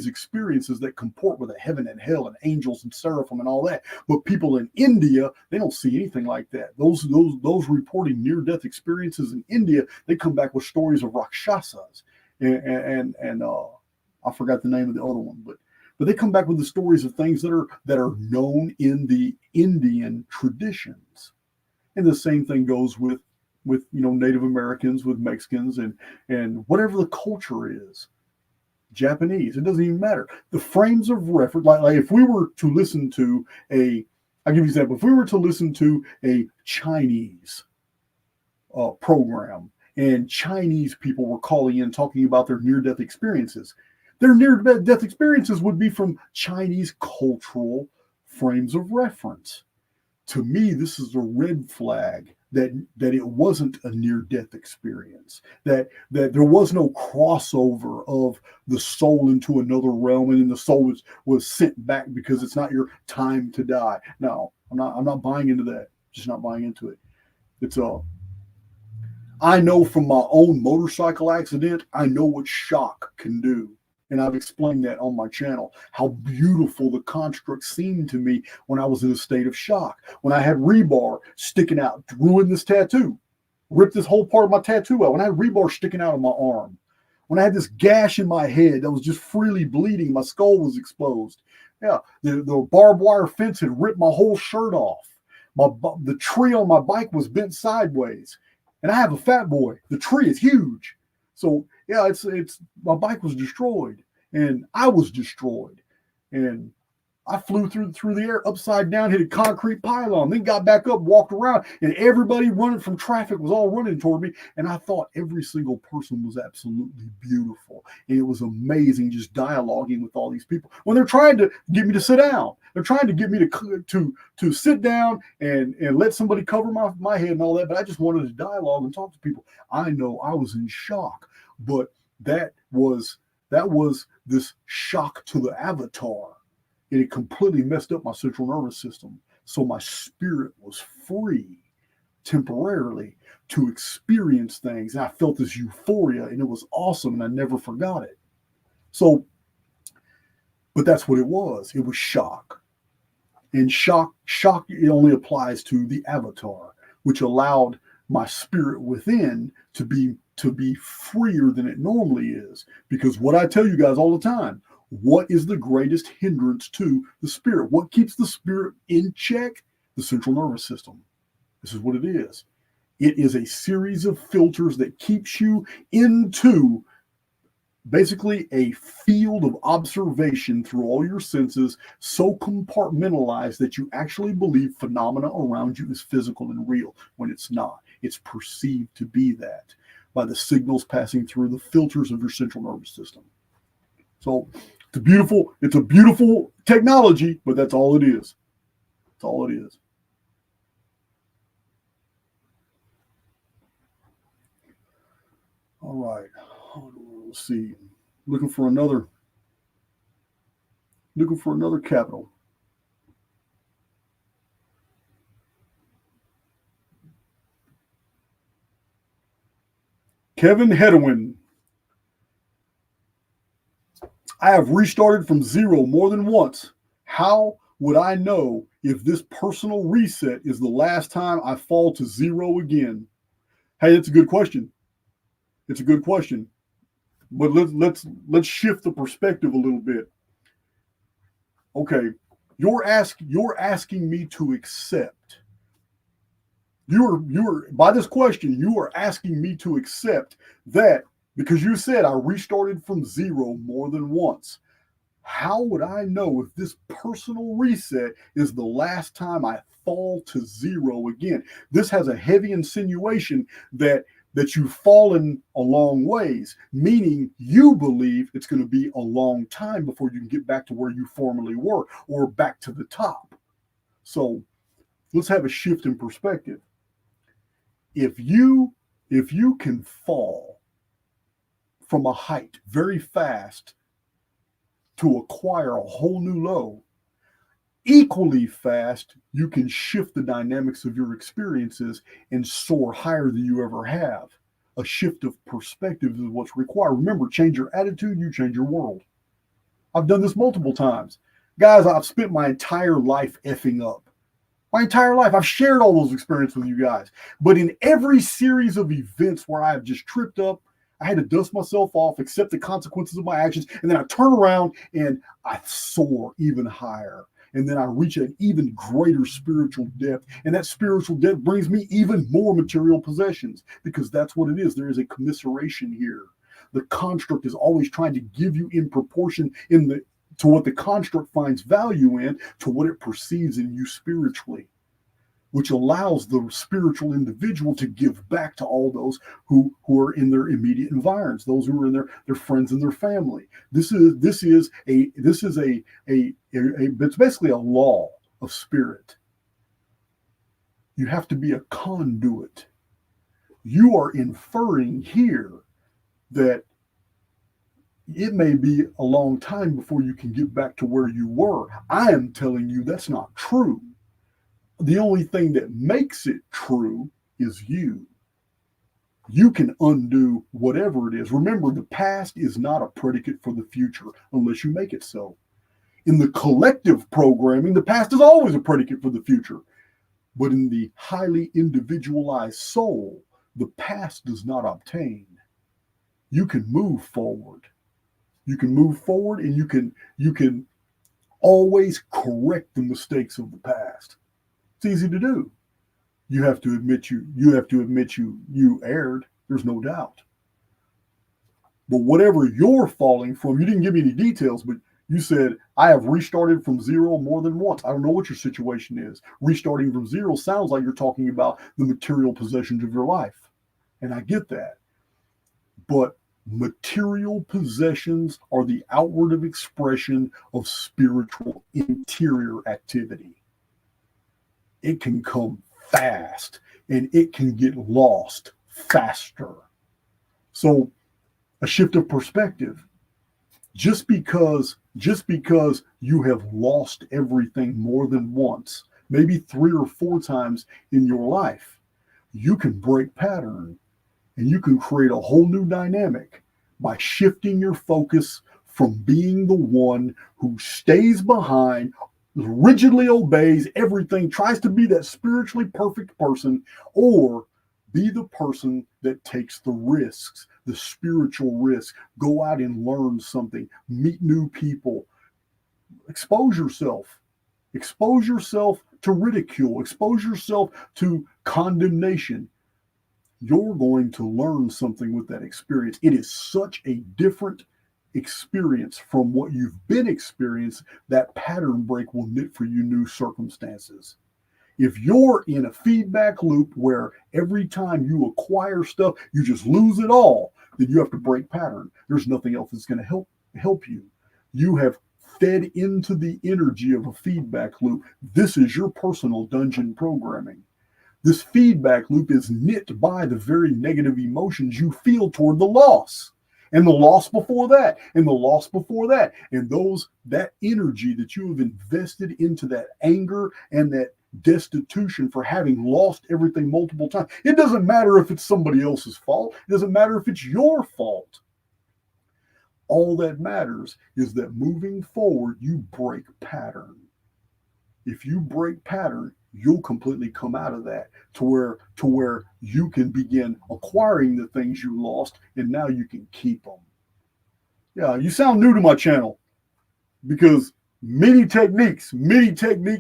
experiences that comport with a heaven and hell and angels and seraphim and all that. But people in India, they don't see anything like that. Those reporting near-death experiences in India, they come back with stories of Rakshasas. And I forgot the name of the other one, but they come back with the stories of things that are known in the Indian traditions. And the same thing goes with Native Americans, with Mexicans, and whatever the culture is. Japanese, it doesn't even matter. The frames of reference, like if we were to listen to I'll give you an example. If we were to listen to a Chinese program, and Chinese people were calling in talking about their near-death experiences, their near-death experiences would be from Chinese cultural frames of reference. To me, this is a red flag that it wasn't a near-death experience, that there was no crossover of the soul into another realm, and then the soul was sent back because it's not your time to die. No, I'm not buying into that. Just not buying into it. It's I know from my own motorcycle accident, I know what shock can do. And I've explained that on my channel, how beautiful the construct seemed to me when I was in a state of shock. When I had rebar sticking out, ruined this tattoo, ripped this whole part of my tattoo out. When I had rebar sticking out of my arm. When I had this gash in my head that was just freely bleeding, my skull was exposed. Yeah, the barbed wire fence had ripped my whole shirt off. The tree on my bike was bent sideways. And I have a fat boy. The tree is huge. So yeah, it's my bike was destroyed, and I was destroyed. And I flew through the air upside down, hit a concrete pylon, then got back up, walked around, and everybody running from traffic was all running toward me. And I thought every single person was absolutely beautiful. And it was amazing just dialoguing with all these people. When they're trying to get me to sit down, they're trying to get me to sit down and let somebody cover my head and all that. But I just wanted to dialogue and talk to people. I know I was in shock, but that was this shock to the avatar. And it completely messed up my central nervous system. So my spirit was free temporarily to experience things. And I felt this euphoria, and it was awesome, and I never forgot it. So, but that's what it was. It was shock. And shock, it only applies to the avatar, which allowed my spirit within to be freer than it normally is. Because what I tell you guys all the time, what is the greatest hindrance to the spirit? What keeps the spirit in check? The central nervous system. This is what it is. It is a series of filters that keeps you into basically a field of observation through all your senses, so compartmentalized that you actually believe phenomena around you is physical and real when it's not. It's perceived to be that by the signals passing through the filters of your central nervous system. So it's a beautiful technology, but that's all it is. That's all it is. All right. Let's see. Looking for another capital. Kevin Hedwin. I have restarted from zero more than once. How would I know if this personal reset is the last time I fall to zero again? Hey, that's a good question. It's a good question. But let's shift the perspective a little bit. Okay, you're asking me to accept. You're by this question, you are asking me to accept that because you said I restarted from zero more than once. How would I know if this personal reset is the last time I fall to zero again? This has a heavy insinuation that you've fallen a long ways, meaning you believe it's going to be a long time before you can get back to where you formerly were or back to the top. So let's have a shift in perspective. If you can fall from a height very fast to acquire a whole new low, equally fast, you can shift the dynamics of your experiences and soar higher than you ever have. A shift of perspective is what's required. Remember, change your attitude, you change your world. I've done this multiple times. Guys, I've spent my entire life effing up. My entire life, I've shared all those experiences with you guys. But in every series of events where I have just tripped up, I had to dust myself off, accept the consequences of my actions, and then I turn around and I soar even higher. And then I reach an even greater spiritual depth. And that spiritual depth brings me even more material possessions, because that's what it is. There is a commiseration here. The construct is always trying to give you in proportion to what the construct finds value in, to what it perceives in you spiritually, which allows the spiritual individual to give back to all those who are in their immediate environs, those who are in their friends and their family. It's basically a law of spirit. You have to be a conduit. You are inferring here that it may be a long time before you can get back to where you were. I am telling you that's not true. The only thing that makes it true is you. You can undo whatever it is. Remember, the past is not a predicate for the future unless you make it so. In the collective programming, the past is always a predicate for the future. But in the highly individualized soul, the past does not obtain. You can move forward. You can move forward, and you can always correct the mistakes of the past. It's easy to do. You have to admit you erred. There's no doubt. But whatever you're falling from, you didn't give me any details, but You said, I have restarted from zero more than once. I don't know what your situation is. Restarting from zero sounds like you're talking about the material possessions of your life. And I get that. But material possessions are the outward expression of spiritual interior activity. It can come fast and it can get lost faster. So a shift of perspective. Just because you have lost everything more than once, maybe 3 or 4 times in your life, you can break pattern and you can create a whole new dynamic by shifting your focus from being the one who stays behind, rigidly obeys everything, tries to be that spiritually perfect person, or be the person that takes the risks, the spiritual risk. Go out and learn something, meet new people, expose yourself. Expose yourself to ridicule, expose yourself to condemnation. You're going to learn something with that experience. It is such a different experience from what you've been experienced. That pattern break will knit for you new circumstances. If you're in a feedback loop where every time you acquire stuff, you just lose it all, then you have to break pattern. There's nothing else that's going to help you. You have fed into the energy of a feedback loop. This is your personal dungeon programming. This feedback loop is knit by the very negative emotions you feel toward the loss. And the loss before that, and the loss before that, and that energy that you have invested into that anger and that destitution for having lost everything multiple times. It doesn't matter if it's somebody else's fault. It doesn't matter if it's your fault. All that matters is that moving forward, you break pattern. If you break pattern, you'll completely come out of that to where you can begin acquiring the things you lost, and now you can keep them. Yeah, you sound new to my channel because many techniques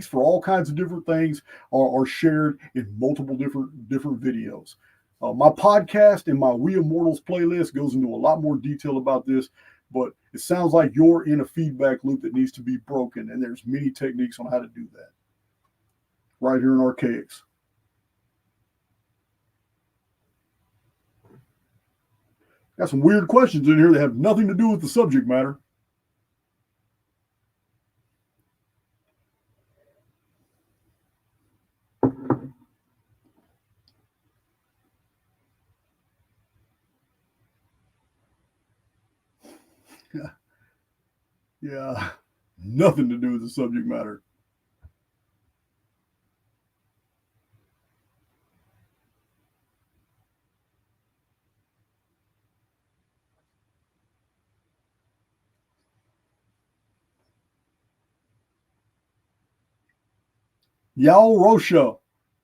for all kinds of different things are shared in multiple different videos. My podcast and my We Immortals playlist goes into a lot more detail about this, but it sounds like you're in a feedback loop that needs to be broken, and there's many techniques on how to do that right here in Archaics. Got some weird questions in here that have nothing to do with the subject matter. Yeah, nothing to do with the subject matter. Yao Rosha,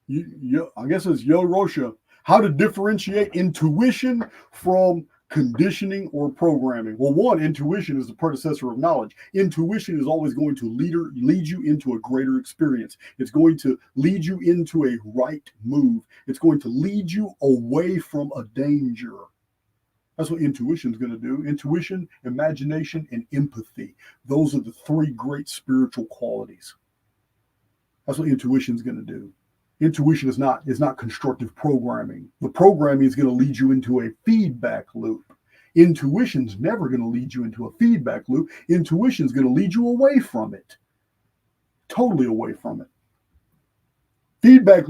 I guess it's Yo Rosha. How to differentiate intuition from conditioning or programming. Well, one, intuition is the predecessor of knowledge. Intuition is always going to lead you into a greater experience. It's going to lead you into a right move. It's going to lead you away from a danger. That's what intuition is going to do. Intuition, imagination, and empathy. Those are the 3 great spiritual qualities. That's what intuition is going to do. Intuition is not constructive programming. The programming is going to lead you into a feedback loop. Intuition's never going to lead you into a feedback loop. Intuition is going to lead you away from it. Totally away from it. Feedback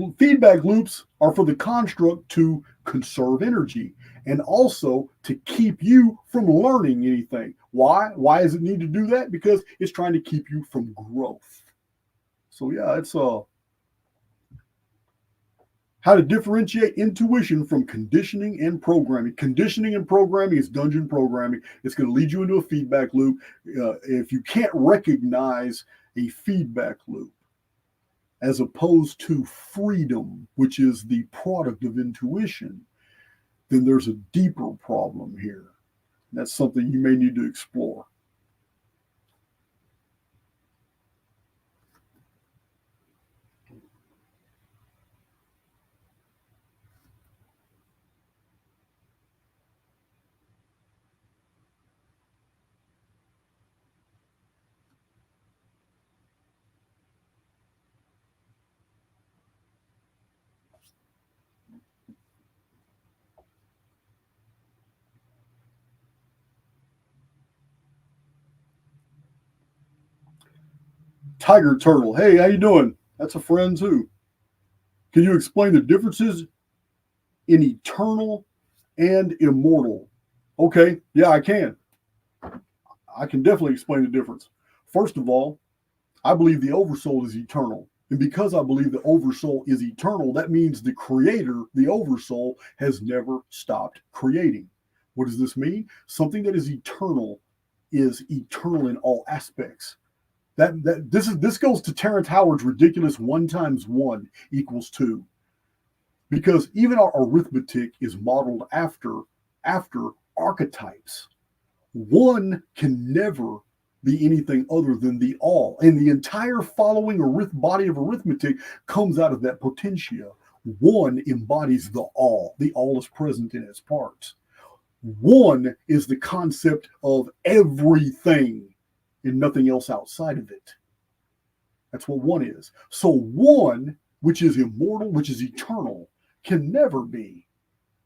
loops are for the construct to conserve energy and also to keep you from learning anything. Why? Why does it need to do that? Because it's trying to keep you from growth. So yeah, it's how to differentiate intuition from conditioning and programming. Conditioning and programming is dungeon programming. It's going to lead you into a feedback loop. If you can't recognize a feedback loop as opposed to freedom, which is the product of intuition, then there's a deeper problem here. That's something you may need to explore. Tiger Turtle. Hey, how you doing? That's a friend too. Can you explain the differences in eternal and immortal? Okay, yeah, I can. I can definitely explain the difference. First of all, I believe the Oversoul is eternal. And because I believe the Oversoul is eternal, that means the creator, the Oversoul, has never stopped creating. What does this mean? Something that is eternal in all aspects. This goes to Terrence Howard's ridiculous 1 times 1 equals 2. Because even our arithmetic is modeled after archetypes. One can never be anything other than the all. And the entire following body of arithmetic comes out of that potentia. One embodies the all. The all is present in its parts. One is the concept of everything and nothing else outside of it. That's what one is. So one, which is immortal, which is eternal, can never be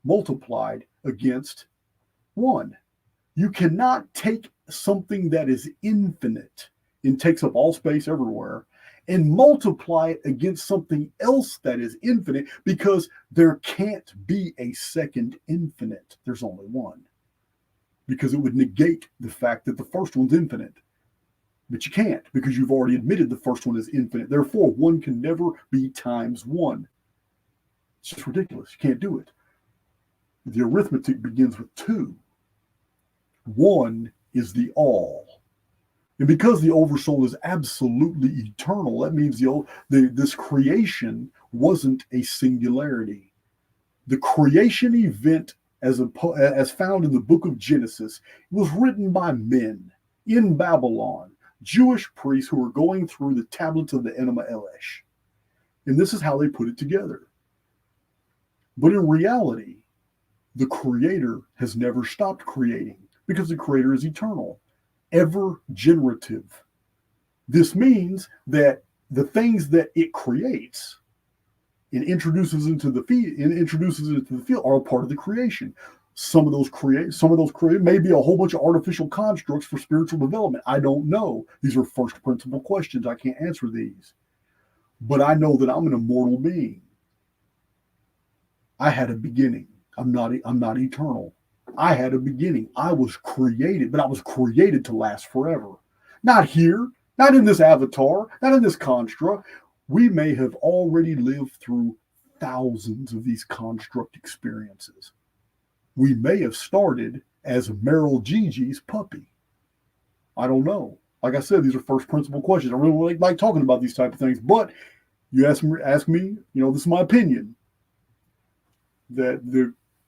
multiplied against one. You cannot take something that is infinite and takes up all space everywhere and multiply it against something else that is infinite, because there can't be a second infinite. There's only one, because it would negate the fact that the first one's infinite. But you can't, because you've already admitted the first one is infinite. Therefore, one can never be times one. It's just ridiculous. You can't do it. The arithmetic begins with 2. One is the all. And because the Oversoul is absolutely eternal, that means this creation wasn't a singularity. The creation event, as found in the book of Genesis, was written by men in Babylon, Jewish priests who were going through the tablets of the Enema Elish. And this is how they put it together. But in reality, the Creator has never stopped creating, because the Creator is eternal, ever generative. This means that the things that it creates and introduces into the field are a part of the creation. Some of those create may be a whole bunch of artificial constructs for spiritual development. I don't know. These are first principle questions. I can't answer these. But I know that I'm an immortal being. I had a beginning. I'm not eternal. I had a beginning. I was created, but I was created to last forever. Not here, not in this avatar, not in this construct. We may have already lived through thousands of these construct experiences. We may have started as Meryl Gigi's puppy. I don't know. Like I said, these are first principle questions. I really like talking about these type of things. But you ask me, this is my opinion, that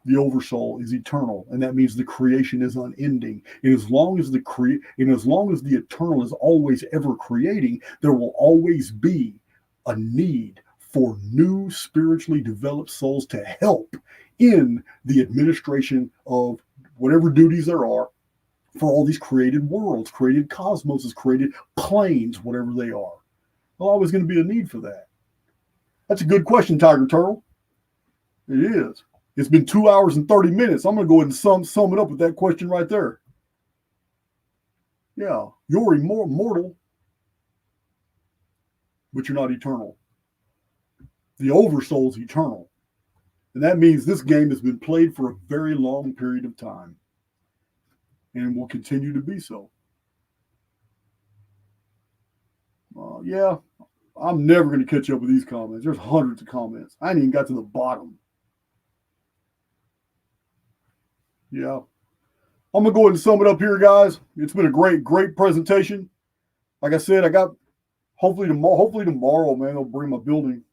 the Oversoul is eternal, and that means the creation is unending. And as long as the eternal is always ever creating, there will always be a need for new spiritually developed souls to help in the administration of whatever duties there are for all these created worlds, created cosmoses, created planes, whatever they are. There's always going to be a need for that. That's a good question, Tiger Turtle. It is. It's been 2 hours and 30 minutes. I'm going to go ahead and sum it up with that question right there. Yeah, you're immortal, but you're not eternal. The Oversoul is eternal. And that means this game has been played for a very long period of time and will continue to be so. Yeah, I'm never going to catch up with these comments. There's hundreds of comments. I ain't even got to the bottom. Yeah. I'm going to go ahead and sum it up here, guys. It's been a great presentation. Like I said, I got hopefully tomorrow, man, they'll bring my building,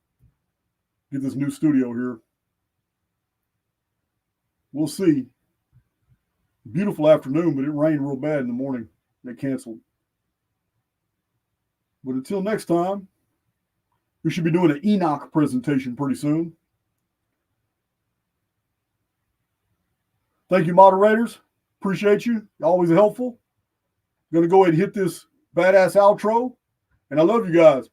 get this new studio here. We'll see. Beautiful afternoon, but it rained real bad in the morning. They canceled. But until next time, we should be doing an Enoch presentation pretty soon. Thank you, moderators. Appreciate you. Always helpful. Going to go ahead and hit this badass outro. And I love you guys.